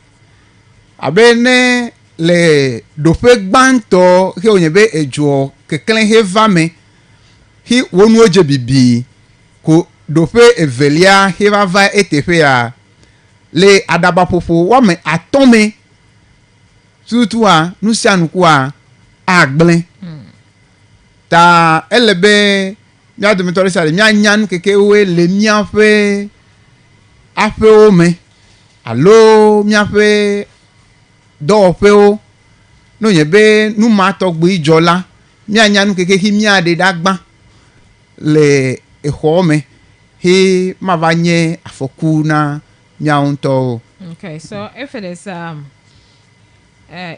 abene le doƒe gbãtɔ he wonye be edzo kekle he va me hi wonu oje bibi ko dofe evelia hi va va etefe ya le adaba popo wa me atome tutu a nusianuku a agble ta elebe mia domitori sale mia nyanu keke we le mia fe afe o me alo mia fe do fe o no ye be nu ma to gbe ijola mia nyanu keke hi mia de dagba le eho me hi ma va nye afoku na mia unto. Okay, so if it is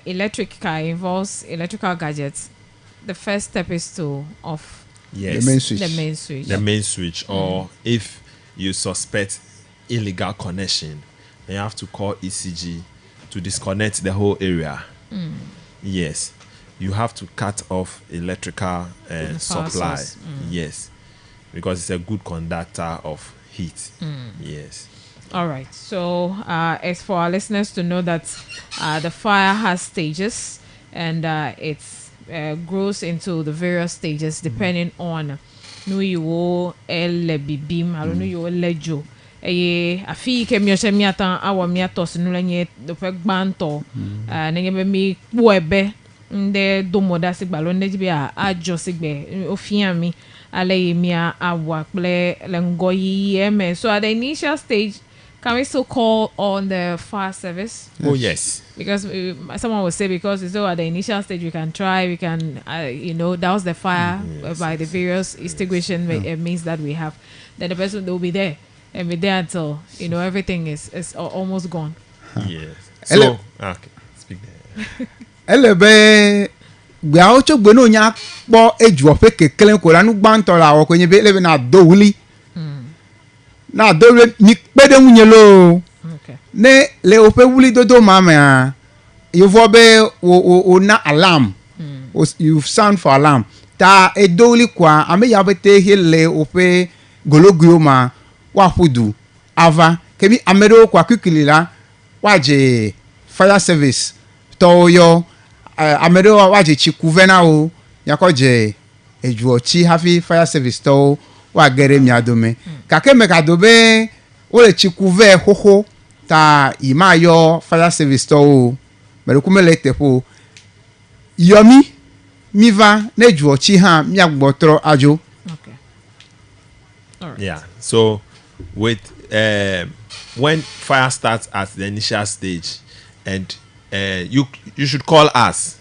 electric car involves electrical gadgets, the first step is to off Yes. The main switch. the main switch. The main switch, or if you suspect illegal connection, then you have to call ECG to disconnect the whole area. Yes, you have to cut off electrical power supply. source. Yes, because it's a good conductor of heat. Yes. All right. So, it's for our listeners to know that the fire has stages, and it grows into the various stages depending on nu you el bibim, alo nu you lejo. Afi ke mi ose mi atan awo mi atos nu lenye do fe gbanto nenye be mi webe nde domoda sigba lo nde bi a jo sigbe ofian mi ale mi awa ple lengo yi so at the initial stage, can we still call on the fire service? Oh yes. Because someone will say, because it's at the initial stage, we can try, we can, douse the fire by the various extinguishing means that we have. Then the person will be there and be there until everything is almost gone. Yes. So okay, speak there. Elebe gba ocho gbe no nya po eju ofe kekele ko lanu gbanto la o ko yin be lebe na do wuli na do re mi pede nwunye lo Okay. ne le ofe wuli dodo mama you vo be o na alarm you sound for alarm ta edoli kwa ame ya bete hele ofe gologio ma wa fudu ava kemi amero kwa kwikilila waje fire service to yo amero waje chikuvena o yakoje ejuochi hafi fire service to wa gere mi adome kake me kadobe o le chikuve hoho ta imayo fire service to o mere kumele tepo yomi miva nejuochi ha mi agbotro ajo. Okay. All right. Yeah. So with when fire starts at the initial stage, and you should call us,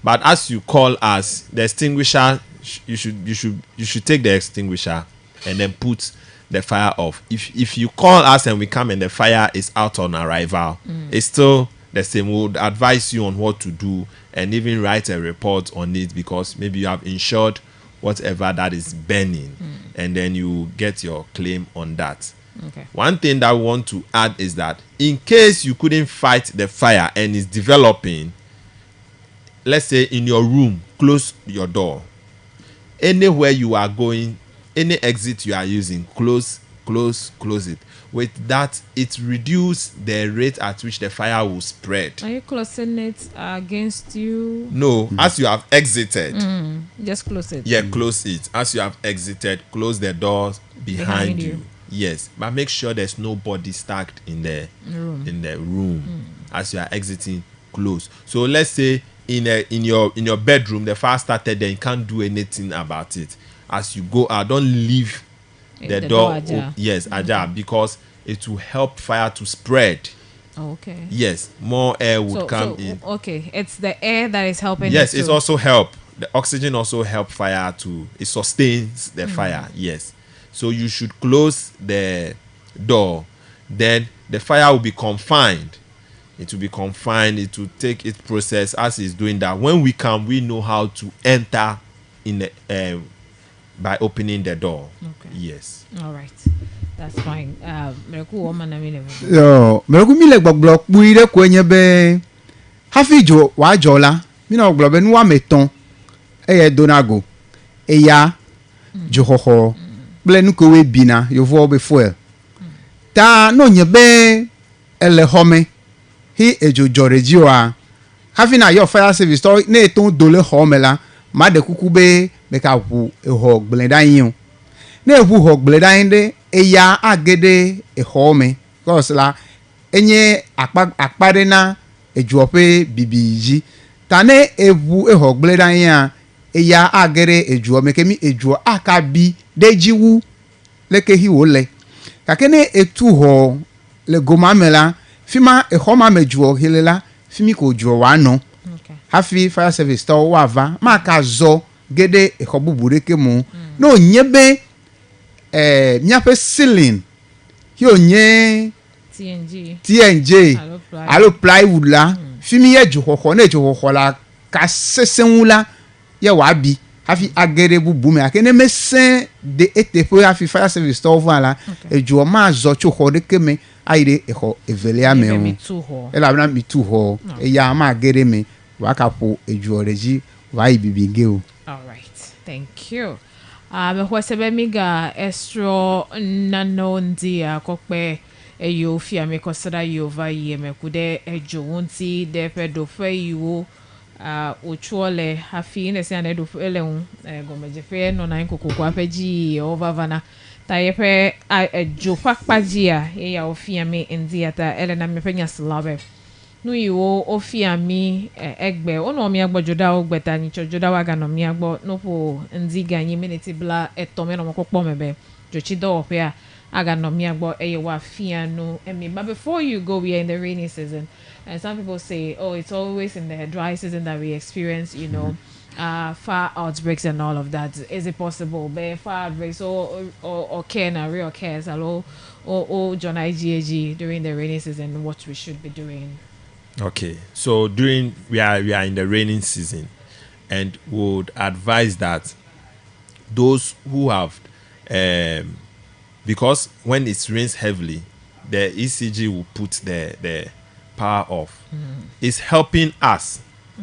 but as you call us, the extinguisher you should take the extinguisher and then put the fire off. If you call us and we come and the fire is out on arrival, it's still the same. We would advise you on what to do and even write a report on it, because maybe you have insured whatever that is burning, and then you get your claim on that. Okay. One thing that we want to add is that in case you couldn't fight the fire and it's developing, let's say in your room, close your door. Anywhere you are going, any exit you are using, close it. With that, it reduces the rate at which the fire will spread. Are you closing it against you? No, as you have exited, Just close it. yeah, close it. As you have exited, close the doors behind you. Yes, but make sure there's nobody stacked in the room. As you are exiting, close. So let's say in your bedroom, the fire started, then you can't do anything about it. As you go out, don't leave the door ajar. ajar, because it will help fire to spread. Okay. Yes, more air would come in. Okay, it's the air that is helping. Yes, it it's to- also help. The oxygen also help fire to, it sustains the fire. Yes, so you should close the door. Then the fire will be confined. It will be confined. It will take its process as it's doing that. When we come, we know how to enter in the, by opening the door. Okay. Yes. All right, that's fine. Miracle woman, I mean, Yo meruku mi le gbogbo puire ko yen be hafi jo wa jola mi na gbogbo be nu wa meton eye donago eya johoho ble nu ko we bina yo vo be fuel ta no nye be ele home hi ejo joreji wa hafi na your fire service to na eton dole home la ma de kuku be me ka hu eho gbledan yin na ehu ho gbledan de eya agede eho me cause la enye akpade na ejuope bibiji tane ehu eho gbledan yin eya agere ejuo me kemi ejuo akabi dejiwu leke hi wole kakene etu ho le goma mela fima eho ma mejuo hilela fimi ko juo wa no hafi fire service to wava maka zo gede eho bubure kemu no nyebe miape ceiling hi onye TNJ alo plywood la fimi ye ju hoho na ju hoho la ka sesenwula ye wa bi hafi agere bubu me akene mesen de etepo hafi fire service to wala eju ma zo chu ho de keme aire eho evelia me o ela bna mi tu ho eya ma agere me wakapo eju oreji wa ibibige o. All right, thank you. Mehwesebe miga estro nanondi akokpe eyo fia me kosada yova ye mekude ejo wonti de pedo fe yiwo ochuole hafi ne se anedo ele gomejefe no na nkoko apeji ovavana tayepe ejo pakpajia ya ofia me ndiata ele na mepenya slabe no yiwo ofia mi egbe ono mi agbo joda ogbeta ni joda waga no mi agbo no po ndiga yin minute bla etome no mokokpo mebe jochi do opia aga no mi agbo eye wa fia no emi but before you go, we are in the rainy season and some people say, oh, it's always in the dry season that we experience, you know, fire outbreaks and all of that. Is it possible? But fire outbreaks or care na real cares hello or John IGAG during the rainy season, what we should be doing. Okay, so during we are in the raining season, and would advise that those who have because when it rains heavily, the ECG will put the power off. It's helping us.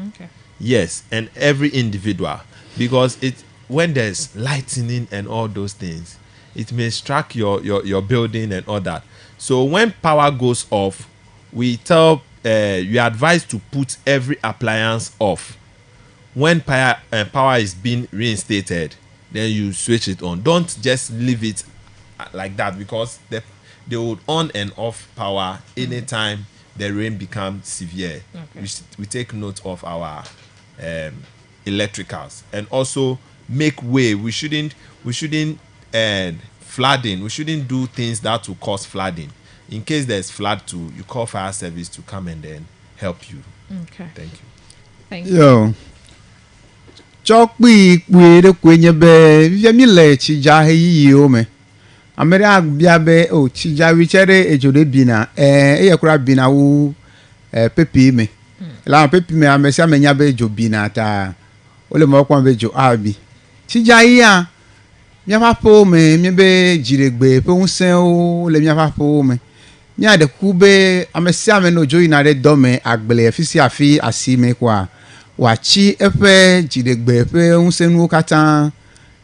Okay. Yes, and every individual, because it when there's lightning and all those things, it may strike your building and all that. So when power goes off, we tell you advise to put every appliance off. When power is being reinstated, then you switch it on. Don't just leave it like that, because they would on and off power anytime the rain becomes severe. Okay. We take note of our electricals, and also make way. We shouldn't flooding. We shouldn't do things that will cause flooding. In case there's flood too, you call fire service to come and then help you. Okay. Thank you. Thank you. Yo chokpi kwere kwenye be yemi le chija yi o me amere agbia be o chija wichere ejode bina eyekura bina wu pepi me la pepi me amesi amenya be jo bina ta ole mo kwa be jo abi chija yi a mi apapo me mi be jiregbe pe unsen o le mi apapo me mi ade kube amesi ameno jo ina re do me agbele efisi afi asime kwa wachi efe jidegbe efe unsenu katan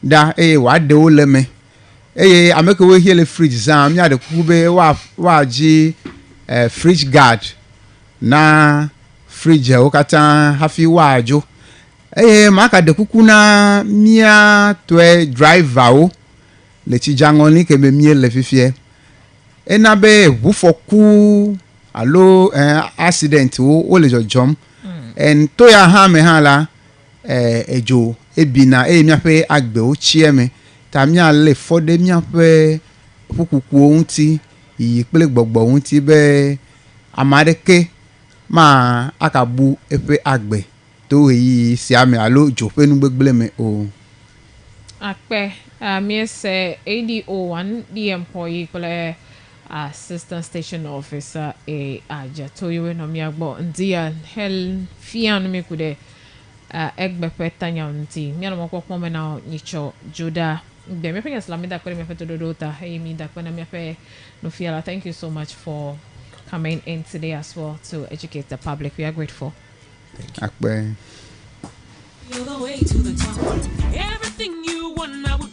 da wa de o leme ameke we hele fridge zam ya de kube wa ji fridge guard na fridge o katan hafi wa jo maka de kuku na mia to driver o le ti jangon ni ke me mie le fifie ena be bufoku alo accident o le jo jom en to ya ha me ha la ejo ebina miape agbe o chie me ta mi ale fode miape fukuku ohun ti iyipele gbogbo ohun ti be amareke ma akabu epe agbe to yi si ame alo jo pe nu gbegbele me o Akpe mi se ADO1 the employee kole assistant station officer aja to you no mi agbo ndia hel fian mi kude egbe petanya nti mi no kokko me na nicho joda be me penya slamida kwere me feto dodota mi da kwena me fe no fiala. Thank you so much for coming in today as well to educate the public. We are grateful. akpe You're the way to the top. Everything you want, I would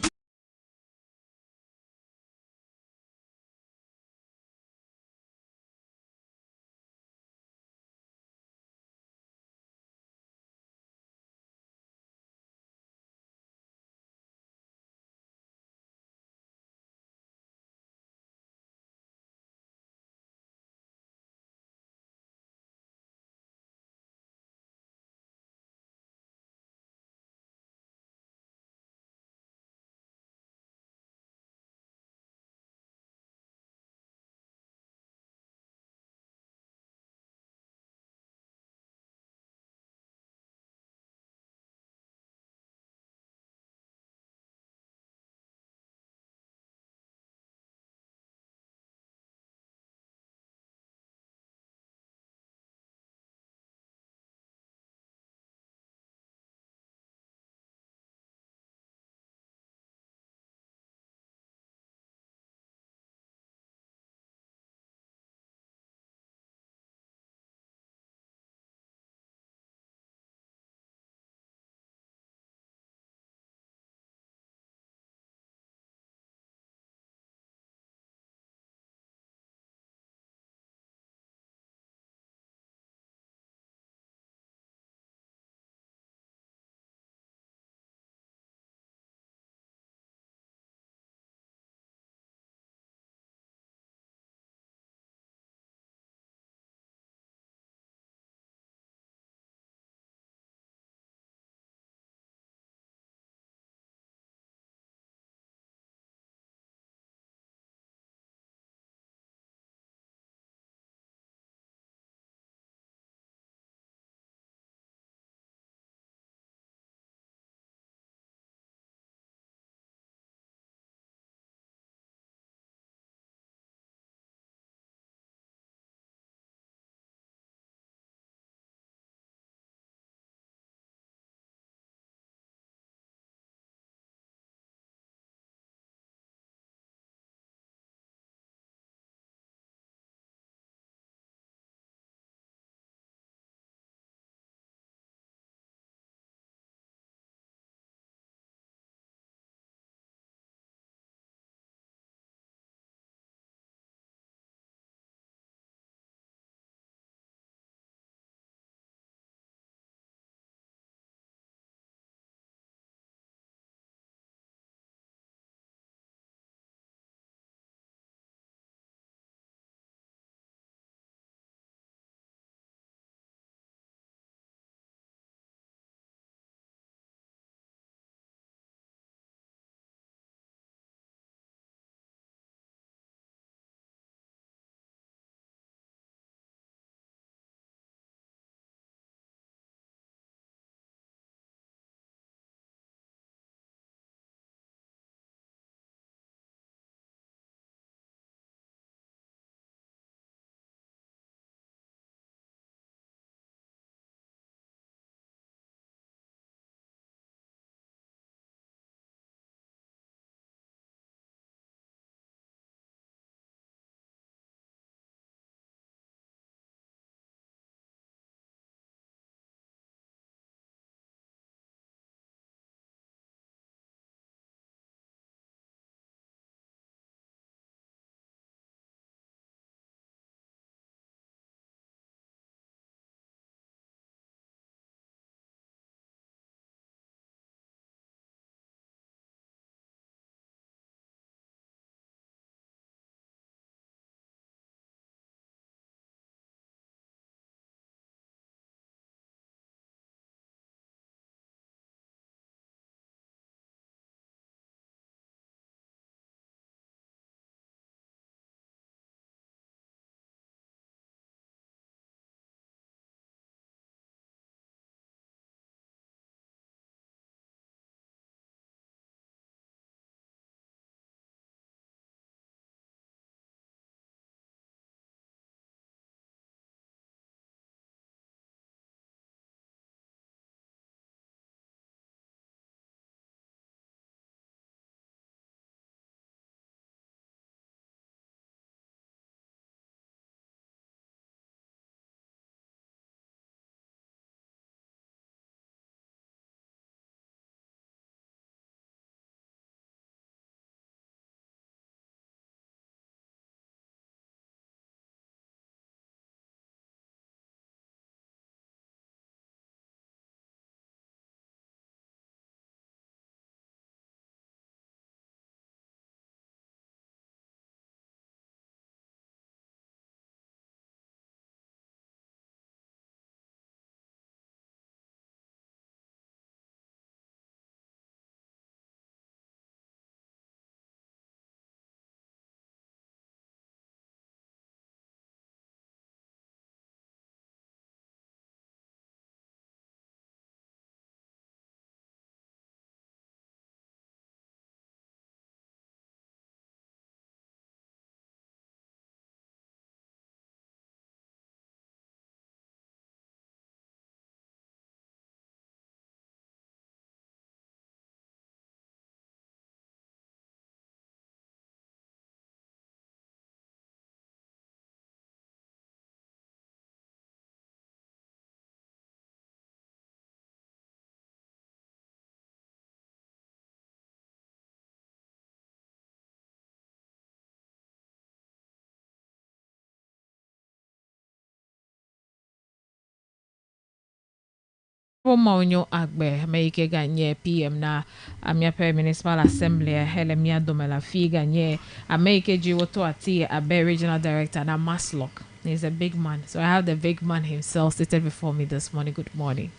Maunyo Agbe, Amerike Ganye, PM na Amiape Municipal Assembly, Helemia Domela Fi Ganye, Amerike Jiwoto Ati, Abe Regional Director, na Maslock. He's a big man. So I have the big man himself seated before me this morning. Good morning.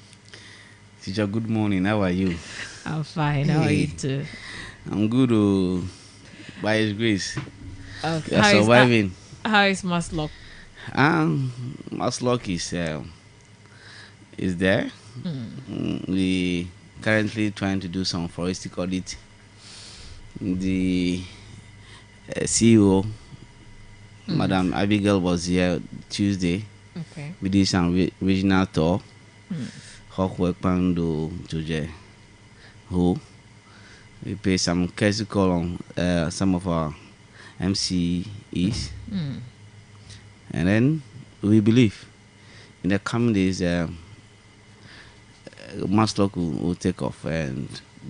Teacher, good morning. How are you? I'm fine. How are you too? I'm good, oh, by His grace. Okay. We are surviving. How is Maslock? Maslock is there. We currently trying to do some forensic audit. The CEO, Madam Abigail, was here Tuesday. Okay. We did some regional tour. Hawk work pando Joje. Who we pay some case call on some of our MCEs. And then we believe in the coming days Maslock will take off.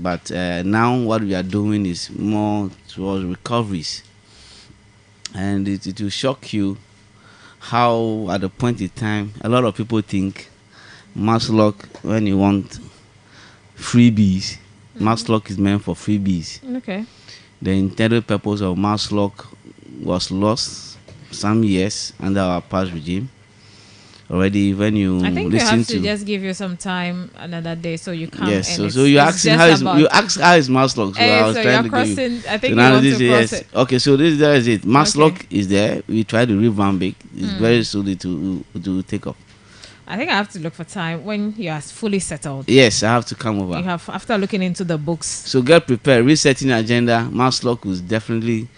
But now what we are doing is more towards recoveries. And it will shock you how at a point in time a lot of people think Maslock, when you want freebies, Maslock is meant for freebies. Okay. The intended purpose of Maslock was lost some years under our past regime. Already, when you I think we listen have to just give you some time another day so you come. yes, and so you ask how is Maslock? So I was so trying you're to crossing. give you. I think So you now want this to cross it. okay, so there is it. Maslock is there. We try to revamp it. It's very soon to take up. I think I have to look for time when you are fully settled. Yes, I have to come over. You have after looking into the books. So get prepared. Resetting agenda. Maslock will definitely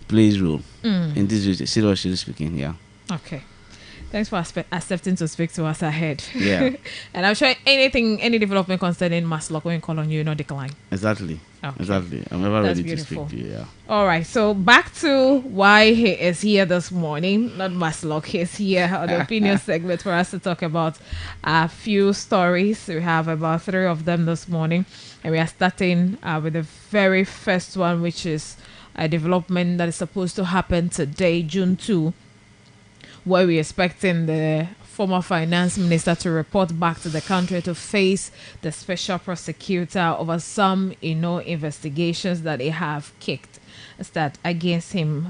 play his role in this. Seriously speaking, yeah. Okay. Thanks for accepting to speak to us ahead. Yeah. And I'm sure any development concerning Maslock when you call on you, no decline. Exactly. Okay. Exactly. I'm ever That's ready beautiful. to speak to you. Yeah. All right. So back to why he is here this morning. Not Maslock. He's here on the opinion segment for us to talk about a few stories. We have about 3 of them this morning. And we are starting with the very first one, which is a development that is supposed to happen today, June 2. Where we're expecting the former finance minister to report back to the country to face the special prosecutor over some, investigations that they have kicked that against him.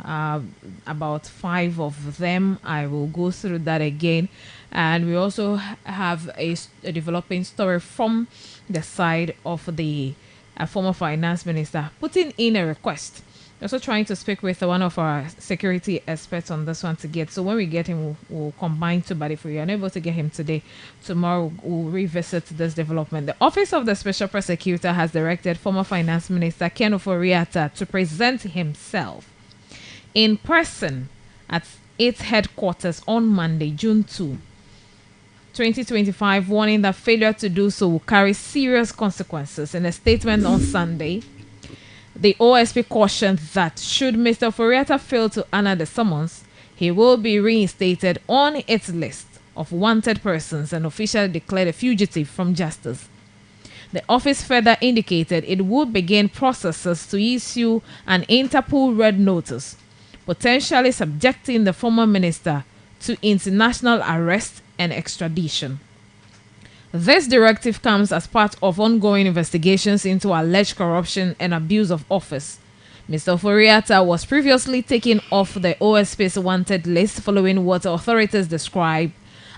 About 5 of them. I will go through that again. And we also have a developing story from the side of the former finance minister putting in a request. Also trying to speak with one of our security experts on this one to get. So when we get him, we'll combine 2. But if we are unable to get him today, tomorrow we'll revisit this development. The Office of the Special Prosecutor has directed former Finance Minister Ken Ofori-Atta to present himself in person at its headquarters on Monday, June 2, 2025, warning that failure to do so will carry serious consequences. In a statement on Sunday, the OSP cautioned that should Mr. Ofori-Atta fail to honor the summons, he will be reinstated on its list of wanted persons and officially declared a fugitive from justice. The office further indicated it would begin processes to issue an Interpol red notice, potentially subjecting the former minister to international arrest and extradition. This directive comes as part of ongoing investigations into alleged corruption and abuse of office. Mr. Ofori-Atta was previously taken off the OSP's wanted list following what authorities describe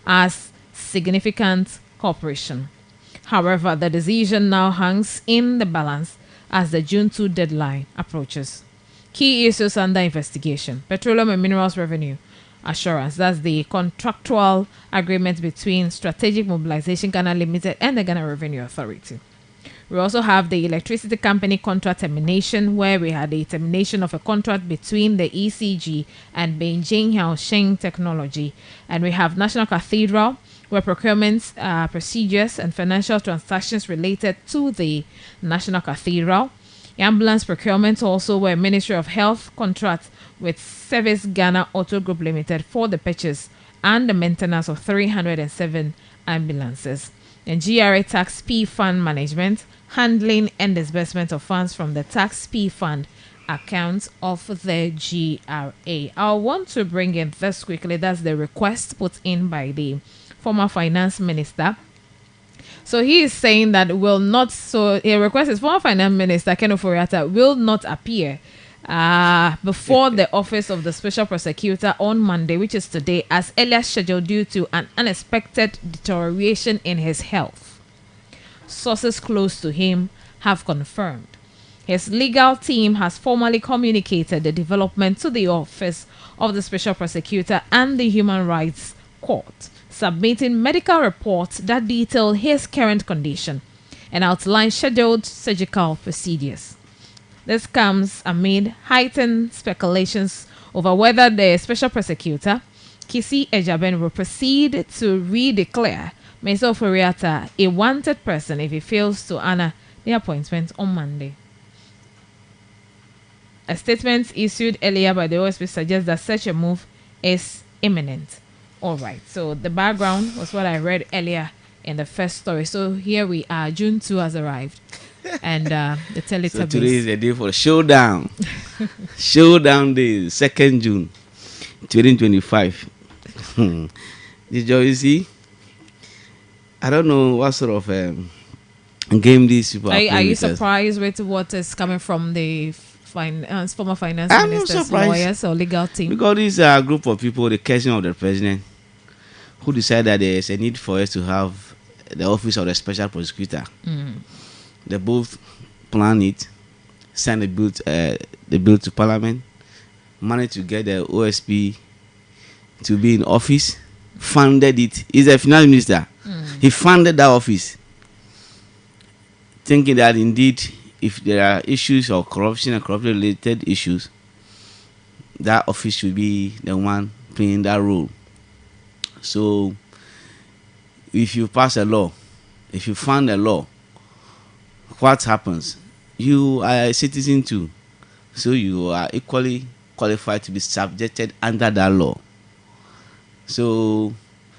as significant cooperation. However, the decision now hangs in the balance as the June 2 deadline approaches. Key issues under investigation: petroleum and minerals revenue assurance, that's the contractual agreement between Strategic Mobilization Ghana Limited and the Ghana Revenue Authority. We also have the electricity company contract termination, where we had a termination of a contract between the ECG and Beijing Haosheng Technology. And we have National Cathedral, where procurement procedures and financial transactions related to the National Cathedral. Ambulance procurement also, where Ministry of Health contract with Service Ghana Auto Group Limited for the purchase and the maintenance of 307 ambulances. And GRA Tax P Fund Management, handling and disbursement of funds from the Tax P Fund account of the GRA. I want to bring in this quickly. That's the request put in by the former finance minister So he is saying that will not. So he requests his former finance minister Ken Ofori-Atta will not appear before the office of the special prosecutor on Monday, which is today, as earlier scheduled due to an unexpected deterioration in his health. Sources close to him have confirmed. His legal team has formally communicated the development to the office of the special prosecutor and the Human Rights Court, submitting medical reports that detail his current condition and outline scheduled surgical procedures. This comes amid heightened speculations over whether the special prosecutor, Kisi Ejaben, will proceed to redeclare Mr. Ofori-Atta a wanted person if he fails to honor the appointment on Monday. A statement issued earlier by the OSP suggests that such a move is imminent. All right, so the background was what I read earlier in the first story. So here we are, June 2 has arrived. And the Teletubbies. So today is the day for showdown. Showdown day, 2nd June 2025. Did you see? I don't know what sort of game these people Are you with us. surprised with what is coming from the former finance I'm not ministers, surprised. lawyers, or legal team? Because these are a group of people, the cousin of the president, who decided that there is a need for us to have the office of the special prosecutor. They both planned it, signed the bill to parliament, managed to get the OSP to be in office, funded it. He's a finance minister. He funded that office, thinking that indeed, if there are issues of corruption and corruption-related issues, that office should be the one playing that role. So, if you pass a law, if you fund a law, what happens? You are a citizen too, so you are equally qualified to be subjected under that law. So,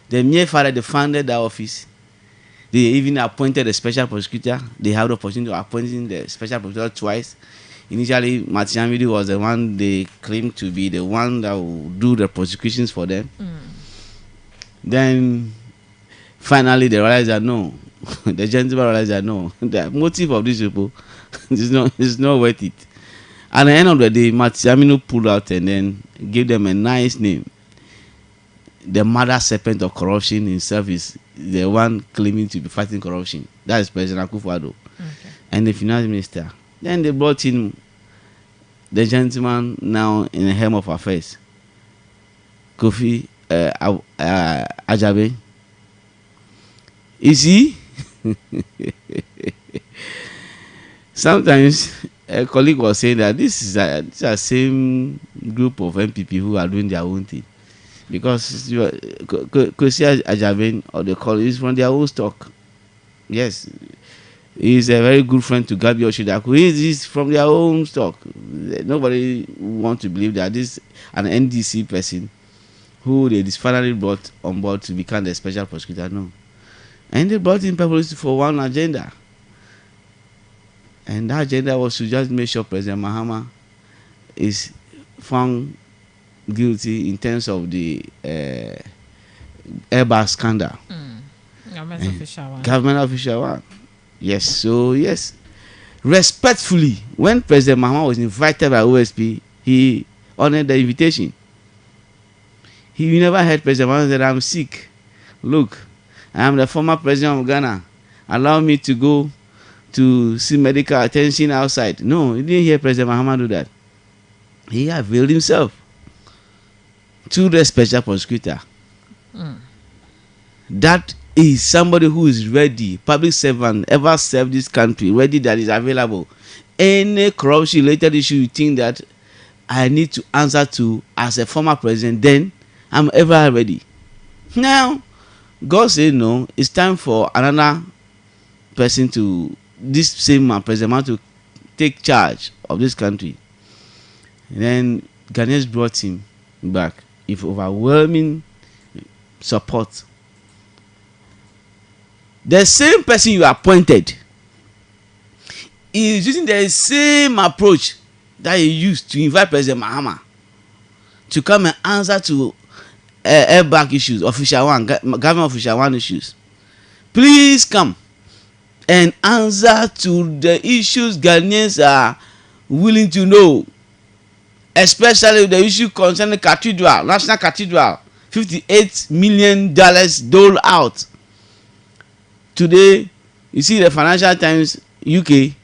the mere fact that they funded that office, they even appointed a special prosecutor. They have the opportunity of appointing the special prosecutor twice. Initially, Matiamidi was the one they claimed to be the one that will do the prosecutions for them. Then, finally, they realized that no. The gentleman realized that no. The motive of these people is not worth it. At the end of the day, Matiamino pulled out and then gave them a nice name. The mother serpent of corruption himself is the one claiming to be fighting corruption. That is President Akufo-Addo. And the finance minister. Then they brought in the gentleman now in the helm of affairs, Kofi Ajabe. You see, sometimes a colleague was saying that this is the same group of MPP who are doing their own thing. Because Kofi Ajabe, or they call it, is from their own stock. Yes, he's a very good friend to Gabi Oshidaku. He's from their own stock. Nobody wants to believe that this is an NDC person who they finally brought on board to become the special prosecutor. No. And they brought in people for one agenda. And that agenda was to just make sure President Mahama is found guilty in terms of the Airbus scandal. Government official one. Yes, so yes. Respectfully, when President Mahama was invited by OSP, he honored the invitation. He never heard President Mahama say, I'm sick. Look, I am the former president of Ghana. Allow me to go to see medical attention outside. No, he didn't hear President Mahama do that. He availed himself to the special prosecutor. That is somebody who is ready, public servant, ever served this country, ready, that is available. Any corruption related issue you think that I need to answer to as a former president, then I'm ever ready. Now, God said no, it's time for another person to, this same man, President Man, to take charge of this country. And then Ghanaians brought him back with overwhelming support. The same person you appointed is using the same approach that he used to invite President Mahama to come and answer to airbag issues, official one, government official one issues. Please come. and answer to the issues Ghanaians are willing to know, especially the issue concerning cathedral, National Cathedral, $58 million doled out. Today, you see the Financial Times UK,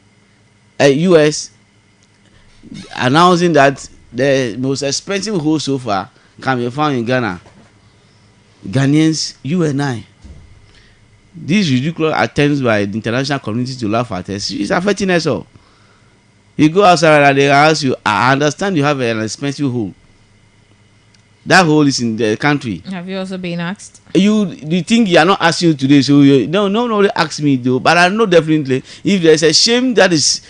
US, announcing that the most expensive hole so far can be found in Ghana. Ghanaians, you and I, these ridiculous attempts by the international community to laugh at us is affecting us all. You go outside and they ask you, I understand you have an expensive hole. That hole is in the country. Have you also been asked? You think you are not asking you today, so nobody asked me though. But I know definitely if there is a shame that is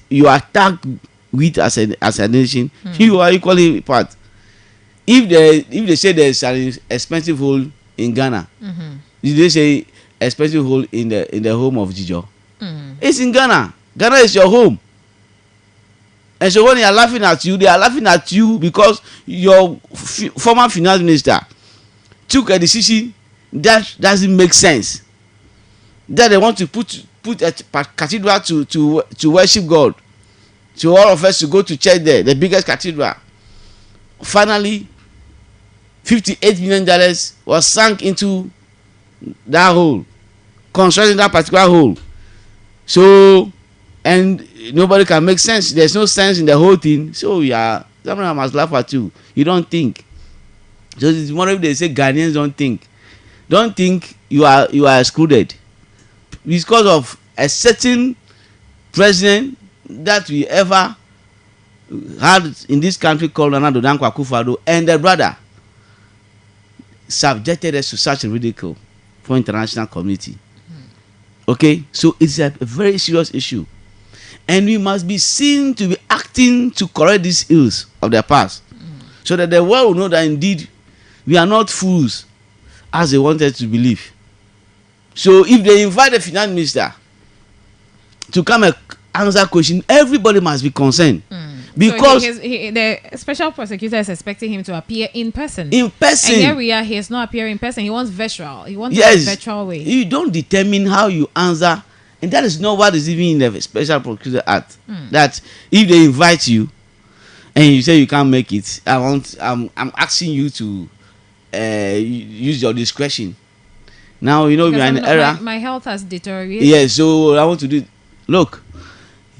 you are tagged with as a nation, you are equally part. If they say there is an expensive hole in Ghana, did they say expensive hole in the home of Jijo? It's in Ghana. Ghana is your home. And so when they are laughing at you, they are laughing at you because your former finance minister took a decision that doesn't make sense. That they want to put a cathedral to worship God. To all of us to go to church there, the biggest cathedral. Finally, $58 million was sunk into that hole, constructing that particular hole. So, and nobody can make sense. There's no sense in the whole thing. So yeah, someone must laugh at you. You don't think. So it's more if they say Ghanaians don't think. Don't think you are excluded because of a certain president that we ever had in this country called Nana Addo Dankwa Akufo-Addo, and the brother subjected us to such a ridicule for international community. Okay, so it's a very serious issue, and we must be seen to be acting to correct these ills of the past, so that the world will know that indeed we are not fools as they wanted to believe. So if they invite the finance minister to come and answer question, everybody must be concerned. Because so the special prosecutor is expecting him to appear in person. In person. And here we are, he is not appearing in person. He wants virtual. He wants yes, a virtual way. You don't determine how you answer, and that is not what is even in the Special Prosecutor Act. That if they invite you and you say you can't make it, I'm asking you to use your discretion. Now you know we are in an era. My health has deteriorated. Yes, so I want to do. Look,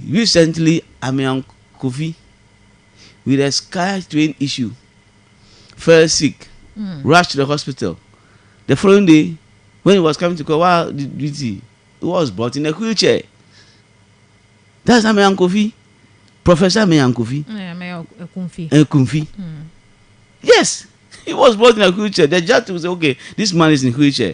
recently Amiam Kofi, with a Sky train issue, fell sick, rushed to the hospital. The following day, when he was coming to call, he was brought in a wheelchair. That's Amiam Kofi, Professor Amiam Kofi. Kumfi. Yes, he was brought in a wheelchair. The judge will say, okay, this man is in a wheelchair.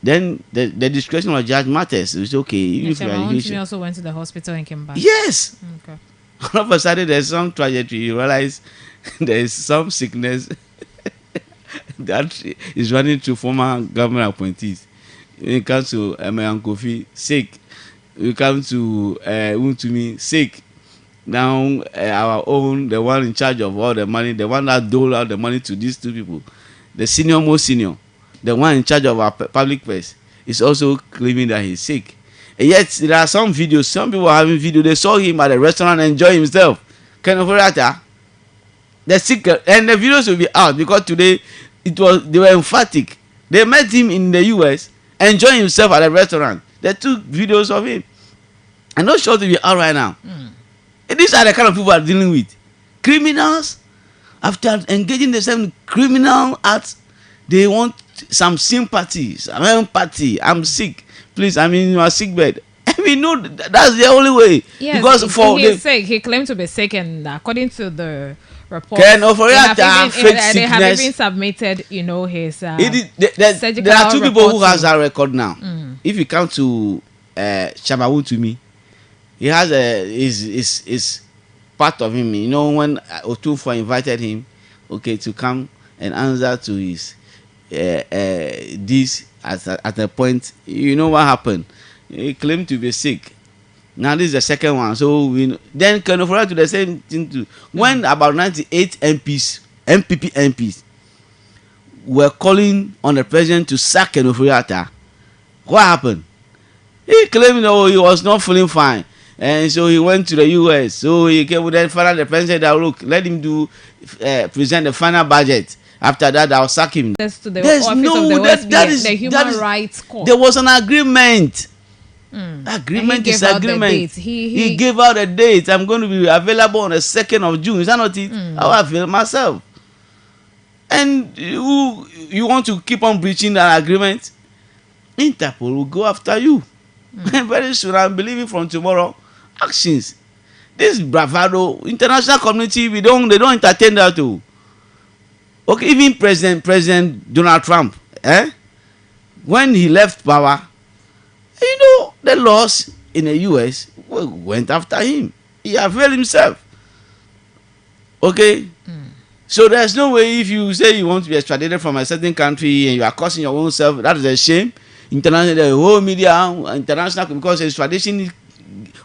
Then the discretion of the judge matters. It's okay. If you are in wheelchair. Also went to the hospital and came back. Yes. Okay. All of a sudden, there's some tragedy. You realize there is some sickness that is running through former government appointees. When it comes to Amiam Kofi, sick. When it comes to Untumi, sick. Now, our own, the one in charge of all the money, the one that dole out the money to these two people, the most senior, the one in charge of our public press, is also claiming that he's sick. And yet, there are some videos, some people are having video, they saw him at a restaurant enjoy himself. Kind of that. The sick, and the videos will be out because today they were emphatic. They met him in the US enjoying himself at a restaurant. They took videos of him. I'm not sure to be out right now. And these are the kind of people I'm dealing with. Criminals, after engaging themselves in criminal acts, they want some sympathy, some empathy. I'm sick. Please, I'm in your sick bed. I mean, no, that's the only way. Yes, because he's sick. He claimed to be sick, and according to the report, they have even submitted, his surgical there are two people who has that record now. If you come to Shabawu to me, he has is part of him. You know, when Otunfo invited him, to come and answer to his this at a point, you know what happened? He claimed to be sick. Now this is the second one. So then Kenofora to the same thing too. When about 98 MPP MPs were calling on the president to sack Kenoforiata, What happened? He claimed, oh, he was not feeling fine. And so he went to the US. So he came with the president said, look, let him present the final budget. After that, I'll sack him. That's to the There's office no, of the that, OSB, that is, the that Human is, Rights Court. there was an agreement. Agreement And he is gave out the agreement. dates. He gave out a date. I'm going to be available on the 2nd of June. Is that not it? How I feel myself. And you want to keep on breaching that agreement? Interpol will go after you. And very soon, I'm believing from tomorrow, actions. This bravado, international community, they don't entertain that too. Okay, even President Donald Trump, when he left power, the laws in the US went after him. He availed himself. Okay? So there's no way if you say you want to be extradited from a certain country and you are causing your own self, that is a shame. International, the whole media, international, because extradition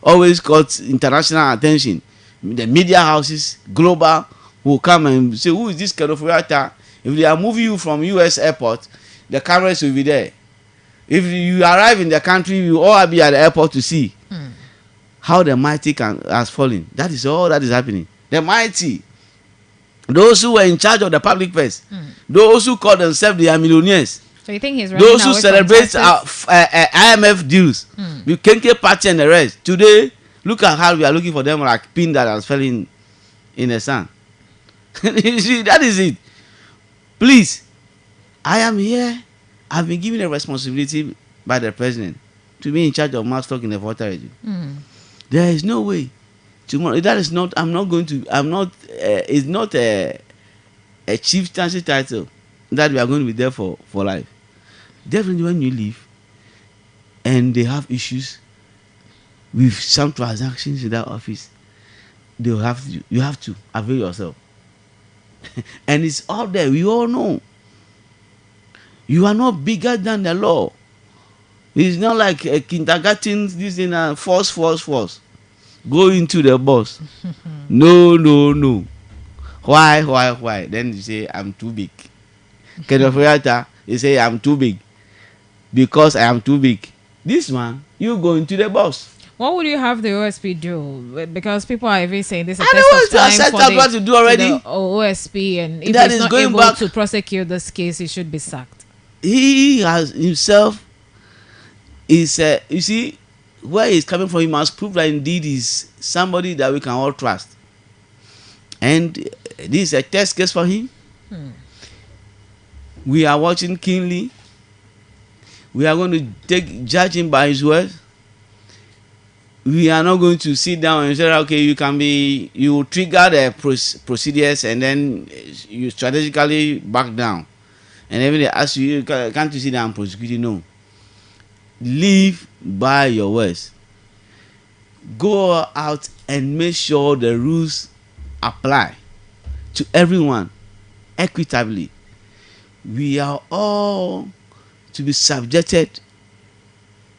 always caught international attention. The media houses, global, will come and say, who is this kind of writer? If they are moving you from US airport, the cameras will be there. If you arrive in the country, you all be at the airport to see how the mighty has fallen. That is all that is happening. The mighty, those who were in charge of the public purse, those who call themselves they are millionaires, So you think he's those who celebrate IMF deals, the Kenke party and the rest. Today, look at how we are looking for them like pin that has fell in the sand. You see, that is it. Please, I am here. I've been given a responsibility by the president to be in charge of mass stock in the water region. There is no way tomorrow. That is not. I'm not going to. I'm not. It's not a chieftaincy title that we are going to be there for life. Definitely, when you leave, and they have issues with some transactions in that office, they will have to. You have to avail yourself, and it's out there. We all know. You are not bigger than the law. It's not like a kindergarten, this in a force. Go into the boss. No. Why? Then you say, I'm too big. Kenneth Oyata, you say, I'm too big. Because I am too big. This man, you go into the boss. What would you have the OSP do? Because people are even saying this is a I test know of time what what to do already. the OSP, and if That he's is not going able back. to prosecute this case, he should be sacked. He has himself is you see where he's coming from. He must prove that indeed he's somebody that we can all trust, and this is a test case for him. We are watching keenly. We are going to judge him by his word. We are not going to sit down and say, okay, you trigger the procedures and then you strategically back down. And even they ask you, can't you sit down and prosecute? No. Live by your words. Go out and make sure the rules apply to everyone equitably. We are all to be subjected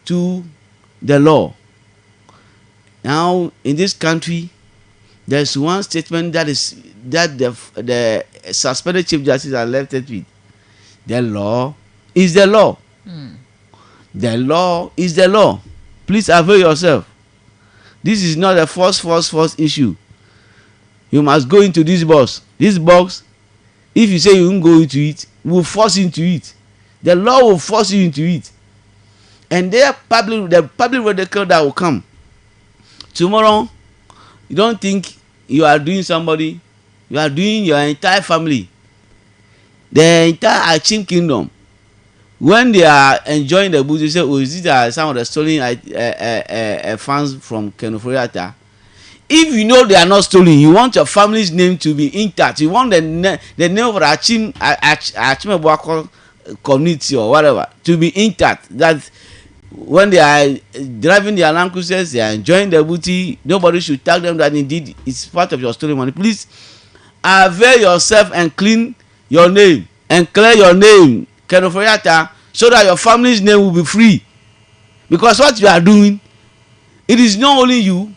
to the law. Now, in this country, there's one statement that the suspended Chief Justice has left it with. The law is the law. The law is the law. Please avail yourself. This is not a false issue. You must go into this box. This box, if you say you won't go into it, will force you into it. The law will force you into it. And the public ridicule that will come. Tomorrow, you don't think you are doing somebody, you are doing your entire family. The entire Achim kingdom. When they are enjoying the booty, they say, oh, these are some of the stolen funds from Kenneth Oyata. If you know they are not stolen, you want your family's name to be intact. You want the name of the Achim community or whatever to be intact. That when they are driving their Land Cruisers, they are enjoying the booty. Nobody should tag them that indeed it's part of your stolen money. Please avail yourself and clean your name and clear your name, Kenneth Oyata, so that your family's name will be free. Because what you are doing, it is not only you,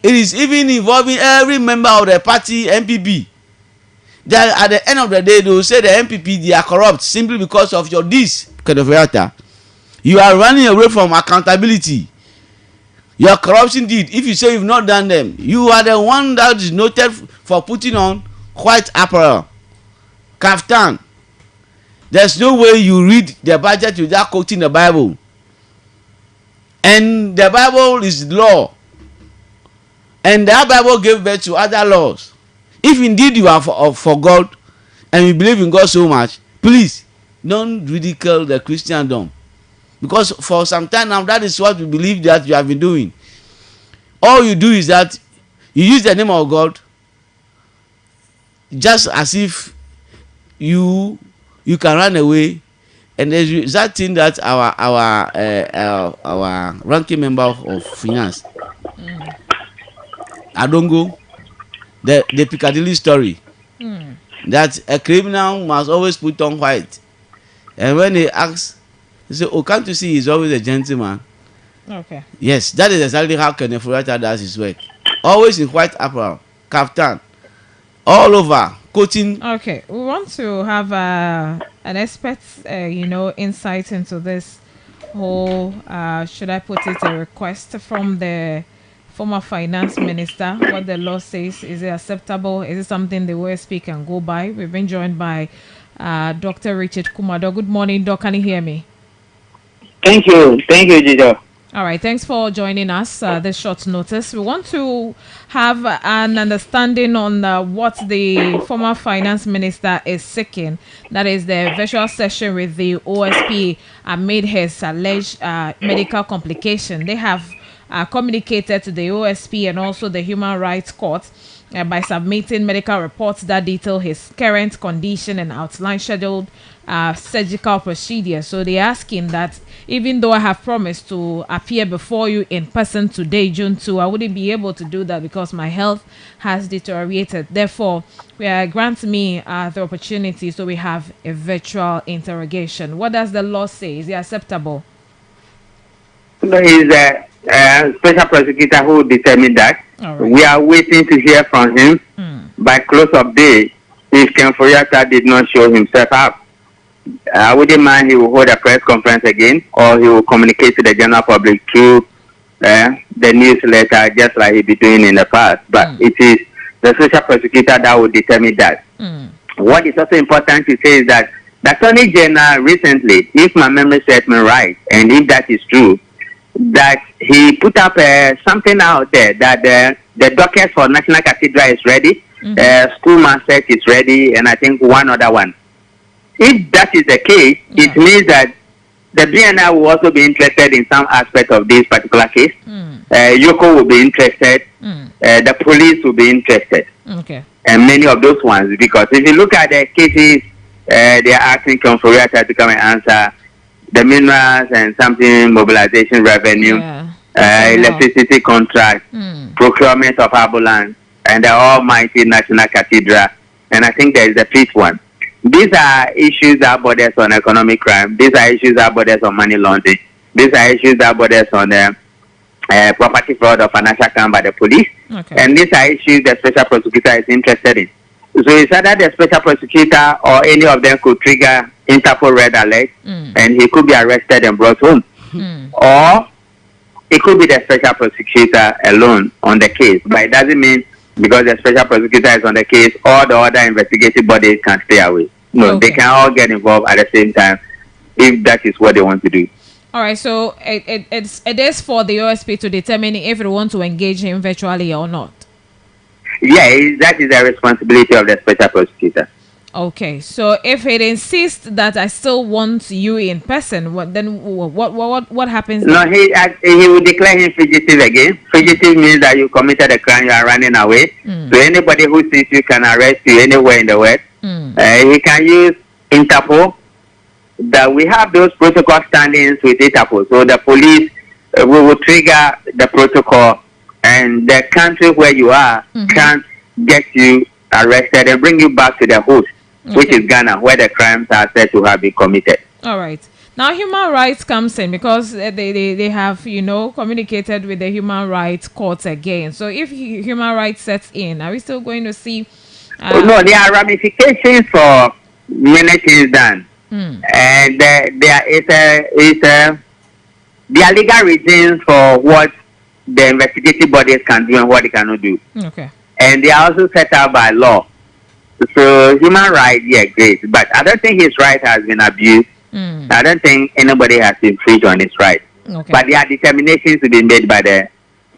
it is even involving every member of the party, MPP. That at the end of the day, they will say the MPP, they are corrupt simply because of your deeds, Kenneth Oyata. You are running away from accountability. Your corruption deed, if you say you've not done them, you are the one that is noted for putting on white apparel, kaftan. There's no way you read the budget without quoting the Bible. And the Bible is law. And that Bible gave birth to other laws. If indeed you are for God and you believe in God so much, please don't ridicule the Christendom. Because for some time now, that is what we believe that you have been doing. All you do is that you use the name of God just as if you can run away. And there's that thing that our ranking member of finance, Adongo, the Piccadilly story, that a criminal must always put on white. And when they ask, they say, "Oh, can't you see he's always a gentleman?" Okay. Yes, that is exactly how Kenneth Furata does his work. Always in white apparel, kaftan, all over, quoting. Okay, we want to have an expert, insight into this whole, should I put it, a request from the former finance minister, what the law says. Is it acceptable? Is it something the OSP can go by? We've been joined by Dr. Richard Kumado. Good morning, Doc. Can you hear me? Thank you, Jijo. All right, thanks for joining us this short notice. We want to have an understanding on what the former finance minister is seeking. That is the virtual session with the OSP amid his alleged medical complication. They have communicated to the OSP and also the Human Rights Court by submitting medical reports that detail his current condition and outline scheduled surgical procedures. So they're asking that even though I have promised to appear before you in person today, June 2, I wouldn't be able to do that because my health has deteriorated. Therefore, grant me the opportunity so we have a virtual interrogation. What does the law say? Is it acceptable? There is a special prosecutor who will determine that. Right. We are waiting to hear from him. By close of day, if Ken Furiata did not show himself up, I wouldn't mind he will hold a press conference again, or he will communicate to the general public through the newsletter, just like he be doing in the past. But it is the special prosecutor that will determine that. What is also important to say is that the Attorney General recently, if my memory serves me right, and if that is true, that he put up something out there that the docket for National Cathedral is ready, Schoolman set is ready, and I think one other one. If that is the case, it means that the BNI will also be interested in some aspect of this particular case. Yoko will be interested. The police will be interested. Okay. And many of those ones, because if you look at the cases, they are asking Confuriata to come and answer the minerals and something mobilization revenue, electricity contract, procurement of ambulance, and the almighty National Cathedral. And I think there is a fifth one. These are issues that borders on economic crime. These are issues that borders on money laundering. These are issues that borders on property fraud or financial crime by the police. Okay. And these are issues the special prosecutor is interested in. So it's either the special prosecutor or any of them could trigger Interpol red alert, and he could be arrested and brought home. Or it could be the special prosecutor alone on the case. But it doesn't mean because the special prosecutor is on the case, all the other investigative bodies can stay away. No, they can all get involved at the same time if that is what they want to do. All right, so it is for the OSP to determine if they want to engage him virtually or not. Yeah, that is the responsibility of the special prosecutor. Okay, so if it insists that I still want you in person, what happens? No, he will declare him fugitive again. Fugitive means that you committed a crime, you are running away. So anybody who sees you can arrest you anywhere in the world. He can use Interpol. That we have those protocol standings with Interpol. So the police will trigger the protocol, and the country where you are can't get you arrested and bring you back to the host, which is Ghana, where the crimes are said to have been committed. All right. Now, human rights comes in because they have, communicated with the human rights courts again. So if human rights sets in, are we still going to see? No, there are ramifications for many things done. And there is there are legal reasons for what the investigative bodies can do and what they cannot do. Okay. And they are also set out by law. So human rights, yeah, great. But I don't think his right has been abused. I don't think anybody has infringed on his right. Okay. But there are determinations to be made by the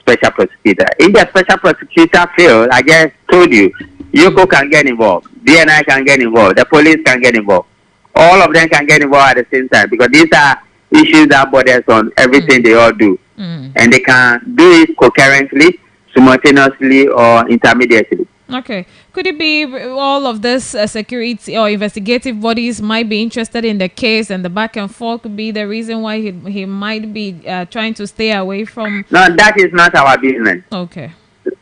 special prosecutor. If the special prosecutor fails, I just told you, Yoko can get involved, DNI can get involved, the police can get involved. All of them can get involved at the same time because these are issues that borders on everything they all do. And they can do it concurrently, simultaneously, or intermediately. Okay. Could it be all of this security or investigative bodies might be interested in the case, and the back and forth could be the reason why he might be trying to stay away from? No, that is not our business. Okay.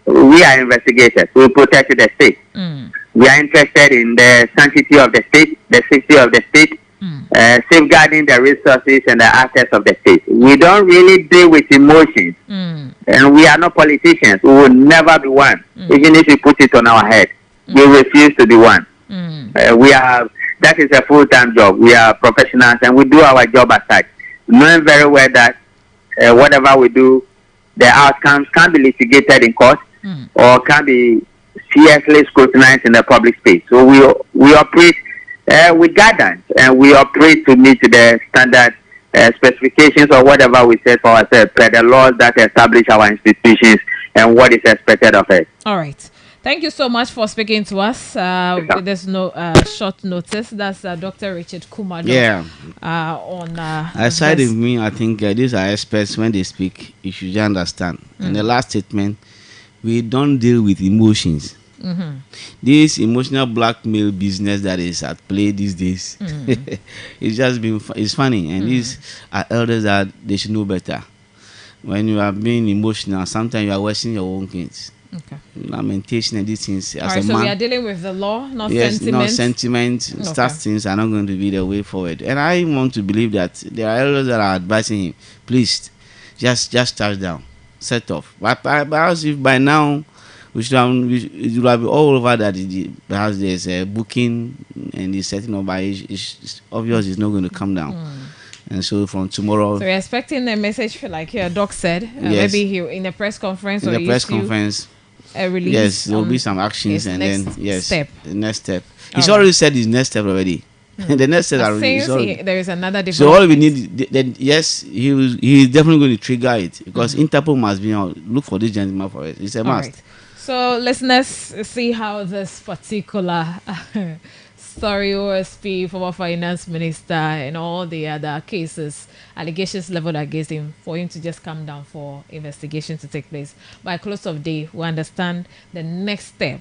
We are investigators. We protect the state. We are interested in the sanctity of the state, the safety of the state, safeguarding the resources and the assets of the state. We don't really deal with emotions. And we are not politicians. We will never be one. Even if you put it on our head, we refuse to be one. That is a full-time job. We are professionals and we do our job as such, knowing very well that whatever we do, the outcomes can be litigated in court or can be seriously scrutinized in the public space. So we operate with guidance and we operate to meet the standard specifications or whatever we set for ourselves per the laws that establish our institutions and what is expected of us. All right. Thank you so much for speaking to us with this short notice. That's Dr. Richard Kumado. Yeah. Aside of me, I think these are experts. When they speak, you should understand. In the last statement, we don't deal with emotions. This emotional blackmail business that is at play these days, it's just been it's funny, and these are elders that they should know better. When you are being emotional, sometimes you are wasting your own kids. Okay. Lamentation and these things. All right, so we are dealing with the law, not sentiment. Not sentiment. Such things are not going to be the way forward. And I want to believe that there are elders that are advising him, please, just touch down, set off. But perhaps if by now it would have been all over that perhaps there's a booking and the setting up by it's obvious it's not going to come down. And so from tomorrow, so we're expecting a message like your doc said, yes, maybe he in a press conference in or the press conference, a release. Yes, there will be some actions, and then the next step. He's already said his next step already. The next step already. There is another development. So all we need, then yes, he is definitely going to trigger it because Interpol must be on look for this gentleman for it. It's a must. Right. So listeners, see how this particular story, OSP, former finance minister, and all the other cases, allegations leveled against him, for him to just come down for investigation to take place. By close of day, we understand the next step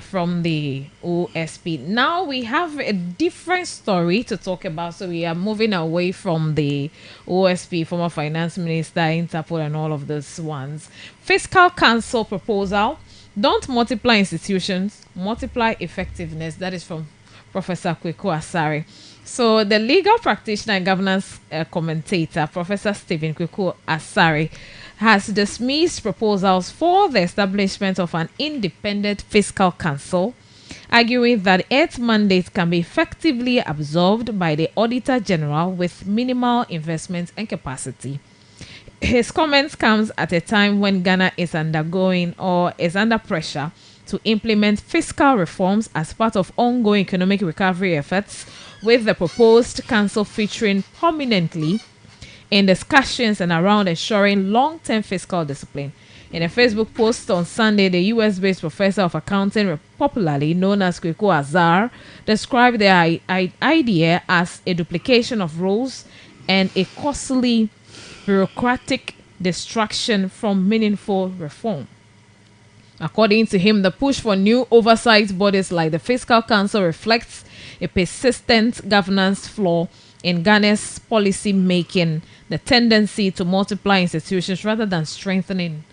from the OSP. Now we have a different story to talk about, so we are moving away from the OSP, former finance minister, Interpol, and all of those ones. Fiscal Council proposal: don't multiply institutions, multiply effectiveness. That is from Professor Kweku Asare. So the legal practitioner and governance commentator, Professor Stephen Kweku Asare, has dismissed proposals for the establishment of an independent fiscal council, arguing that its mandate can be effectively absorbed by the Auditor General with minimal investment and capacity. His comments comes at a time when Ghana is undergoing or is under pressure to implement fiscal reforms as part of ongoing economic recovery efforts, with the proposed council featuring prominently in discussions and around ensuring long-term fiscal discipline. In a Facebook post on Sunday, the US-based professor of accounting, popularly known as Kweku Asare, described the idea as a duplication of roles and a costly bureaucratic distraction from meaningful reform. According to him, the push for new oversight bodies like the Fiscal Council reflects a persistent governance flaw in Ghana's policy making, the tendency to multiply institutions rather than strengthening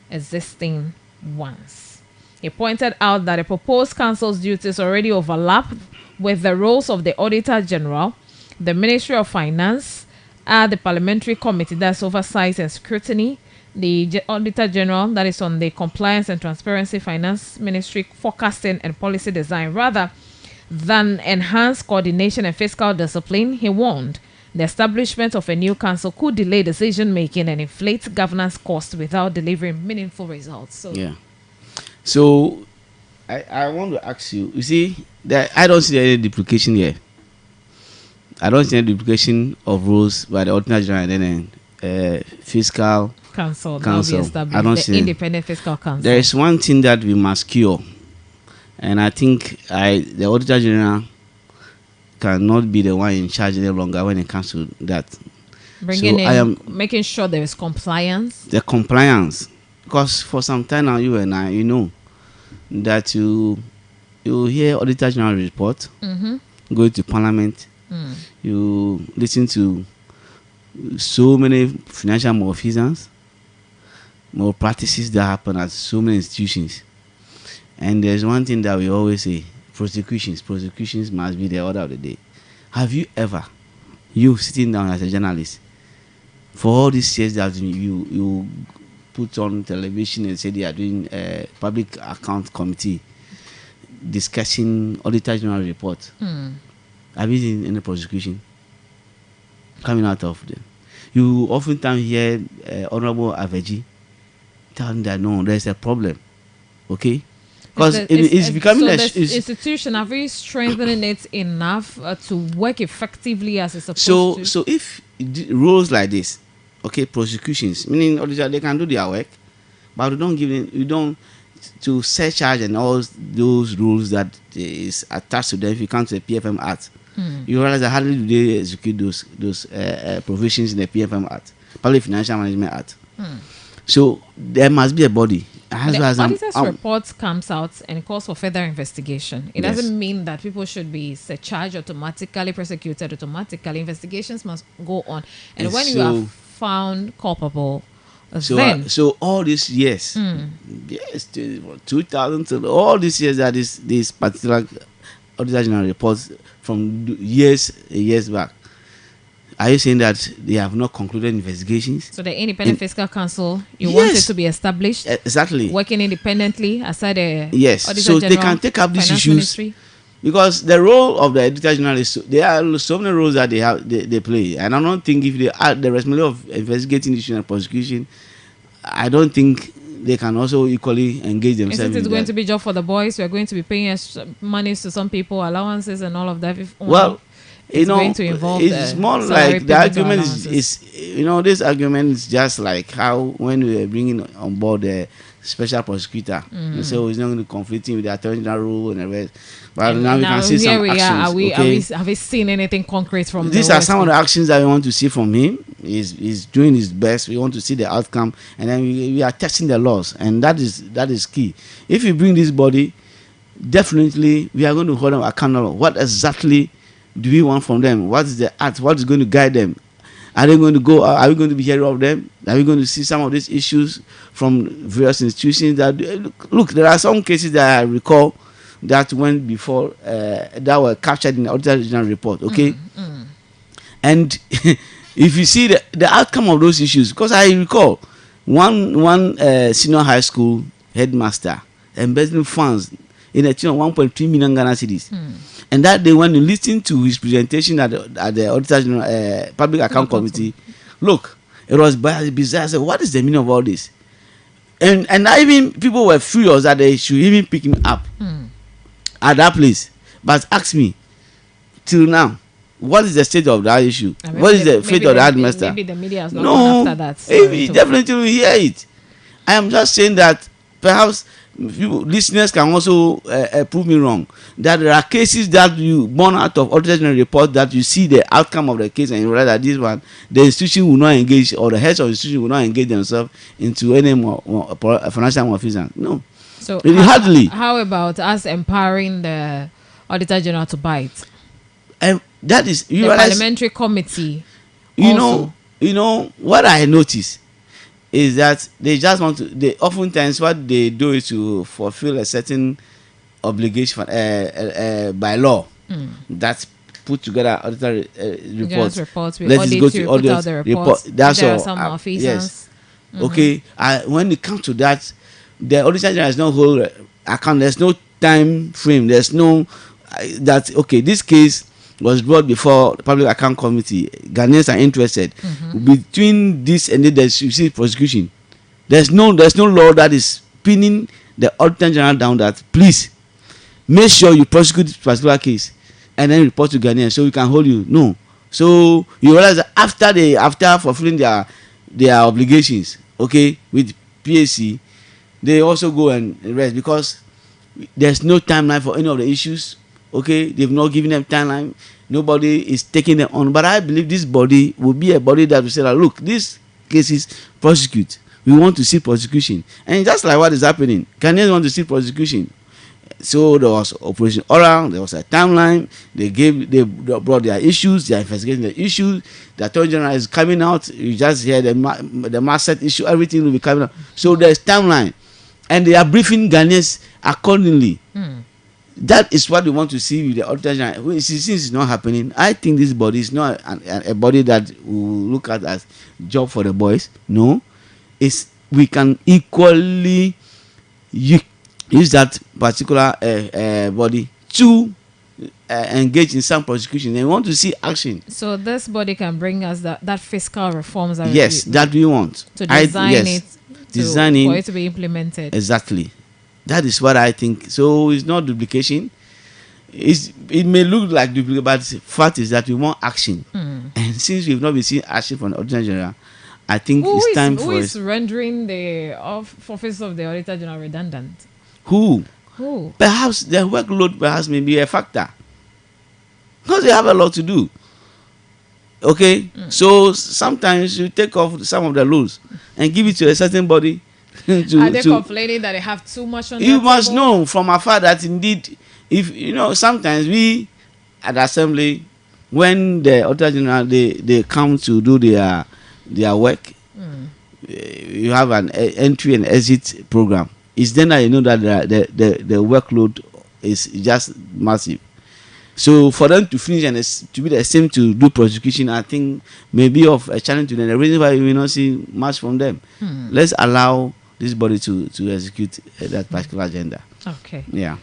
existing ones. He pointed out that the proposed council's duties already overlap with the roles of the Auditor General, the Ministry of Finance, the Parliamentary Committee that's oversight and scrutiny, the Auditor General that is on the Compliance and Transparency, Finance Ministry, forecasting and policy design. Rather than enhance coordination and fiscal discipline, he warned The establishment of a new council could delay decision making and inflate governance costs without delivering meaningful results. So, Yeah. So I want to ask you. You see, that I don't see any duplication here. I don't see any duplication of rules by the Auditor General and then fiscal council now be council. established. I don't The see independent fiscal council. There is one thing that we must cure, and I think the Auditor General cannot be the one in charge any longer when it comes to that. Bringing so in, I am making sure there is compliance. the compliance, because for some time now, you and I, you know, that you hear Auditor General report, go to Parliament, you listen to so many financial malfeasance, malpractices that happen at so many institutions. And there's one thing that we always say: prosecutions must be the order of the day. Have you ever, you sitting down as a journalist, for all these years that you put on television and say they are doing a public account committee discussing Auditor General report, have you seen any prosecution coming out of them? You oftentimes hear Honorable Aveji telling that no, there's a problem, okay? Because it's becoming so a the institution. Are we strengthening it enough to work effectively as it's supposed to? So if rules like this, okay, prosecutions, meaning auditor, they can do their work, but we don't to surcharge and all those rules that is attached to them. If you come to the PFM Act, you realize that hardly do they execute those provisions in the PFM Act, Public Financial Management Act. So there must be a body. The auditor's report comes out and calls for further investigation. It doesn't mean that people should be charged automatically, prosecuted automatically. Investigations must go on. And when you are found culpable, then... so all these years, yes, 2000 to all these years that this particular Auditor General reports from years back, are you saying that they have not concluded investigations? So the Independent Fiscal Council, you want it to be established? Exactly. Working independently aside the Yes, Auditor so General, they can take up these Finance issues. Ministry? Because the role of the Auditor General is there are so many roles that they play, and I don't think if they are the responsibility of investigating issue and prosecution, I don't think they can also equally engage themselves. Is it going to be job for the boys? We are going to be paying money to some people, allowances and all of that. Well, it's going to involve it's more like the argument is this argument is just like how when we were bringing on board the special prosecutor, they say it's not going to conflicting with the Attorney General rule and the rest. But now we can see some actions. Have we seen anything concrete from these are some of the actions that we want to see from him. He's doing his best. We want to see the outcome, and then we are testing the laws, and that is key. If you bring this body, definitely we are going to hold them accountable. What exactly do we want from them? What is the act? What is going to guide them? Are they going to go? Are we going to be hearing of them? Are we going to see some of these issues from various institutions? That look, there are some cases that I recall that went before that were captured in the Auditor General report. Okay, and if you see the outcome of those issues, because I recall one senior high school headmaster embezzling funds in a tune of 1.3 million Ghana cedis. And that day when you listen to his presentation at the Auditor General Public Account Committee, look, it was bizarre. I said, what is the meaning of all this? And even people were furious that they should even pick him up at that place. But ask me, till now, what is the state of that issue? What is the fate of the headmaster? Maybe the media has not gone after that. He definitely will hear it. I am just saying that perhaps listeners can also prove me wrong, that there are cases that you born out of Auditor General report that you see the outcome of the case and you realize that this one, the institution will not engage, or the heads of the institution will not engage themselves into any more financial malfeasance. No. So hardly. How about us empowering the Auditor General to bite? That is the parliamentary committee. You know what I notice is that they just want to. They oftentimes what they do is to fulfill a certain obligation by law that's put together auditor reports. Let's go to audit report. That's there all. Some malfeasance. Yes. Okay. When it comes to that, the Auditor General has no whole account. There's no time frame. There's no that. Okay, this case was brought before the Public Account Committee. Ghanaians are interested. Between this and that, there's you see prosecution. There's no law that is pinning the Auditor General down that please make sure you prosecute this particular case and then report to Ghanaians so we can hold you. No. So you realize that after fulfilling their obligations, okay, with PAC, they also go and rest because there's no timeline for any of the issues. Okay, they've not given them timeline. Nobody is taking them on. But I believe this body will be a body that will say that look, these cases prosecute. We want to see prosecution, and just like what is happening, Ghanaians want to see prosecution. So there was Operation Oral, there was a timeline. They brought their issues, they are investigating the issues. The Attorney General is coming out. You just hear the Marset issue, everything will be coming out. So there's timeline, and they are briefing Ghanaians accordingly. That is what we want to see with the Auditor General. Since it's not happening, I think this body is not a body that we will look at as job for the boys. No, we can equally use that particular body to engage in some prosecution. They want to see action. So this body can bring us that fiscal reforms that that we want to design for it to be implemented. Exactly. That is what I think. So it's not duplication. It may look like duplication, but the fact is that we want action. And since we've not been seeing action from the Auditor General, I think it's time for us. Who is rendering the office of the Auditor General redundant? Who? Perhaps their workload perhaps may be a factor. Because they have a lot to do. Okay? So sometimes you take off some of the loads and give it to a certain body. Are they complaining that they have too much on their You table? must know from afar that indeed, if you know, sometimes we at the assembly, when the Auditor General they come to do their work, you have an entry and exit program. It's then that you know that the workload is just massive. So for them to finish and to be the same to do prosecution, I think may be of a challenge to them. The reason why we will not see much from them. Let's allow this body to execute that particular agenda. Okay. Yeah.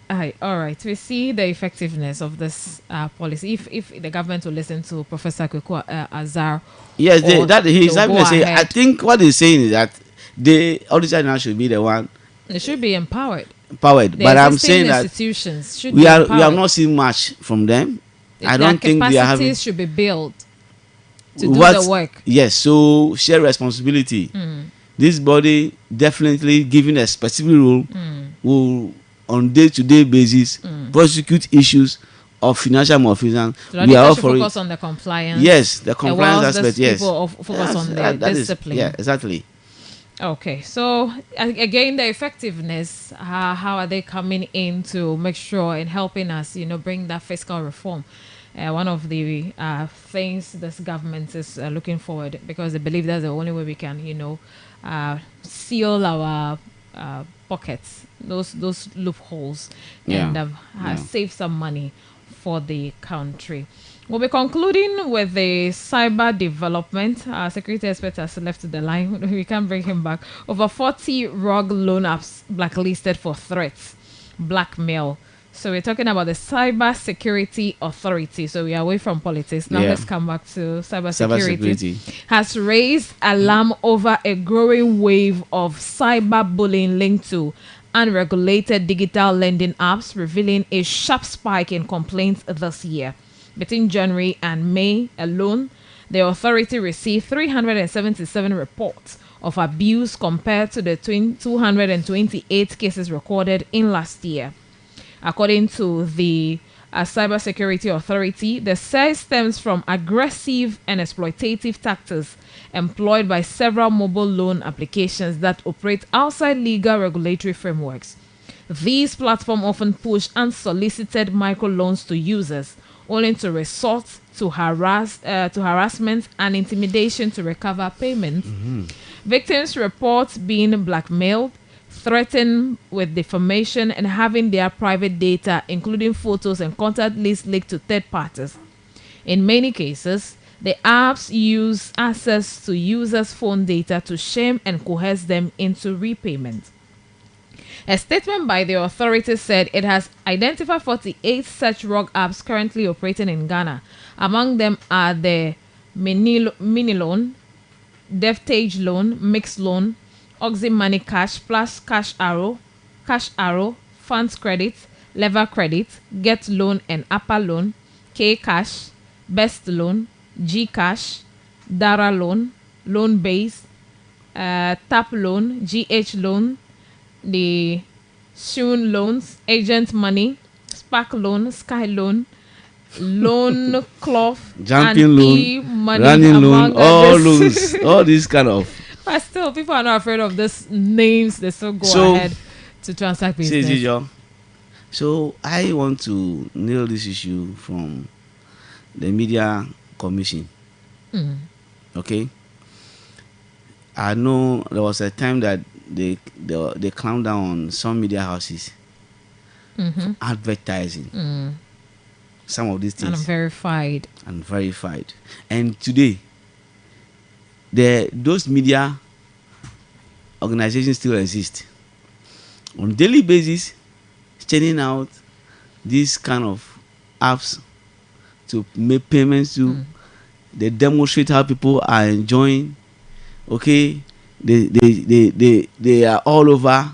All right. We see the effectiveness of this policy. If the government will listen to Professor Kweku Azar. Yes, he's having to say. I think what he's saying is that the Auditor General should be the one. They should be empowered. But I'm saying that institutions should we have not seen much from them. I don't think they are having. Capacities should be built to do the work. Yes, so share responsibility. This body definitely, given a specific role, will on day-to-day basis prosecute issues of financial malfeasance. So we are focus on the compliance. Yes, the compliance aspect. Yes, people focus on the discipline. Yeah, exactly. Okay, so again, the effectiveness. How are they coming in to make sure and helping us, bring that fiscal reform? One of the things this government is looking forward, because they believe that's the only way we can, seal our pockets, those loopholes, and save some money for the country. We'll be concluding with the cyber development. Our security expert has left the line. We can bring him back. Over 40 rogue loan apps blacklisted for threats, blackmail. So we're talking about the Cyber Security Authority. So we are away from politics. Now let's come back to cyber security. Has raised alarm over a growing wave of cyber bullying linked to unregulated digital lending apps, revealing a sharp spike in complaints this year. Between January and May alone, the authority received 377 reports of abuse compared to the 228 cases recorded in last year. According to the Cybersecurity Authority, the surge stems from aggressive and exploitative tactics employed by several mobile loan applications that operate outside legal regulatory frameworks. These platforms often push unsolicited microloans to users, only to resort to harassment and intimidation to recover payment. Victims report being blackmailed, threatened with defamation, and having their private data, including photos and contact lists, leaked to third parties. In many cases, the apps use access to users' phone data to shame and coerce them into repayment. A statement by the authorities said it has identified 48 such rogue apps currently operating in Ghana. Among them are the Mini Loan, Devtage Loan, Mix Loan, Oxy Money Cash, Plus Cash Arrow, Funds Credit, Lever Credit, Get Loan and Upper Loan, K Cash, Best Loan, G Cash, Dara Loan, Loan Base, Tap Loan, GH Loan, the Shun Loans, Agent Money, Spark Loan, Sky Loan, Loan Cloth, Jumping and loan, E-Money, running loan, among all others. loans, all these kind of. But still, people are not afraid of these names. They still go So, ahead to transact business. So I want to nail this issue from the media commission. Okay. I know there was a time that they clamped down on some media houses advertising some of these things Unverified. And today, those media organizations still exist on daily basis, churning out these kind of apps to make payments to. They demonstrate how people are enjoying. Okay, they are all over.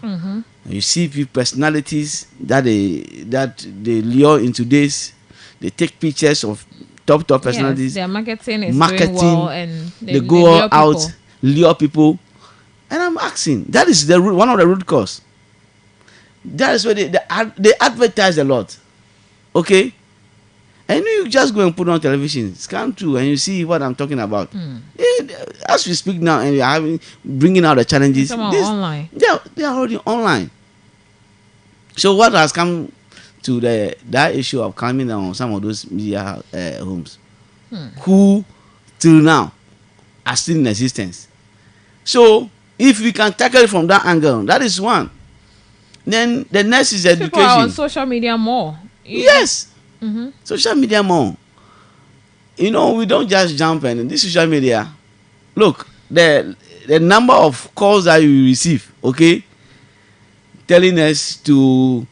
You see few personalities that they lure into this. They take pictures of top personalities. Yes, their marketing is doing well, and they go all out, lure people. And I'm asking, that is one of the root cause. That is where they advertise a lot. Okay? And you just go and put on television, scan through, and you see what I'm talking about. As we speak now, and we are bringing out the challenges. Online. They are already online. So what has come to that issue of climbing down on some of those media homes, who till now are still in existence? So if we can tackle it from that angle, that is one. Then the next is education. People are on social media more. Yes. Social media more. We don't just jump in this social media. Look, the number of calls that you receive, okay, telling us to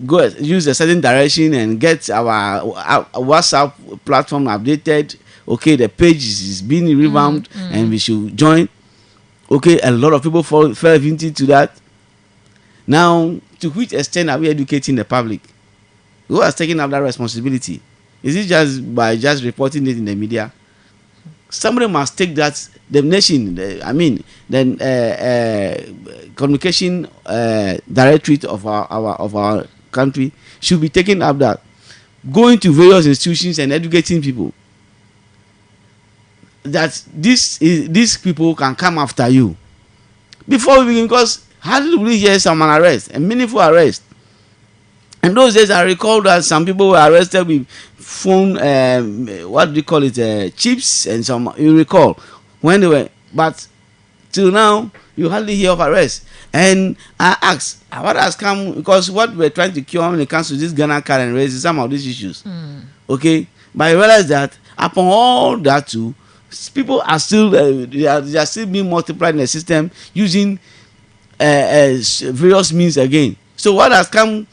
go use a certain direction and get our WhatsApp platform updated. Okay, the page is being revamped and we should join. Okay, a lot of people fell into that. Now, to which extent are we educating the public? Who has taken up that responsibility? Is it just by reporting it in the media? Somebody must take that. The nation, the communication directorate of our country should be taking up that, going to various institutions and educating people that these people can come after you before we begin. Because how did we hear someone arrest, a meaningful arrest? And those days, I recall that some people were arrested with phone, what do you call it, chips, and some. You recall when they were, but till now you hardly hear of arrest. And I asked, what has come? Because what we're trying to cure when it comes to this Ghana card and raise some of these issues. Okay, but I realized that upon all that too, people are still they are still being multiplied in the system using various means again. So what has come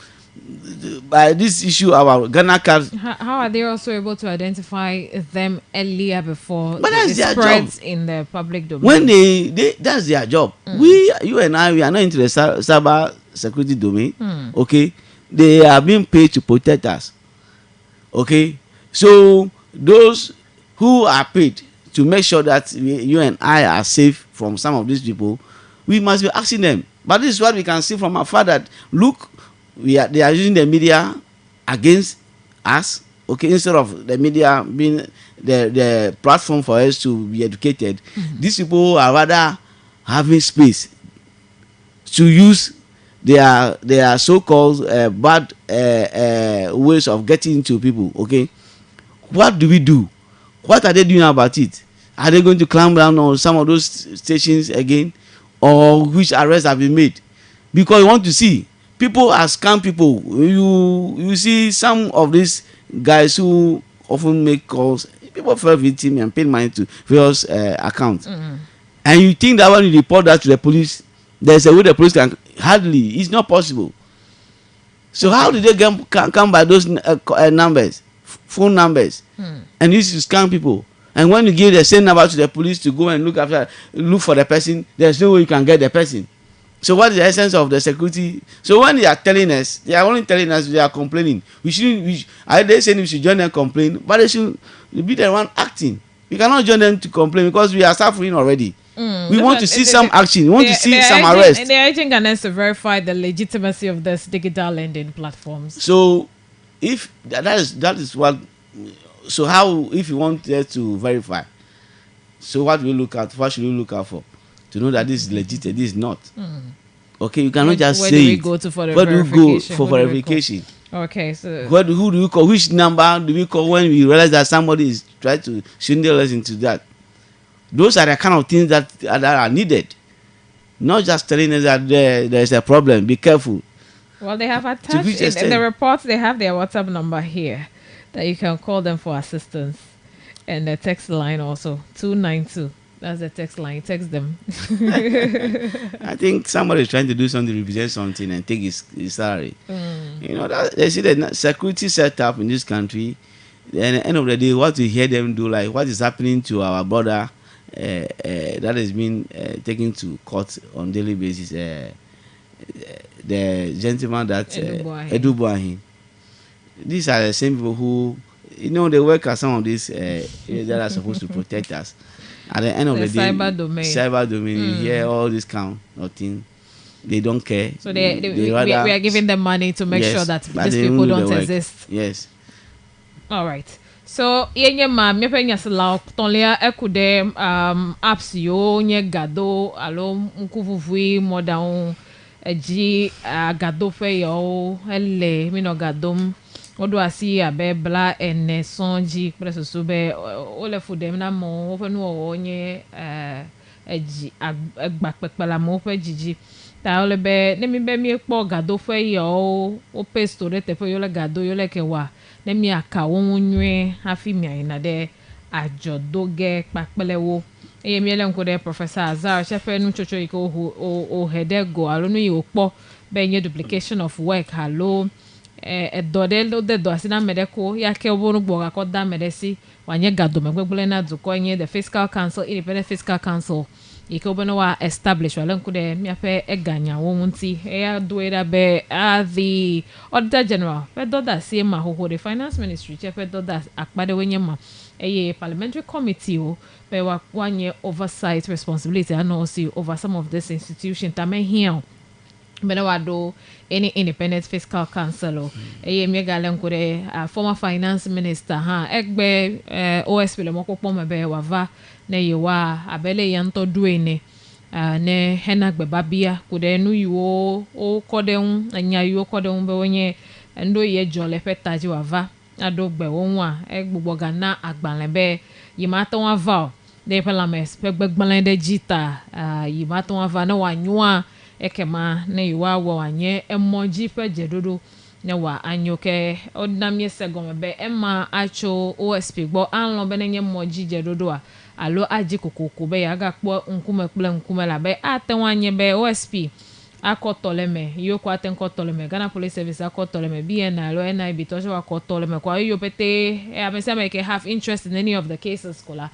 by this issue about Ghana cards? How are they also able to identify them earlier before But that's it their spreads job. in the public domain? When they that's their job. You and I, we are not into the cyber security domain. Okay, they are being paid to protect us. Okay, so those who are paid to make sure that you and I are safe from some of these people, we must be asking them. But this is what we can see from afar, that look, they are using the media against us. Okay, instead of the media being the platform for us to be educated, these people are rather having space to use their so-called bad ways of getting into people. Okay, what do we do? What are they doing about it? Are they going to clamp down on some of those stations again, or which arrests have been made? Because you want to see people as scam people. You see some of these guys who often make calls. People fell victim and paid money to various accounts, and you think that when you report that to the police, there's a way the police can Hardly. It's not possible. So how did they come by those numbers, phone numbers, and used to scam people? And when you give the same number to the police to go and look for the person, there's no way you can get the person. So what is the essence of the security? So when they are telling us, they are only telling us they are complaining. We shouldn't. They saying we should join them complain, but they should be the one acting. We cannot join them to complain because we are suffering already. We want to see some action. We want to see some arrest. And they're urging Ghanaians to verify the legitimacy of this digital lending platforms. So if that is what. So how, if you want to verify, so what we look at? What should we look out for to know that this is legit? This is not. Okay, you cannot just where say do we it. go to for the Where do we go for Who do we verification? call? Okay, so Who do we call? Which number do we call when we realize that somebody is trying to swindle us into that? Those are the kind of things that are needed. Not just telling us that there is a problem. Be careful. well, they have attached in the reports. They have their WhatsApp number here that you can call them for assistance, and the text line also 292. That's the text line. Text them. I think somebody is trying to do something, represent something, and take his salary. You know, they see the security set up in this country. And at the end of the day, what we hear them do, like what is happening to our brother that has been taken to court on daily basis. The gentleman that Edu Boahin. These are the same people who, you know, they work at some of these that are supposed to protect us. At the end of the day, cyber domain, you hear all this kind of thing. They don't care. So we are giving them money to make sure that these people don't exist. Yes. All right. So yenye ma me pe nyase la tonlia ekude apps yo nye gado alo nkuvuvui modan eji gado fe yo ele mi no gadom odo asi abe bla ene sonji preso so be ole fu dem na mo fe nu onye eji agba pepela mo fe jiji ta ole be ne mi be mi po gado fe yo o pesto re te fe yo le gado yo le kewa ne mi aka wonwe hafi mi ayina de ajodoge papelewo eye mi ele nko de Professor Azar chefe nu chocho iko o hedego alo nu yi opo be nye duplication of work halo edode lo de do asina medeko yake obonu gboga ko da medesi wanye gado megbegbele na duko nye the Fiscal Council Independent Fiscal Council ike obonu wa establish wale nko de mi afe eganya wonti ya do ida be the Auditor General fe do da si ma ho the Finance Ministry chefe do da akpade wenye ma eye parliamentary committee o be wa wanye oversight responsibility and also over some of this institution tame here bena wado any independent fiscal council eye mi galen ko de former finance minister egbe OSP le mopopo mebe wava na yewa abele yanto duene ne hena gbeba bia ko de nu yiwo o kodehun anya yiwo kodehun be wonye ndo ye jole fetaji wava ado gbe wonwa egbugbo gana agbanlebe yimata wa va de parliament gbegban de jita yimata wa va na wanwa ekema ne yiwa wo anye emoji fe jedodo ne wa anyoke odamye segombe emma acho OSP gbo anlo be ne emoji jedodo alo aji kokoko be ya ga po nkume la be atenwanye be OSP akotoleme yoko atenkotoleme Ghana Police Service akotoleme BNI lo NIB tosho akotoleme kwa hiyo pete amesema ike have interest in any of the cases kola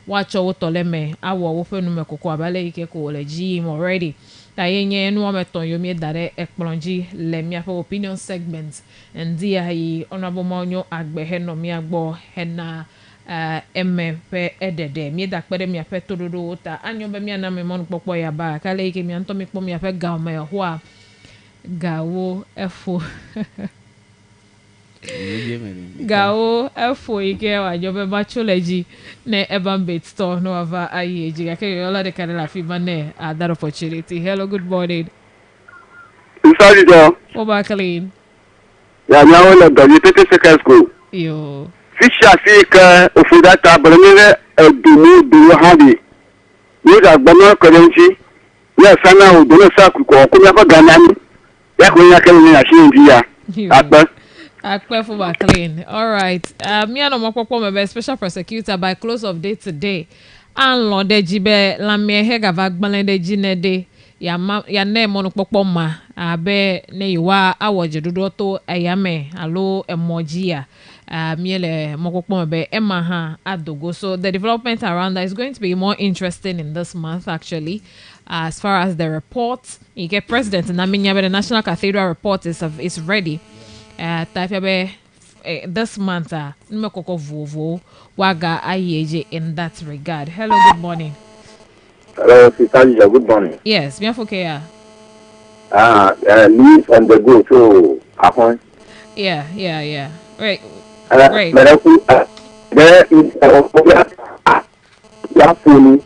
wacho wotoleme awo wo fenu mekoko abale ike ko leji already tayenye nu ometon yomi dare ekplonji le mi afa opinion segment ndia yi honorable monyo agbehe no mi agbo hena MF edede mi da pere mi afa tododo ta anyo be mi na me mon popo ya ba kale ike mi anto mi po mi afa ga me ho a gawo efo gawo efo ike wa jobe bachology ne ebambet store no ava ayi eji ake yola de kanela fi bane that opportunity. Hello, good morning. Sorry there. Oba clean. Ya nyawo le bali tete second school. Yo. Fisha fika ofudata bremele dumu hadi. Ni da gbamo korenchi. Ya sana o dono sa ku ko ko ya ko ganani. Ya ko ya kele ni ashi ya. Akpa. Akpa for clean. All right. Me and my papa my special prosecutor by close of day today. An lo de jibe la me he ga va gbalen de jinede ya ne mo no popo ma abe ne yiwa awoje dodo to ayame alo emojia miele mokokpo be ema ha adogo. So the development around that is going to be more interesting in this month actually. As far as the report, you get president Naminya, the National Cathedral report is ready. This month, Mmekoko Vovo Waga IEJ in that regard. Hello, good morning. Hello, Sister Lisa, good morning. Yes, Miafokea. Leave on the go to Ahon. Yeah. Right. Right. There is a phone.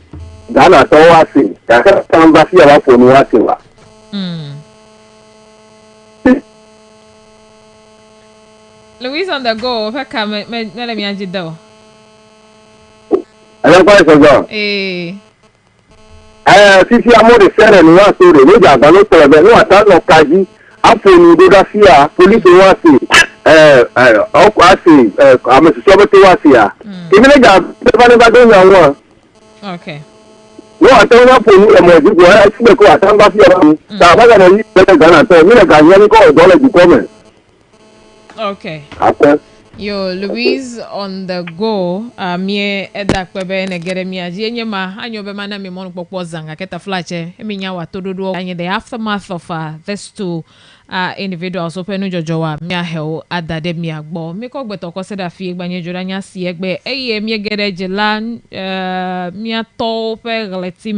Ghana to wasi. Kaka tamba si ya phone wasi wa. Louise on the go. Feka me let me anji do. Hello, guys, go. Sisi amore sere ni wa sore ni jagba lo tele be ni wa ta lo kaji. Afoni do da sia police wasi. Ọkọ asi amesiso be to wasi ya. Ibi le ja be ba do yan won. Okay. No, I tell you, emoji, I see the Atamba here. Tabaka is better than I tell me. I can call $1 comment. Okay. After Yo, Louise on the go. Me edak bebe ne gere mi aji enye ma anyo be mana mi monu popo zanga keta flache. Emi nya wa tododo anye the aftermath of these two individuals open jojowa mi ahel adade mi agbo. Mi ko gbeto ko seda fi gbanye jora nya si egbe eye mi gere jela mi ato pe relati